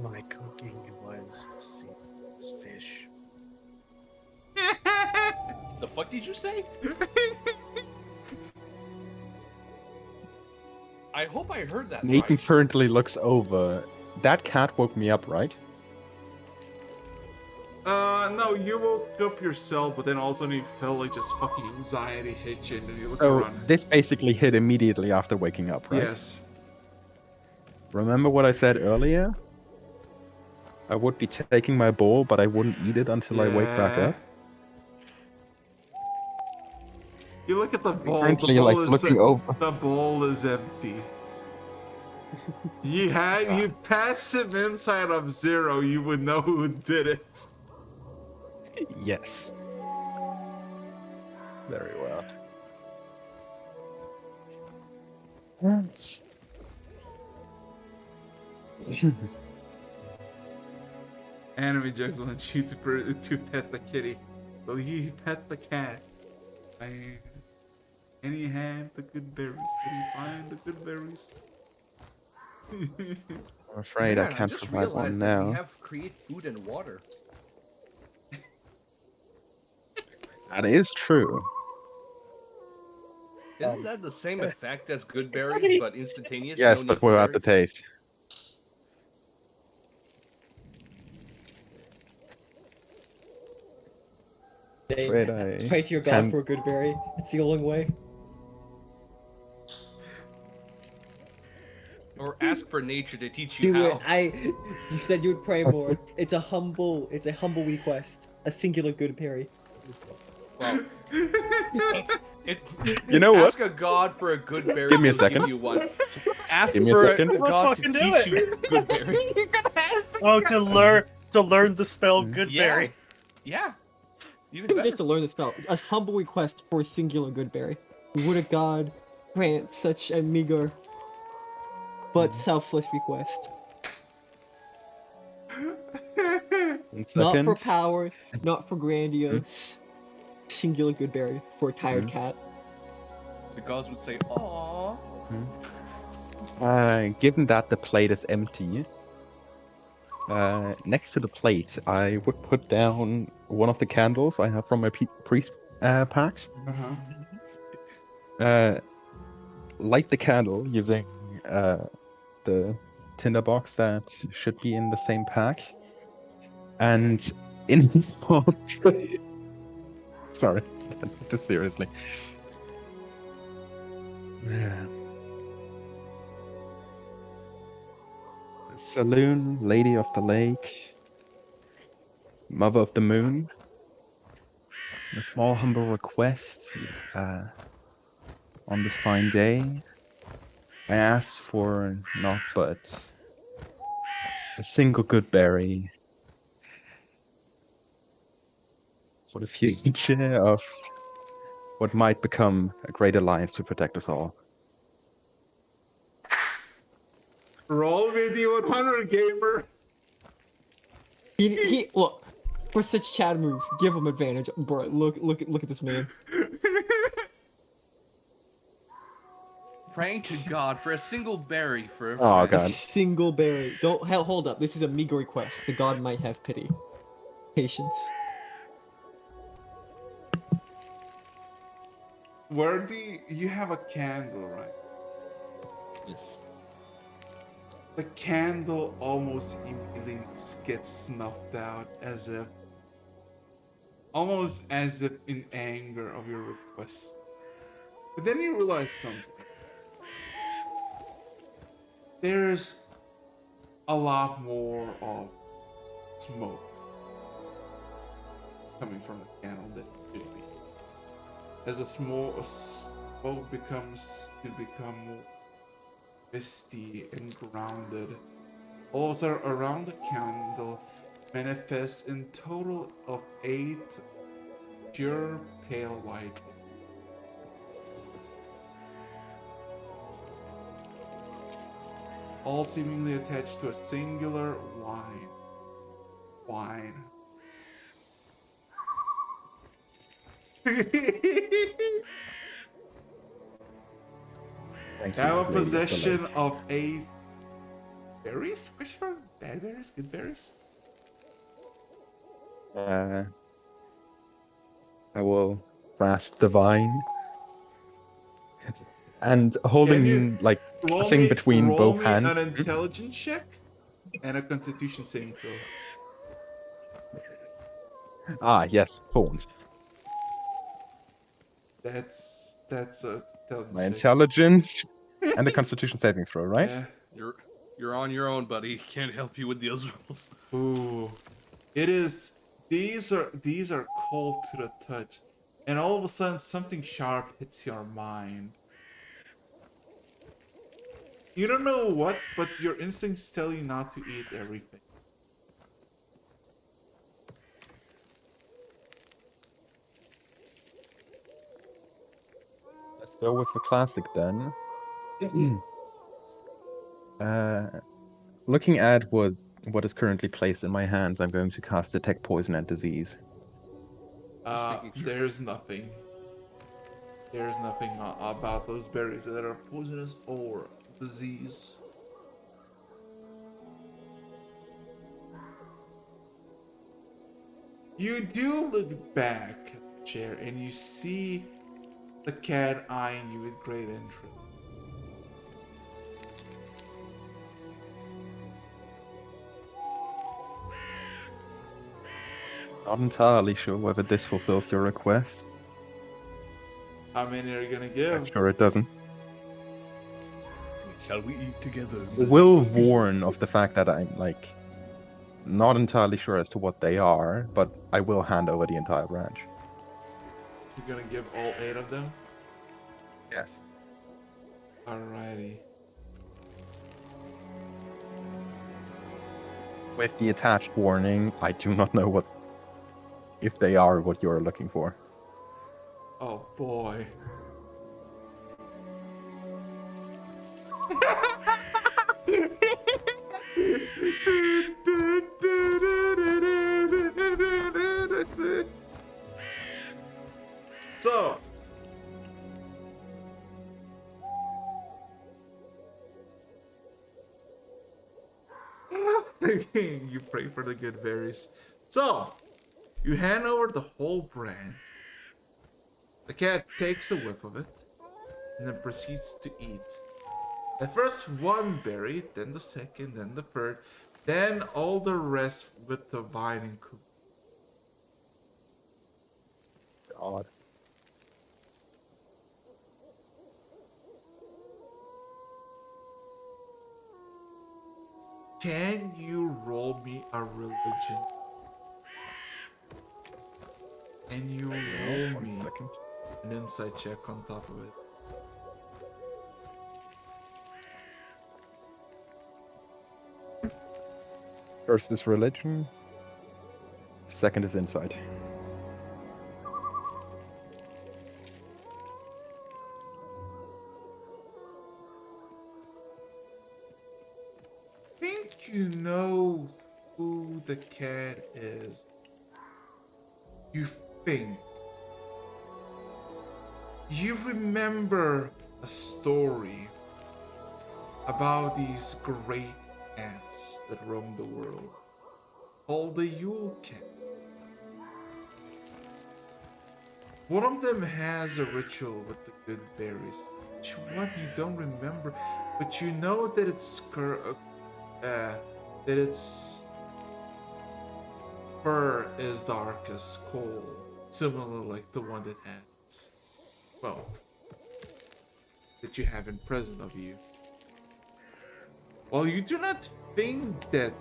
My cooking was fish. The fuck did you say? I hope I heard that Nathan right. currently looks over. That cat woke me up, right? No, you woke up yourself, but then all of a sudden you felt like just fucking anxiety hit you, and then you look Oh, around. this basically hit immediately after waking up, right? Yes. Remember what I said earlier? I would be taking my bowl, but I wouldn't eat it until I wake back Yeah. up. You look at the bowl. Currently, like, looking over. The bowl is empty. You passive insight of 0, you would know who did it. Yes. Very well. Anime jokes want you to pet the kitty. Will you pet the cat? Can you have the good berries? Can you find the good berries? I'm afraid I Man, can't just provide realized one that now. we have create food and water. That is true. Isn't that the same effect as good berries, but instantaneous? Yes, no but need for without the berries? taste. Afraid I Pray to your god can't- for a good berry. It's the only way. Or ask for nature to teach you Do how. it. You said you would pray more. It's a humble request. A singular good berry. Well, You know what? Ask a god for a good berry. Give me a he'll second. Give you one. Ask Give me a for second. a Let's god to fucking do teach it. you good berry. Oh, to learn the spell Goodberry. Yeah. Even Even better. just to learn the spell. A humble request for a singular good berry. Would a god grant such a meager but selfless request? Not for power, not for grandiose. Singular good berry for a tired cat. The gods would say, "Aww." Given that the plate is empty, next to the plate, I would put down one of the candles I have from my priest packs. Light the candle using the tinderbox that should be in the same pack, and in a small tray. Sorry, just seriously. Saloon, Lady of the Lake, Mother of the Moon. A small humble request on this fine day. I ask for naught but a single good berry for the future of what might become a great alliance to protect us all. Roll with the 100 gamer. He look for such Chad moves. Give him advantage, bro. Look at this man. Praying to God for a single berry for a Oh, friend. A God. single berry. Don't hell. Hold up. This is a meager request. The god might have pity. Patience. Where do you have a candle, right? Yes. The candle almost immediately gets snuffed out almost as if in anger of your request. But then you realize something. There's a lot more of smoke coming from the candle than it should be. As the smoke becomes more misty and grounded, all of a sudden around the candle manifests in total of 8 pure pale white. All seemingly attached to a singular wine. Thank Have you, a Lady of the possession Lake. of 8 berries? Question mark? Bad berries? Good berries? I will grasp the vine and Can you holding like a roll thing me between roll both me an hands. intelligence check and a constitution saving throw? Ah, yes, thorns. That's a My intelligence intelligence and a Constitution saving throw, check. right? Yeah. You're on your own, buddy. Can't help you with those rules. Ooh. It is these are cold to the touch. And all of a sudden something sharp hits your mind. You don't know what, but your instincts tell you not to eat everything. Let's go with the classic then. uh, Looking at what is currently placed in my hands, I'm going to cast Detect Poison and Disease. Just making sure. There's nothing. There's nothing about those berries that are poisonous or disease. You do look back at the chair and you see the cat eyeing you with great interest. Not entirely sure whether this fulfills your request. How many are you gonna I'm give? sure it doesn't. Shall we eat together? I will warn of the fact that I'm like not entirely sure as to what they are, but I will hand over the entire branch. You're gonna give all 8 of them? Yes. Alrighty. With the attached warning, I do not know what if they are what you're looking for. Oh boy. So, you pray for the good berries. So, you hand over the whole brand. The cat takes a whiff of it and then proceeds to eat. At first one berry, then the second, then the third, then all the rest with the vine included. God. Can you roll me a religion? And you roll One me second. an insight check on top of it. First is religion. Second is insight. you know who the cat is, you think. You remember a story about these great ants that roam the world, called the Yule Cat. One of them has a ritual with the good berries. Which one you don't remember, but you know that that its fur is dark as coal, similar like the one that has, well, that you have in present of you. While you do not think that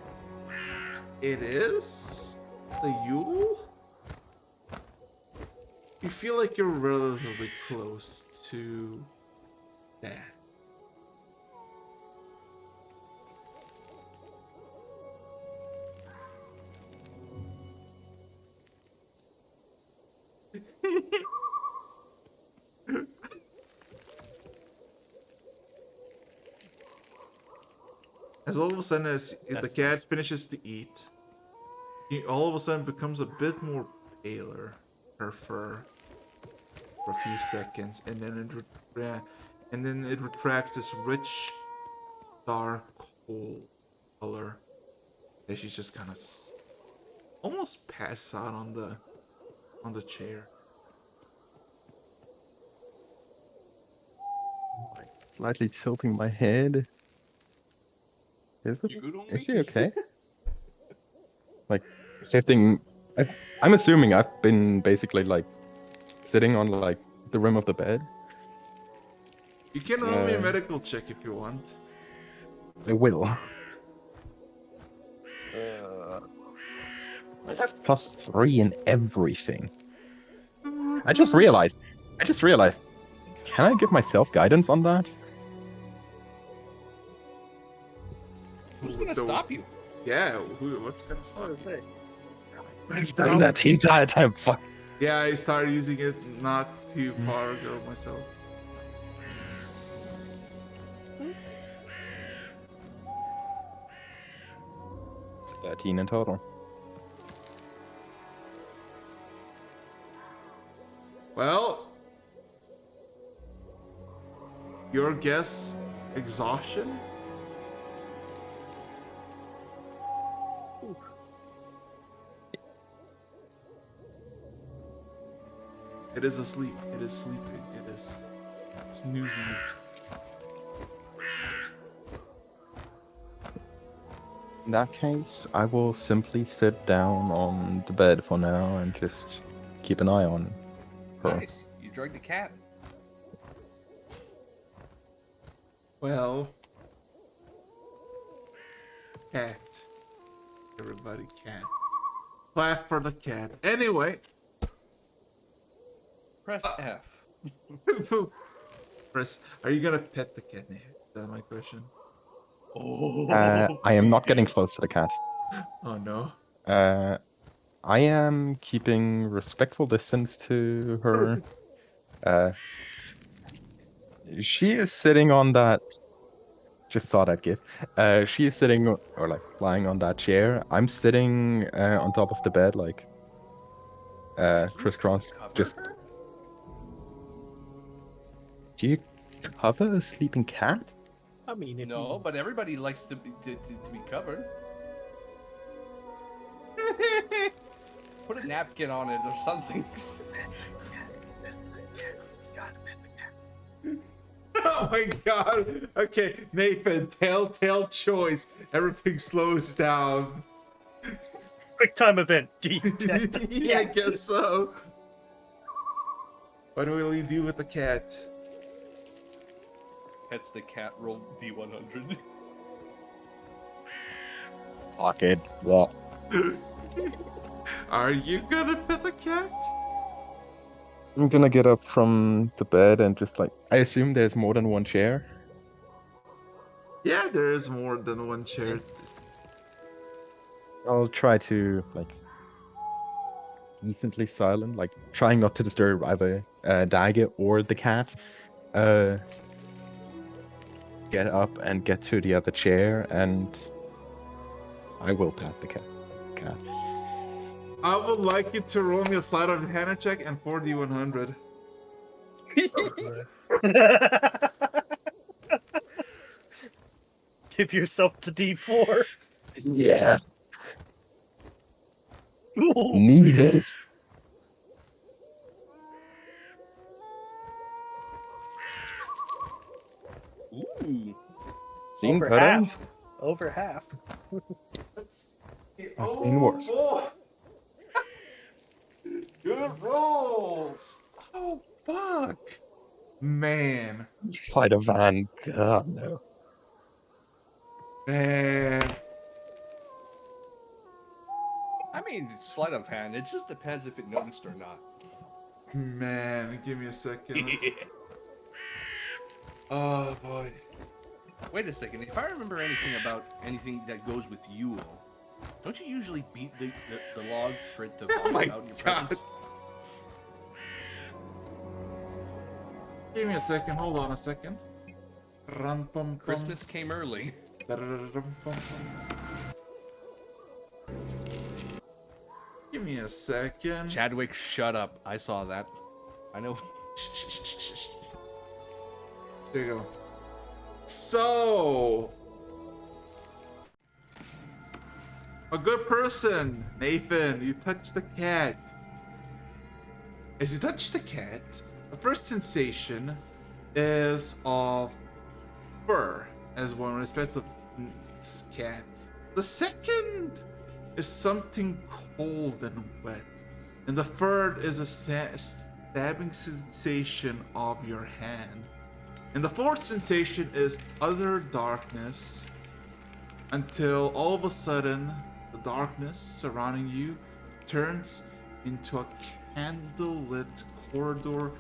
it is the Yule, you feel like you're relatively close to that. As all of a sudden, as the That's cat nice. finishes to eat, he all of a sudden becomes a bit more paler, her fur, for a few seconds, and then it retracts this rich, dark coal color. And she's just kind of almost passes out on the chair. Slightly tilting my head. Is it? You good on Is me? she okay? Like shifting. I'm assuming I've been basically like sitting on like the rim of the bed. You can roll me a medical check if you want. I will. I have +3 in everything. I just realized. Can I give myself guidance on that? Who's gonna stop you? Yeah, what's gonna stop you? Say, I've done that the entire time. Fuck. Yeah, I started using it not too far ago myself. It's 13 in total. Well, your guess, exhaustion? It is asleep. It is sleeping. It is snoozing. In that case, I will simply sit down on the bed for now and just keep an eye on her. Nice. You drugged the cat. Well, cat. Everybody, cat. Clap for the cat. Anyway. Press F. Chris, are you gonna pet the cat? Is that my question? Oh. I am not getting close to the cat. Oh no. I am keeping respectful distance to her. She is sitting on that. Just saw that gif. She is sitting or like lying on that chair. I'm sitting on top of the bed, like crisscross. Just. Cover her? Do you cover a sleeping cat? I mean, if No, you, but everybody likes to be covered. Put a napkin on it or something. Oh my god. Okay, Nathan, telltale choice. Everything slows down. quick time event. Yeah, I guess so. What will you do with the cat? That's the cat roll D100. Fuck it. Yeah. Are you gonna pet the cat? I'm gonna get up from the bed and just like. I assume there's more than one chair. Yeah, there is more than one chair. I'll try to like decently silent, like trying not to disturb either Daiga or the cat. Get up and get to the other chair and I will pat the cat. Cat. I would like you to roll me a sleight of hand check and 4d100. Give yourself the D4. Yeah. Ooh. Need it. Ooh. Seen Over better. half. Over half. I've seen worse. Boy. Good rolls. Oh fuck, man, Sleight of hand. God no. man. I mean, it's sleight of hand. It just depends if it noticed or not. Man, give me a second. Oh boy. Wait a second. If I remember anything about anything that goes with Yule, don't you usually beat the log for it to vomit my out your God. presents? Give me a second. Hold on a second. Rum, pum, pum. Christmas came early. Da-da-da-da-dum-pum-pum. Give me a second. Chadwick, shut up. I saw that. I know. There you go. So, a good person, Nathan. You touched the cat. As you touch the cat, the first sensation is of fur, as one respects the cat. The second is something cold and wet, and the third is a stabbing sensation of your hand. And the fourth sensation is utter darkness, until all of a sudden the darkness surrounding you turns into a candlelit corridor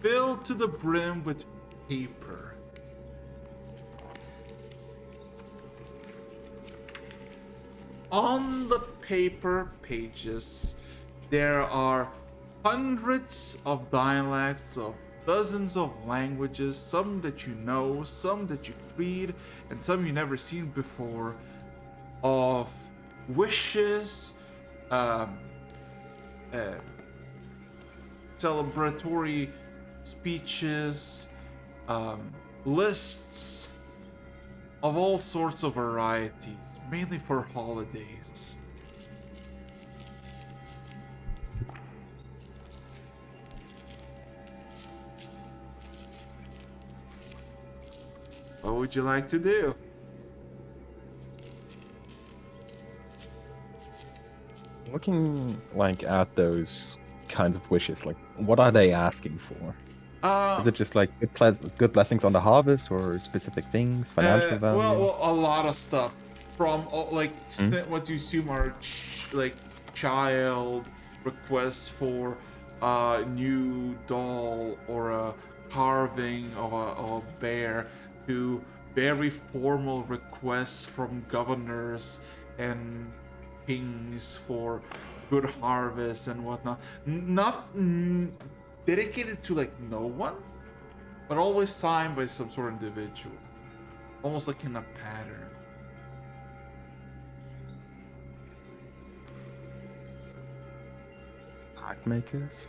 filled to the brim with paper. On the paper pages, there are hundreds of dialects of dozens of languages, some that you know, some that you read, and some you've never seen before, of wishes, celebratory speeches, lists of all sorts of varieties, mainly for holidays. What would you like to do? Looking like at those kind of wishes, like what are they asking for? Is it just like good blessings on the harvest, or specific things, financial value? Well, a lot of stuff from like what you assume are like child requests for a new doll or a carving of a bear, to very formal requests from governors and kings for good harvest and whatnot. Nothing dedicated to like no one, but always signed by some sort of individual, almost like in a pattern. Pack makers.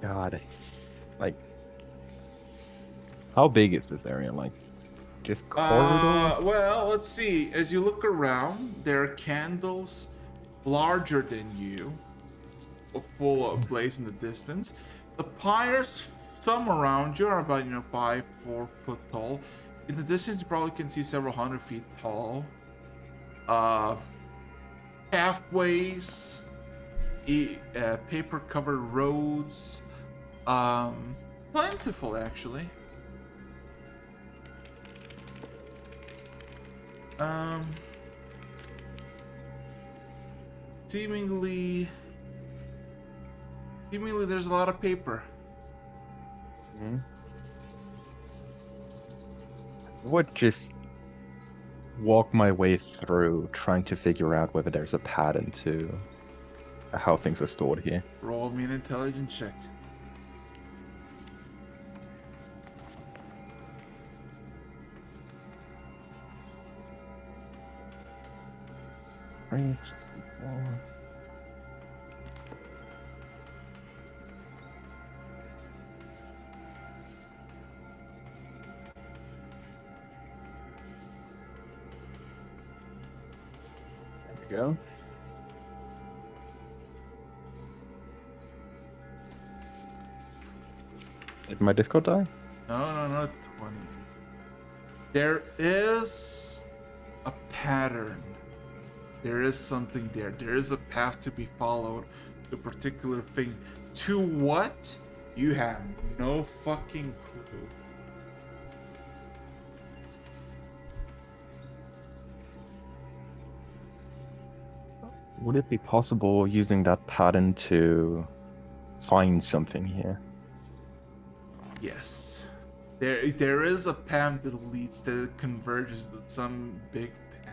God, like, how big is this area? Like, just corridor? Well, let's see. As you look around, there are candles larger than you, full of blaze in the distance. The pyres, some around you, are about 4 foot tall. In the distance, you probably can see several 100 feet tall. Pathways, paper-covered roads, plentiful actually. Seemingly there's a lot of paper. I would just walk my way through, trying to figure out whether there's a pattern to how things are stored here. Roll me an intelligence check. Right, just one. There we go. Did my Discord die? No, 20. There is a pattern. There is something there. There is a path to be followed to a particular thing. To what? You have no fucking clue. Would it be possible using that pattern to find something here? Yes. There is a path that leads, that converges to some big path.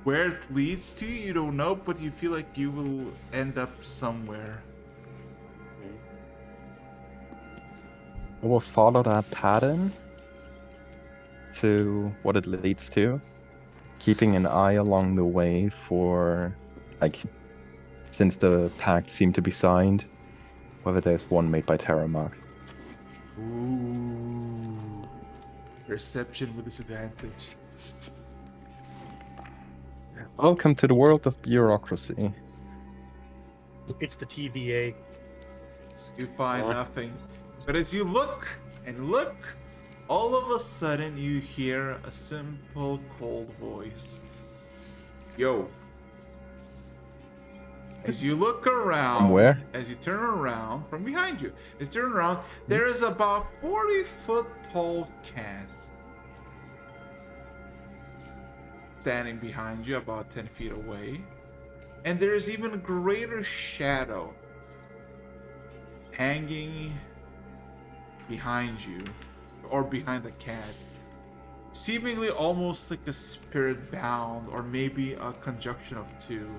Where it leads to, you don't know, but you feel like you will end up somewhere. I will follow that pattern to what it leads to, keeping an eye along the way for, like, since the pact seemed to be signed, whether there's one made by Tarumak. Ooh. Perception with disadvantage. Welcome to the world of bureaucracy. It's the TVA. You find nothing. But as you look and look, all of a sudden you hear a simple, cold voice. Yo. As you look around, From where? as you turn around, from behind you, as you turn around, there is about 40-foot tall cat standing behind you, about 10 feet away. And there is even a greater shadow hanging behind you, or behind the cat, seemingly almost like a spirit bound, or maybe a conjunction of two.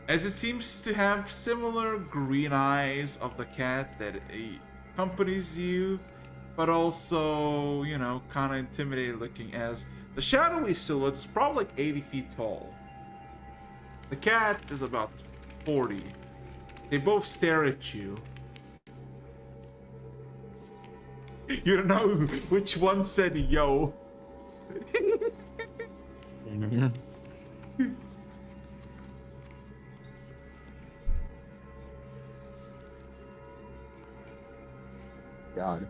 As it seems to have similar green eyes of the cat that accompanies you, but also, you know, kind of intimidating looking, as the shadowy silhouette is probably like 80 feet tall. The cat is about 40. They both stare at you. You don't know which one said yo. God.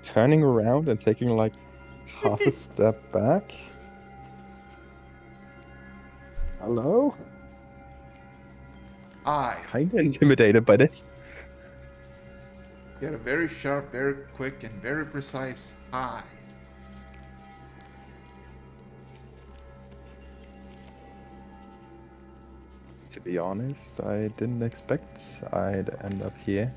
Turning around and taking like half a step back. Hello? Kinda intimidated by this. You had a very sharp, very quick, and very precise eye. To be honest, I didn't expect I'd end up here.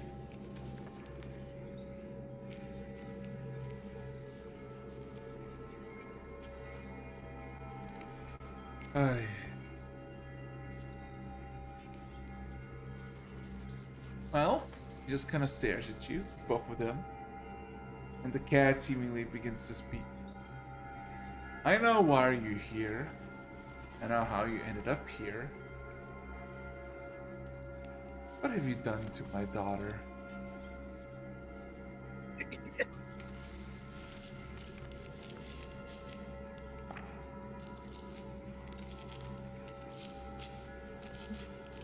Aye. Well, he just kind of stares at you, both of them. And the cat seemingly begins to speak. I know why you're here. I know how you ended up here. What have you done to my daughter?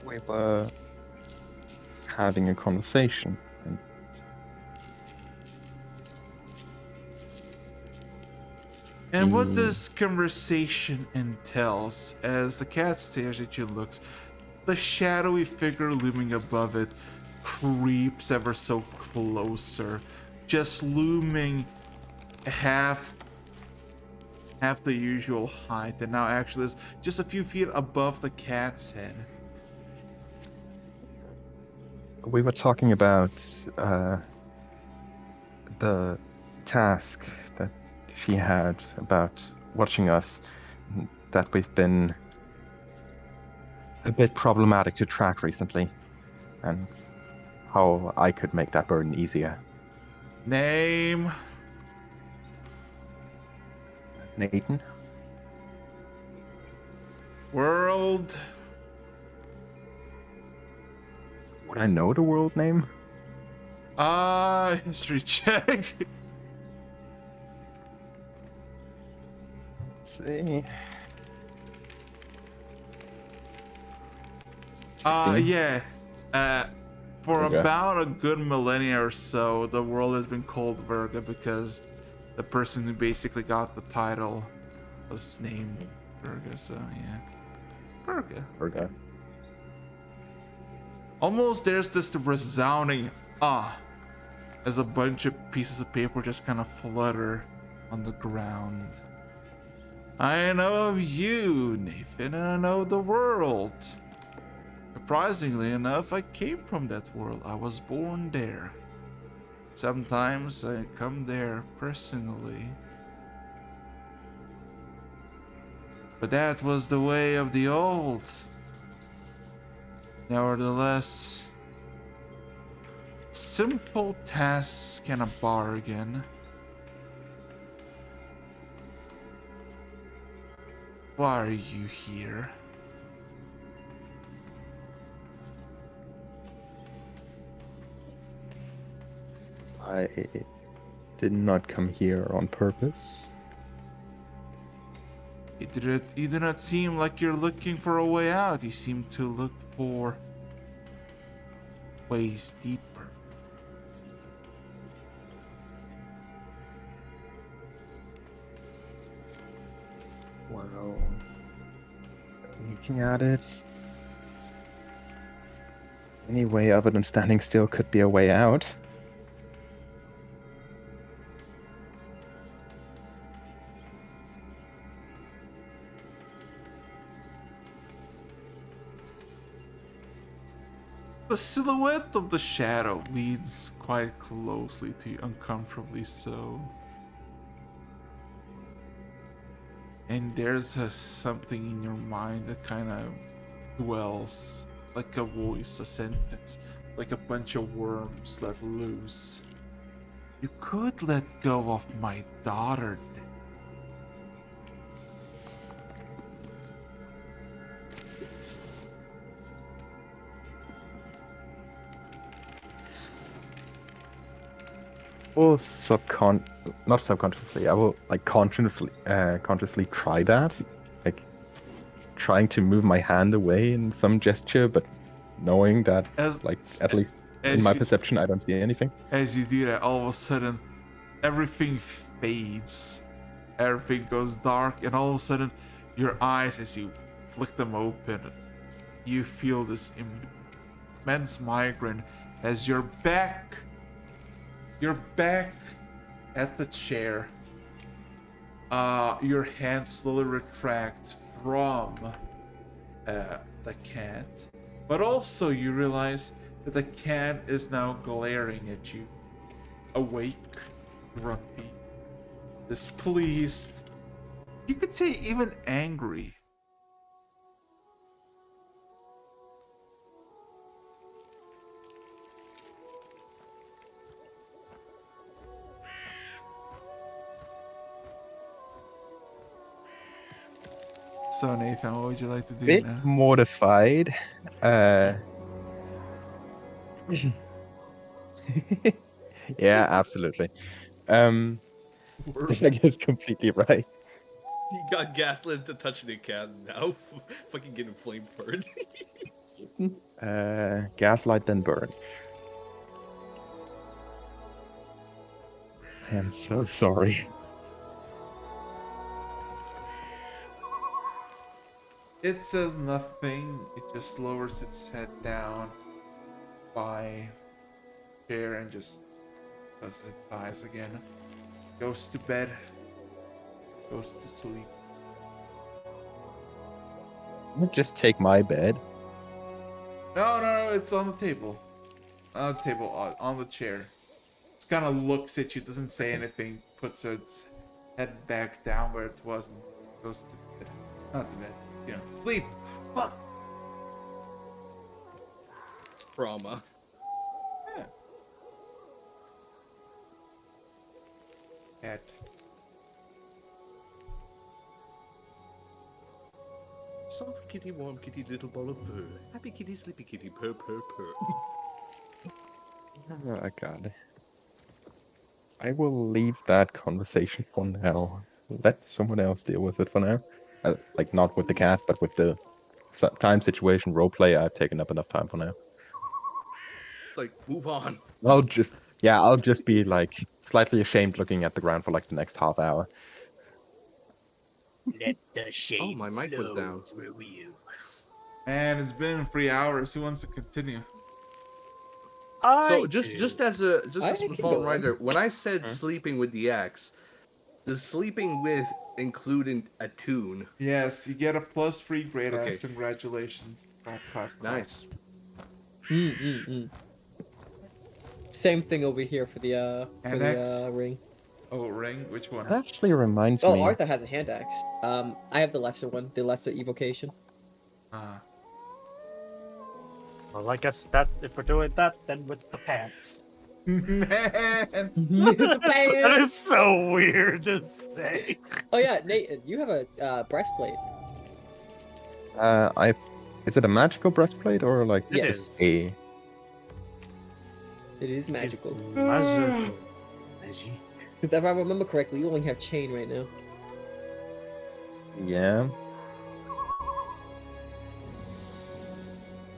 We were having a conversation. And And what this conversation entails, as the cat stares at you, looks, the shadowy figure looming above it creeps ever so closer, just looming half the usual height, and now actually is just a few feet above the cat's head. we were talking about the task that she had about watching us, that we've been a bit problematic to track recently, and how I could make that burden easier. Name. Nathan? World. Would I know the world name? History check. See. 16. Yeah. For Okay. about a good millennia or so, the world has been called Virga because the person who basically got the title was named Virga. So yeah, Virga. Okay. Almost there's this resounding as a bunch of pieces of paper just kind of flutter on the ground. I know of you, Nathan, and I know the world. Surprisingly enough, I came from that world. I was born there. Sometimes I come there personally. But that was the way of the old. Nevertheless, simple tasks can a bargain. Why are you here? I did not come here on purpose. You do not seem like you're looking for a way out. You seem to look for ways deeper. Well, looking at it, any way other than standing still could be a way out. The silhouette of the shadow leads quite closely to you, uncomfortably so. And there's something in your mind that kind of dwells, like a voice, a sentence, like a bunch of worms let loose. You could let go of my daughter then. Or not subconsciously. I will like consciously try that, like trying to move my hand away in some gesture, but knowing that, like at least in my perception, I don't see anything. As you do that, all of a sudden, everything fades. Everything goes dark, and all of a sudden, your eyes, as you flick them open, you feel this immense migraine as you're back at the chair. Your hand slowly retracts from the cat, but also you realize that the cat is now glaring at you, awake, grumpy, displeased. You could say even angry. So Nathan, what would you like to do Bit now? mortified. Yeah, absolutely. I think it's completely right. You got gaslit to touch the cat now. Fucking getting flame burned. Gaslight then burn. I am so sorry. It says nothing. It just lowers its head down by chair and just closes its eyes again. Goes to bed. Goes to sleep. Just take my bed. No, it's on the table. On the table, on the chair. Just kind of looks at you, doesn't say anything, puts its head back down where it was and goes to bed. Not to bed, sleep. Fuck. Trauma. Yeah. Cat. Soft kitty, warm kitty, little ball of fur. Happy kitty, sleepy kitty, purr, purr, purr. Oh, God. I will leave that conversation for now. Let someone else deal with it for now. Like, not with the cat, but with the time situation roleplay. I've taken up enough time for now. It's like, move on. I'll just be like slightly ashamed looking at the ground for like the next half hour. Let the shade Oh, my mic was down. through you. Man, it's been 3 hours. Who wants to continue? So just as a I can small go reminder, when I said Hmm? sleeping with the axe, the sleeping with including a tune. Yes, you get a +3 grade Okay. axe. Congratulations. Clap, clap, clap. Nice. Same thing over here for the Annex? ring. Oh, ring? Which one? That actually reminds Oh, me. Arthur has a hand axe. I have the lesser one, the lesser evocation. Well, I guess that if we're doing that, then with the pants. Man! The That pants! is so weird to say. Oh yeah, Nathan, you have a breastplate. Is it a magical breastplate or like It just is. a? It is magical. It's magical. Magic. Because if I remember correctly, you only have chain right now. Yeah.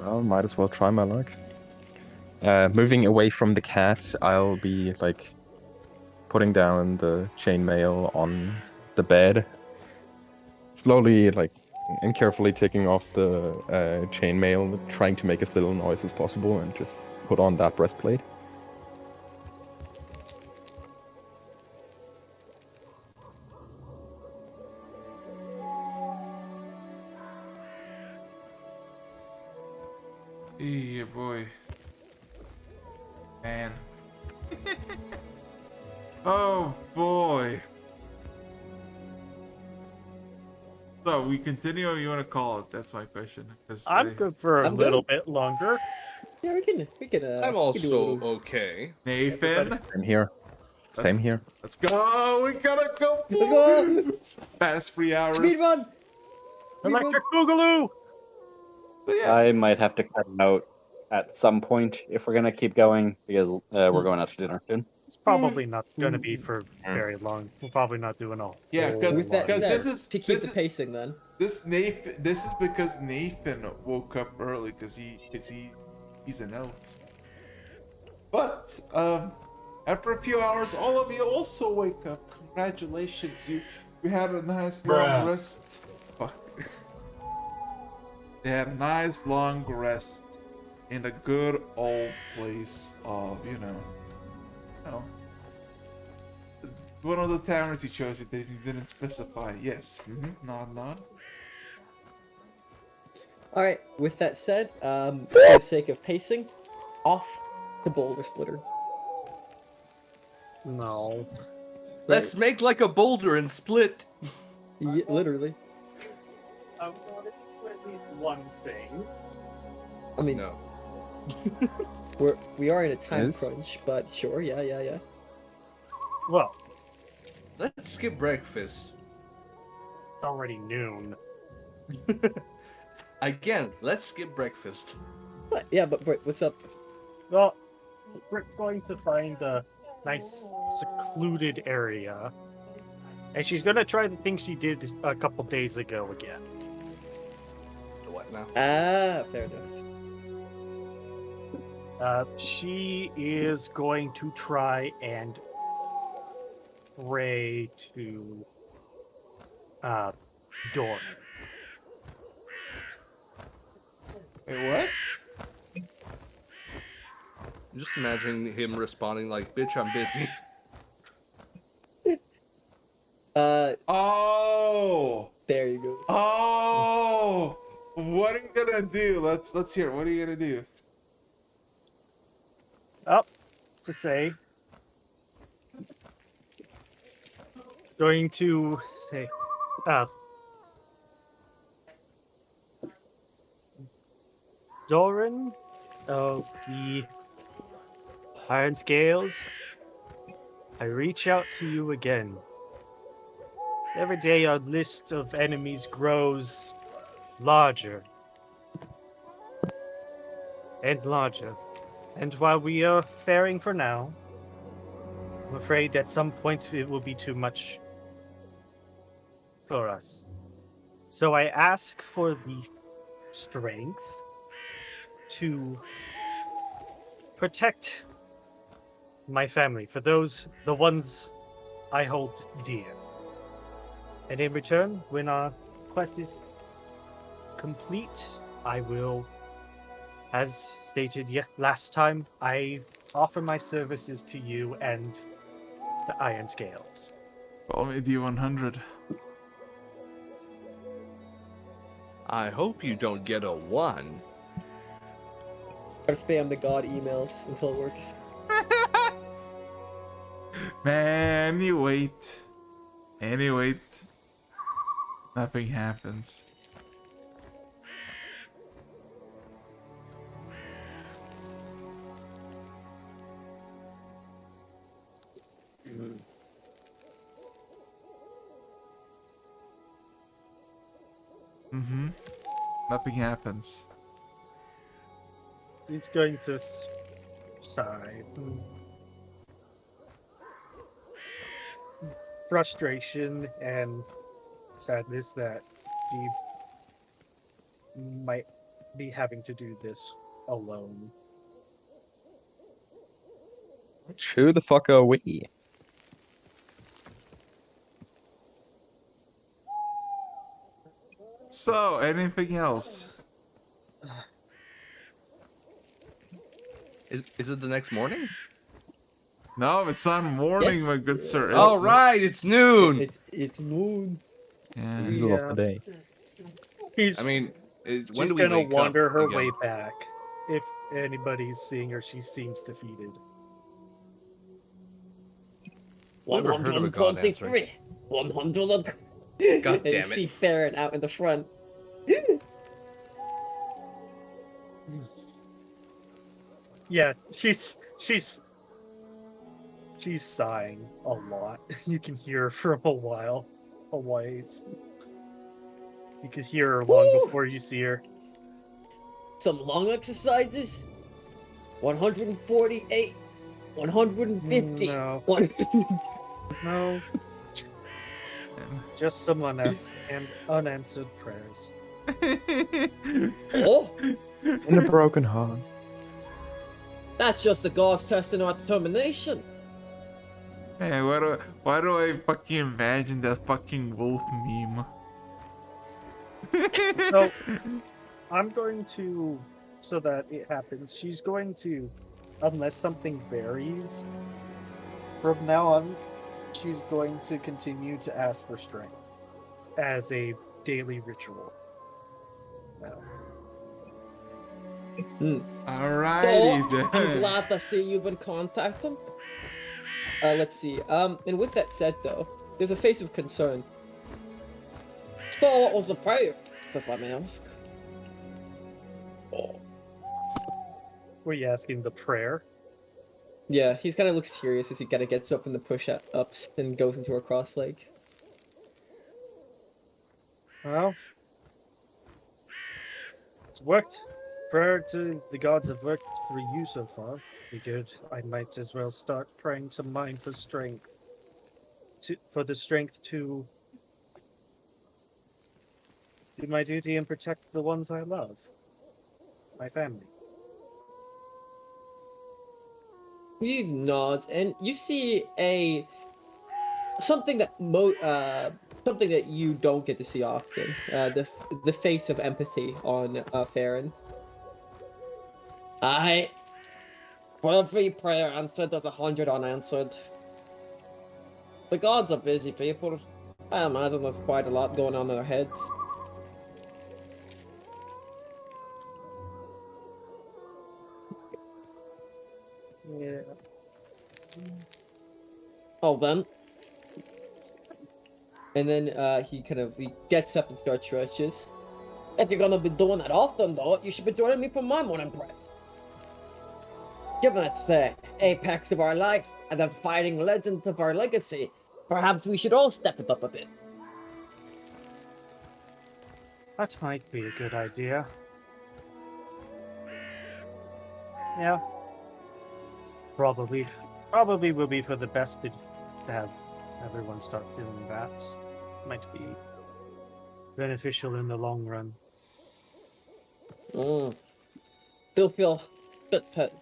Well, might as well try my luck. Moving away from the cat, I'll be like putting down the chainmail on the bed. Slowly, like, and carefully taking off the chainmail, trying to make as little noise as possible, and just put on that breastplate. Yeah, boy. Man. Oh, boy. So, we continue or you want to call it? That's my question. I'm good for a I'm little good. bit longer. Yeah, we can. I'm we can do a also little- okay. Nathan, Same here. Same here. let's go. We gotta go. Let's go! Past 3 hours. Speed run! Electric Boogaloo! So, yeah. I might have to cut it out at some point if we're gonna keep going because we're going out to dinner soon. It's probably not going to be for very long. We're probably not doing all. Yeah, because With that said, this is to keep this the is, pacing then. this is because Nathan woke up early because he's an elf. But after a few hours, all of you also wake up. Congratulations, you had a nice long rest. Fuck. They had a nice long rest in a good old place of one of the taverns you chose. They didn't specify. Yes. Nod, nod. All right. With that said, for the sake of pacing, off the boulder splitter. No. Let's make like a boulder and split. Yeah, literally. I wanted to do at least one thing. I mean, No. we are in a time Yes. crunch, but sure. Yeah. Well, Let's skip breakfast. it's already noon. Again, let's skip breakfast. What? Yeah, but wait, what's up? Well, we're going to find a nice secluded area. And she's going to try the thing she did a couple days ago again. What now? Ah, fair enough. She is going to try and pray to Dorn. Wait, what? I'm just imagining him responding like, "Bitch, I'm busy." Oh. There you go. Oh. What are you gonna do? Let's hear. What are you gonna do? Up to say going to say, uh, Doran of the Iron Scales, I reach out to you again. Every day our list of enemies grows larger and larger. And while we are faring for now, I'm afraid at some point it will be too much for us. So I ask for the strength to protect my family, for the ones I hold dear. And in return, when our quest is complete, I will, as stated last time, I offer my services to you and the Iron Scales. Call me D100. I hope you don't get a 1. Or spam the god emails until it works. Man, you wait. And you wait. Nothing happens. Mm-hmm. Nothing happens. He's going to sigh. Frustration and sadness that he might be having to do this alone. Who the fuck are we? So, anything else? Is it the next morning? No, it's not morning, Yes. my good sir. All It's right, it's noon. It's moon. yeah. Middle of the day. He's I mean, when she's do we gonna wake up wander her again? way back if anybody's seeing her. She seems defeated. Never heard of a god answering. 100. God And you damn see it. Farron out in the front. Yeah, she's sighing a lot. You can hear her from a ways. You can hear her long Woo! before you see her. Some lung exercises. 148. 150. No. One... No, just some unanswered prayers. Oh, And a broken heart. that's just the gods testing our determination. Hey, why do I fucking imagine that fucking wolf meme? So I'm going to, so that it happens, she's going to, unless something varies, from now on, she's going to continue to ask for strength as a daily ritual. Alrighty So, I'm then. glad to see you've been contacting. Let's see. And with that said, though, there's a face of concern. So, what was the prayer, if I may ask? Oh. Were you asking the prayer? Yeah, he's kind of looks serious as he kind of gets up from the push-ups and goes into a cross leg. Well, it's worked. Prayer to the gods have worked for you so far. Figured I might as well start praying to mine for strength. For the strength to do my duty and protect the ones I love. My family. He nods, and you see something that you don't get to see often. The face of empathy on Farron. For every prayer answered, there's 100 unanswered. The gods are busy people. I imagine there's quite a lot going on in their heads. Yeah. Oh, then. And then he gets up and starts stretches. If you're gonna be doing that often, though, you should be joining me for my morning prayer. Given it's the apex of our life and the fighting legend of our legacy, perhaps we should all step it up a bit. That might be a good idea. Yeah. Probably will be for the best to have everyone start doing that. Might be beneficial in the long run. Still feel bit pit.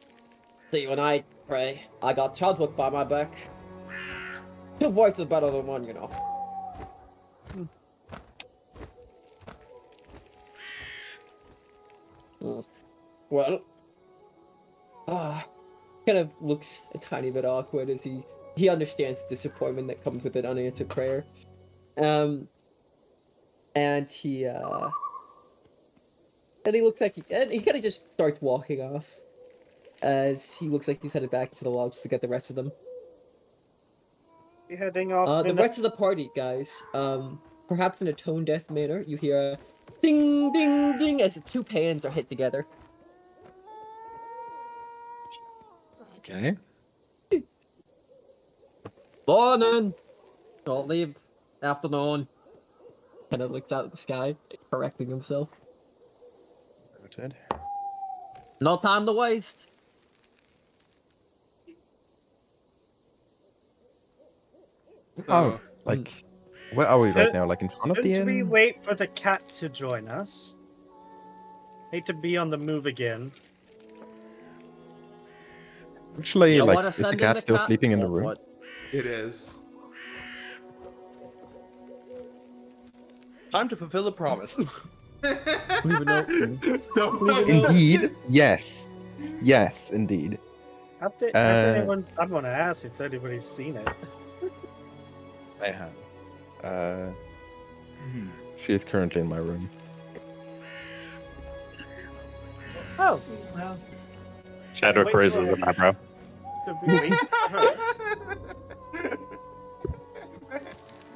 See, when I pray, I got Chadwick by my back. Two voices better than one, you know. Well, kind of looks a tiny bit awkward as he understands the disappointment that comes with an unanswered prayer. And he looks like he kind of just starts walking off as he looks like he's headed back to the lodge to get the rest of them. You heading off? The rest of the party, guys. Perhaps in a tone deaf manner, you hear a ding ding ding as two pans are hit together. Okay. Morning. Don't leave. Afternoon. Kind of looks out at the sky, correcting himself. Noted. No time to waste. Oh, like, where are we right now? Like in front of the Shouldn't we inn? wait for the cat to join us? Hate to be on the move again. Actually, You like, wanna is the send in cat the still cat? sleeping in the Go for room? it. It is. Time to fulfill a promise. Indeed, yes. Yes, indeed. Has anyone? I'm gonna ask if anybody's seen it. I have. She is currently in my room. Oh, well. Chadwick Wait, raises wait. an eyebrow. Could we wait for her?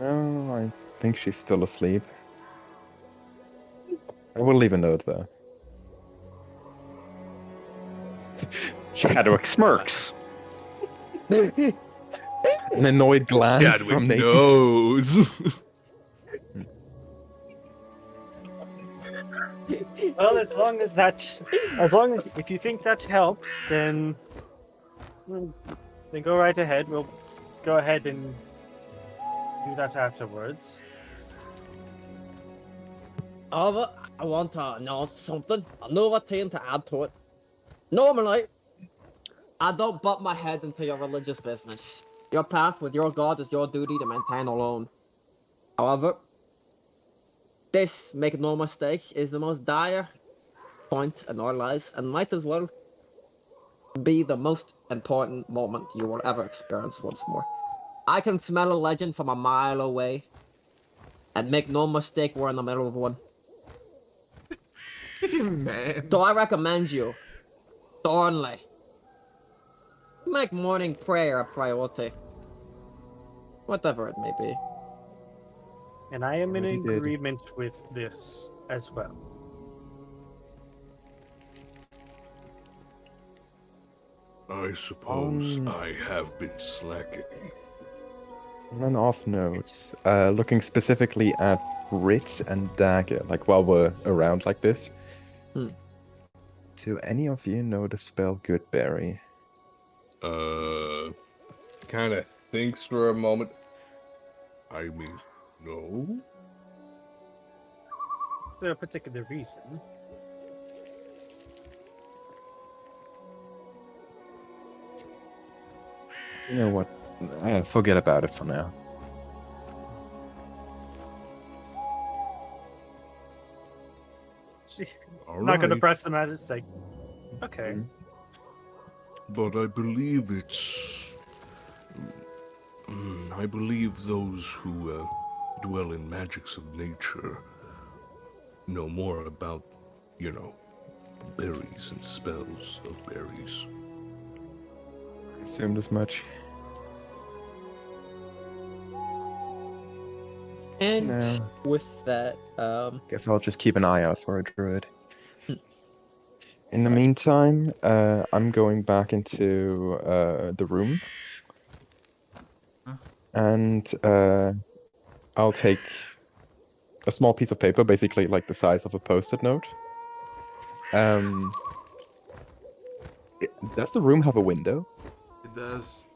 Oh, I think she's still asleep. I will leave a note though. Chadwick smirks. An annoyed glance Chadwick from Nathan. knows. Well, as long as if you think that helps, then go right ahead. We'll go ahead and do that afterwards. However, I want to announce something. Another thing to add to it. Normally, I don't butt my head into your religious business. Your path with your God is your duty to maintain alone. However, this, make no mistake, is the most dire point in our lives and might as well be the most important moment you will ever experience once more. I can smell a legend from a mile away, and make no mistake, we're in the middle of one. Man. So I recommend you, sternly, make morning prayer a priority. Whatever it may be. And I am in Already did. agreement with this as well. I suppose I have been slacking. On an off note, looking specifically at Rit and Dagger, like while we're around like this. Do any of you know the spell Goodberry? Kind of thinks for a moment. I mean, no? Is there a particular reason? You know what? Forget about it for now. I'm not going to Alright, press the matter. It's like, okay. but I believe it's. I believe those who dwell in magics of nature know more about, berries and spells of berries. Assumed as much. And No. with that, Guess I'll just keep an eye out for a druid. Hmm. In the Right. meantime, I'm going back into the room, Huh? and I'll take a small piece of paper, basically like the size of a post-it note. Um, does the room have a window? It does.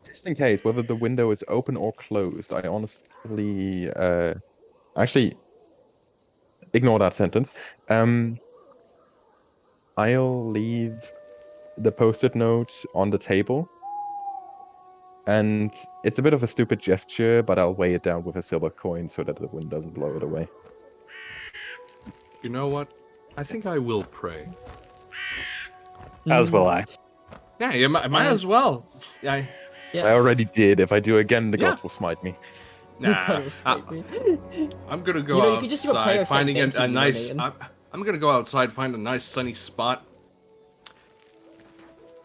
Just in case, whether the window is open or closed, I honestly, actually, ignore that sentence. I'll leave the post-it note on the table, and it's a bit of a stupid gesture, but I'll weigh it down with a silver coin so that the wind doesn't blow it away. You know what? I think I will pray. As will I. Yeah, you might And- as well. I, Yeah. I already did. If I do again, the Yeah. gods will smite me. nah, God, it was I, spicy. I'm gonna go You know, you could just do a prayer outside, finding saying thank you, a you know, nice. Nathan. I'm gonna go outside, find a nice sunny spot,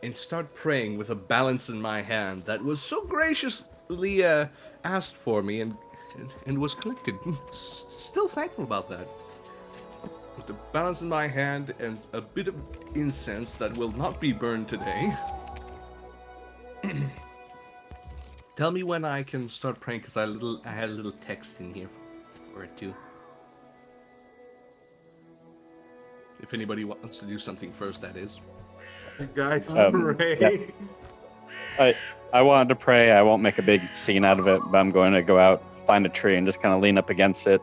and start praying with a balance in my hand that was so graciously asked for me and was collected. Still thankful about that. With the balance in my hand and a bit of incense that will not be burned today. Tell me when I can start praying, because I had a little text in here for it too. If anybody wants to do something first, that is. You guys Um, pray. I wanted to pray. I won't make a big scene out of it, but I'm going to go out, find a tree, and just kind of lean up against it.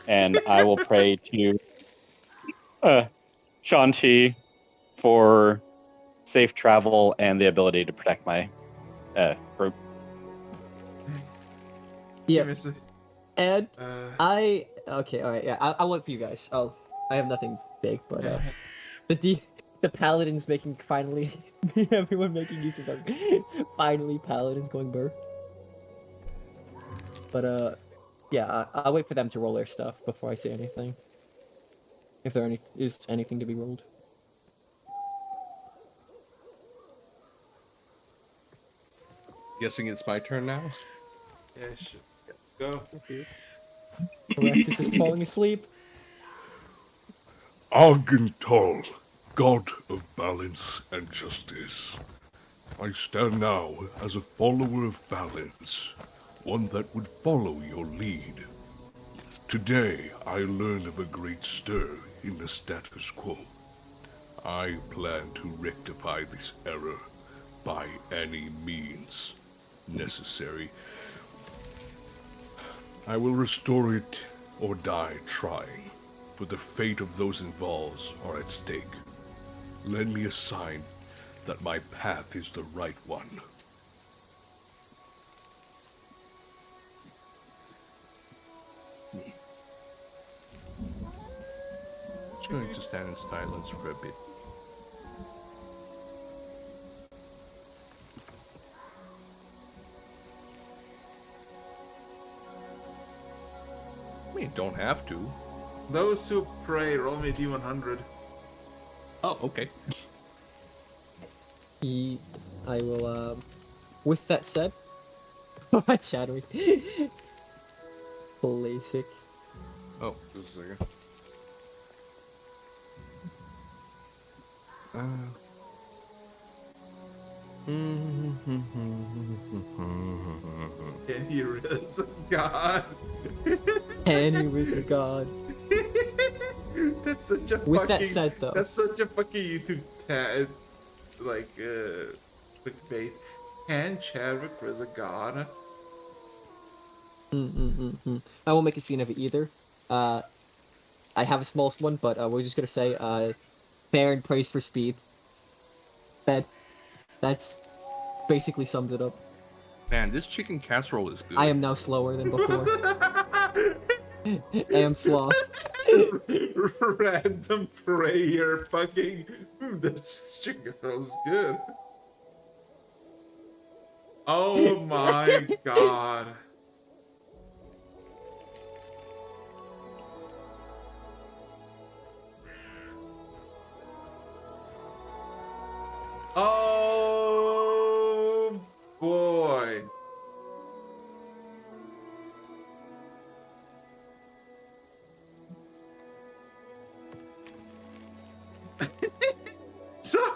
And I will pray to Shanti for safe travel and the ability to protect my group. Yeah. Miss it. And Uh, okay, all right, yeah, I'll wait for you guys. I have nothing big, but the paladins making finally everyone making use of them. Finally, paladins going burr. But yeah, I'll wait for them to roll their stuff before I say anything. If there is anything to be rolled. Guessing it's my turn now. yeah, shit. Go. The rest is just falling asleep. Argentol, god of balance and justice. I stand now as a follower of balance, one that would follow your lead. Today, I learn of a great stir in the status quo. I plan to rectify this error by any means necessary. I will restore it or die trying, for the fate of those involved are at stake. Lend me a sign that my path is the right one. Just going to stand in silence for a bit. I mean, don't have to. Those who pray, roll me D100. Oh, okay. I will. With that said, Chadwick, basic. Oh, just a second. And he is God. And he was a god. That's such a With that fucking. said, though, That's such a fucking YouTube tag, like clickbait. And Chadwick was a god. I won't make a scene of it either. I have a small one, but we're just gonna say, Baron prays for speed. That's basically summed it up. Man, this chicken casserole is good. I am now slower than before. I am sloth. Random prayer, fucking. This chicken smells good. Oh my god. Oh boy.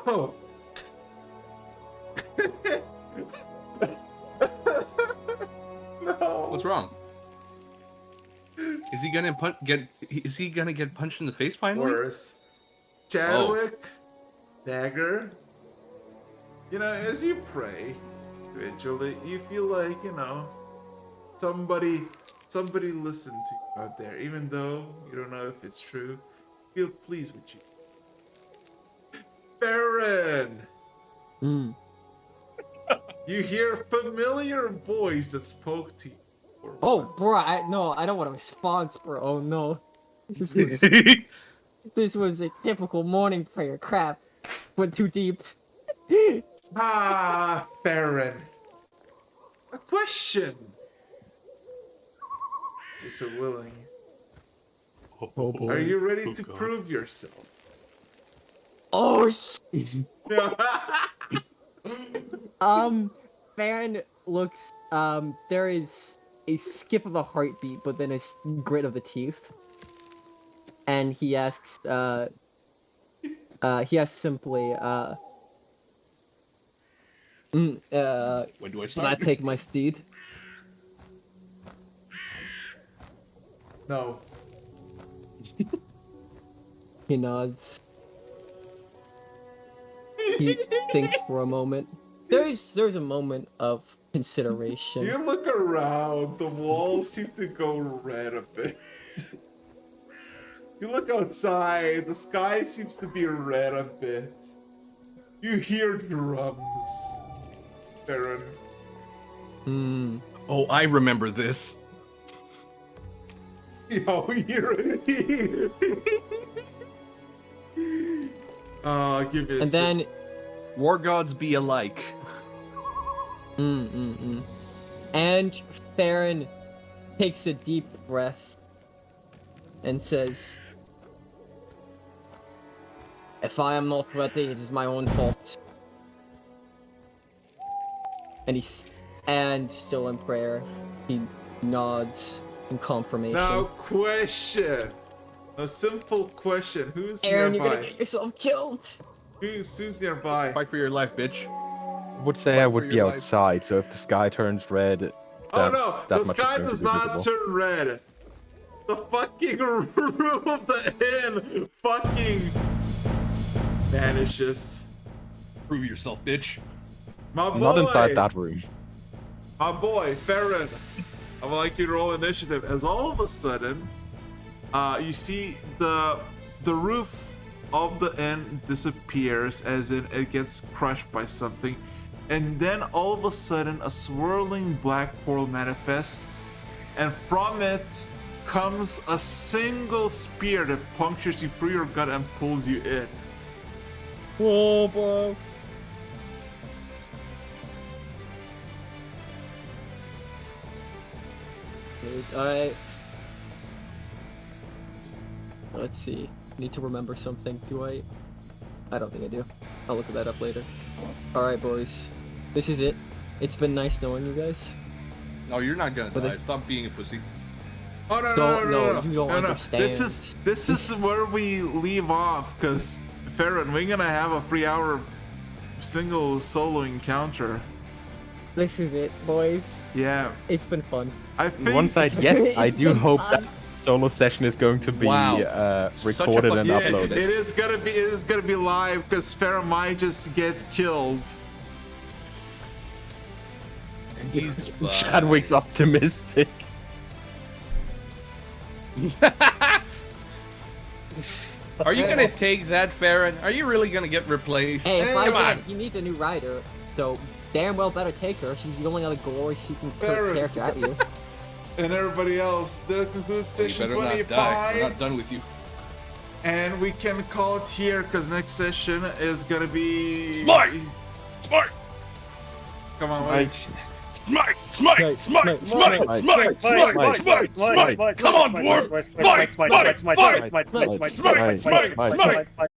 No. No. What's wrong? Is he gonna get punched in the face finally? Worse. Chadwick, Dagger. You know, as you pray, vigilantly, you feel like, you know, somebody listened to you out there, even though you don't know if it's true. Feel pleased with you. Baron! You hear a familiar voice that spoke to you. for Oh, once. bro, I don't want a response, bro. Oh no. This was, this was a typical morning prayer. Crap. Went too deep. Ah, Baron. A question. You're so willing. Oh, boy. Are you ready Oh, to God. prove yourself? Oh, Baron looks, there is a skip of a heartbeat, but then a grit of the teeth. And he asks simply, When do I can I start? take my steed? No. He nods. He thinks for a moment. There's a moment of consideration. You look around, the walls seem to go red a bit. You look outside, the sky seems to be red a bit. You hear drums, Baron. Hmm. Oh, I remember this. Yo, you're give me a And then, War gods be alike. and Baron takes a deep breath and says, "If I am not ready, it is my own fault." And still in prayer, he nods in confirmation. Now, question. A simple question. Who's Aaron, you're nearby? gonna get yourself killed. Who's nearby? Fight for your life, bitch. I would say Fight I for would be your life. outside, so if the sky turns red, that's, Oh no, that the much is sky going to does be not visible. turn red. The fucking room of the inn fucking vanishes. Prove yourself, bitch. My boy, Not inside that room. my boy, Farron. I would like you to roll initiative. As all of a sudden, you see the roof of the inn disappears, as in it gets crushed by something, and then all of a sudden a swirling black portal manifests, and from it comes a single spear that punctures you through your gut and pulls you in. Whoa, bro. Alright. Let's see. Need to remember something. Do I? I don't think I do. I'll look that up later. Alright, boys. This is it. It's been nice knowing you guys. No, you're not gonna But die. it- Stop being a pussy. Oh no, Don't- no, you don't understand. This is where we leave off, because Farron, we're gonna have a 3-hour single solo encounter. This is it, boys. Yeah, It's been fun. I think One side, yes, I It's do been hope fun. that solo session is going to be Wow. recorded and fucking- yeah, it uploaded. is gonna be live, because Farron might just get killed. He's fine. Chadwick's optimistic. Are you gonna take that, Farron? Are you really gonna get replaced? Hey, if I Come win, on. he needs a new rider, so damn well better take her. She's the only other glory-seeking Baron. character at you. And everybody else, that concludes You session better not die. 25. We're not done with you. And we can call it here, because next session is gonna be... Smart! Smart! Come on, wait. Smite! Smite! Right, Smite! right, Smite! right, Smite! right, Smite! right, Smite! Smite! Come on, dwarf! Smite! Smite! Smite! Smite! Smite! Smite! Smite! Smite!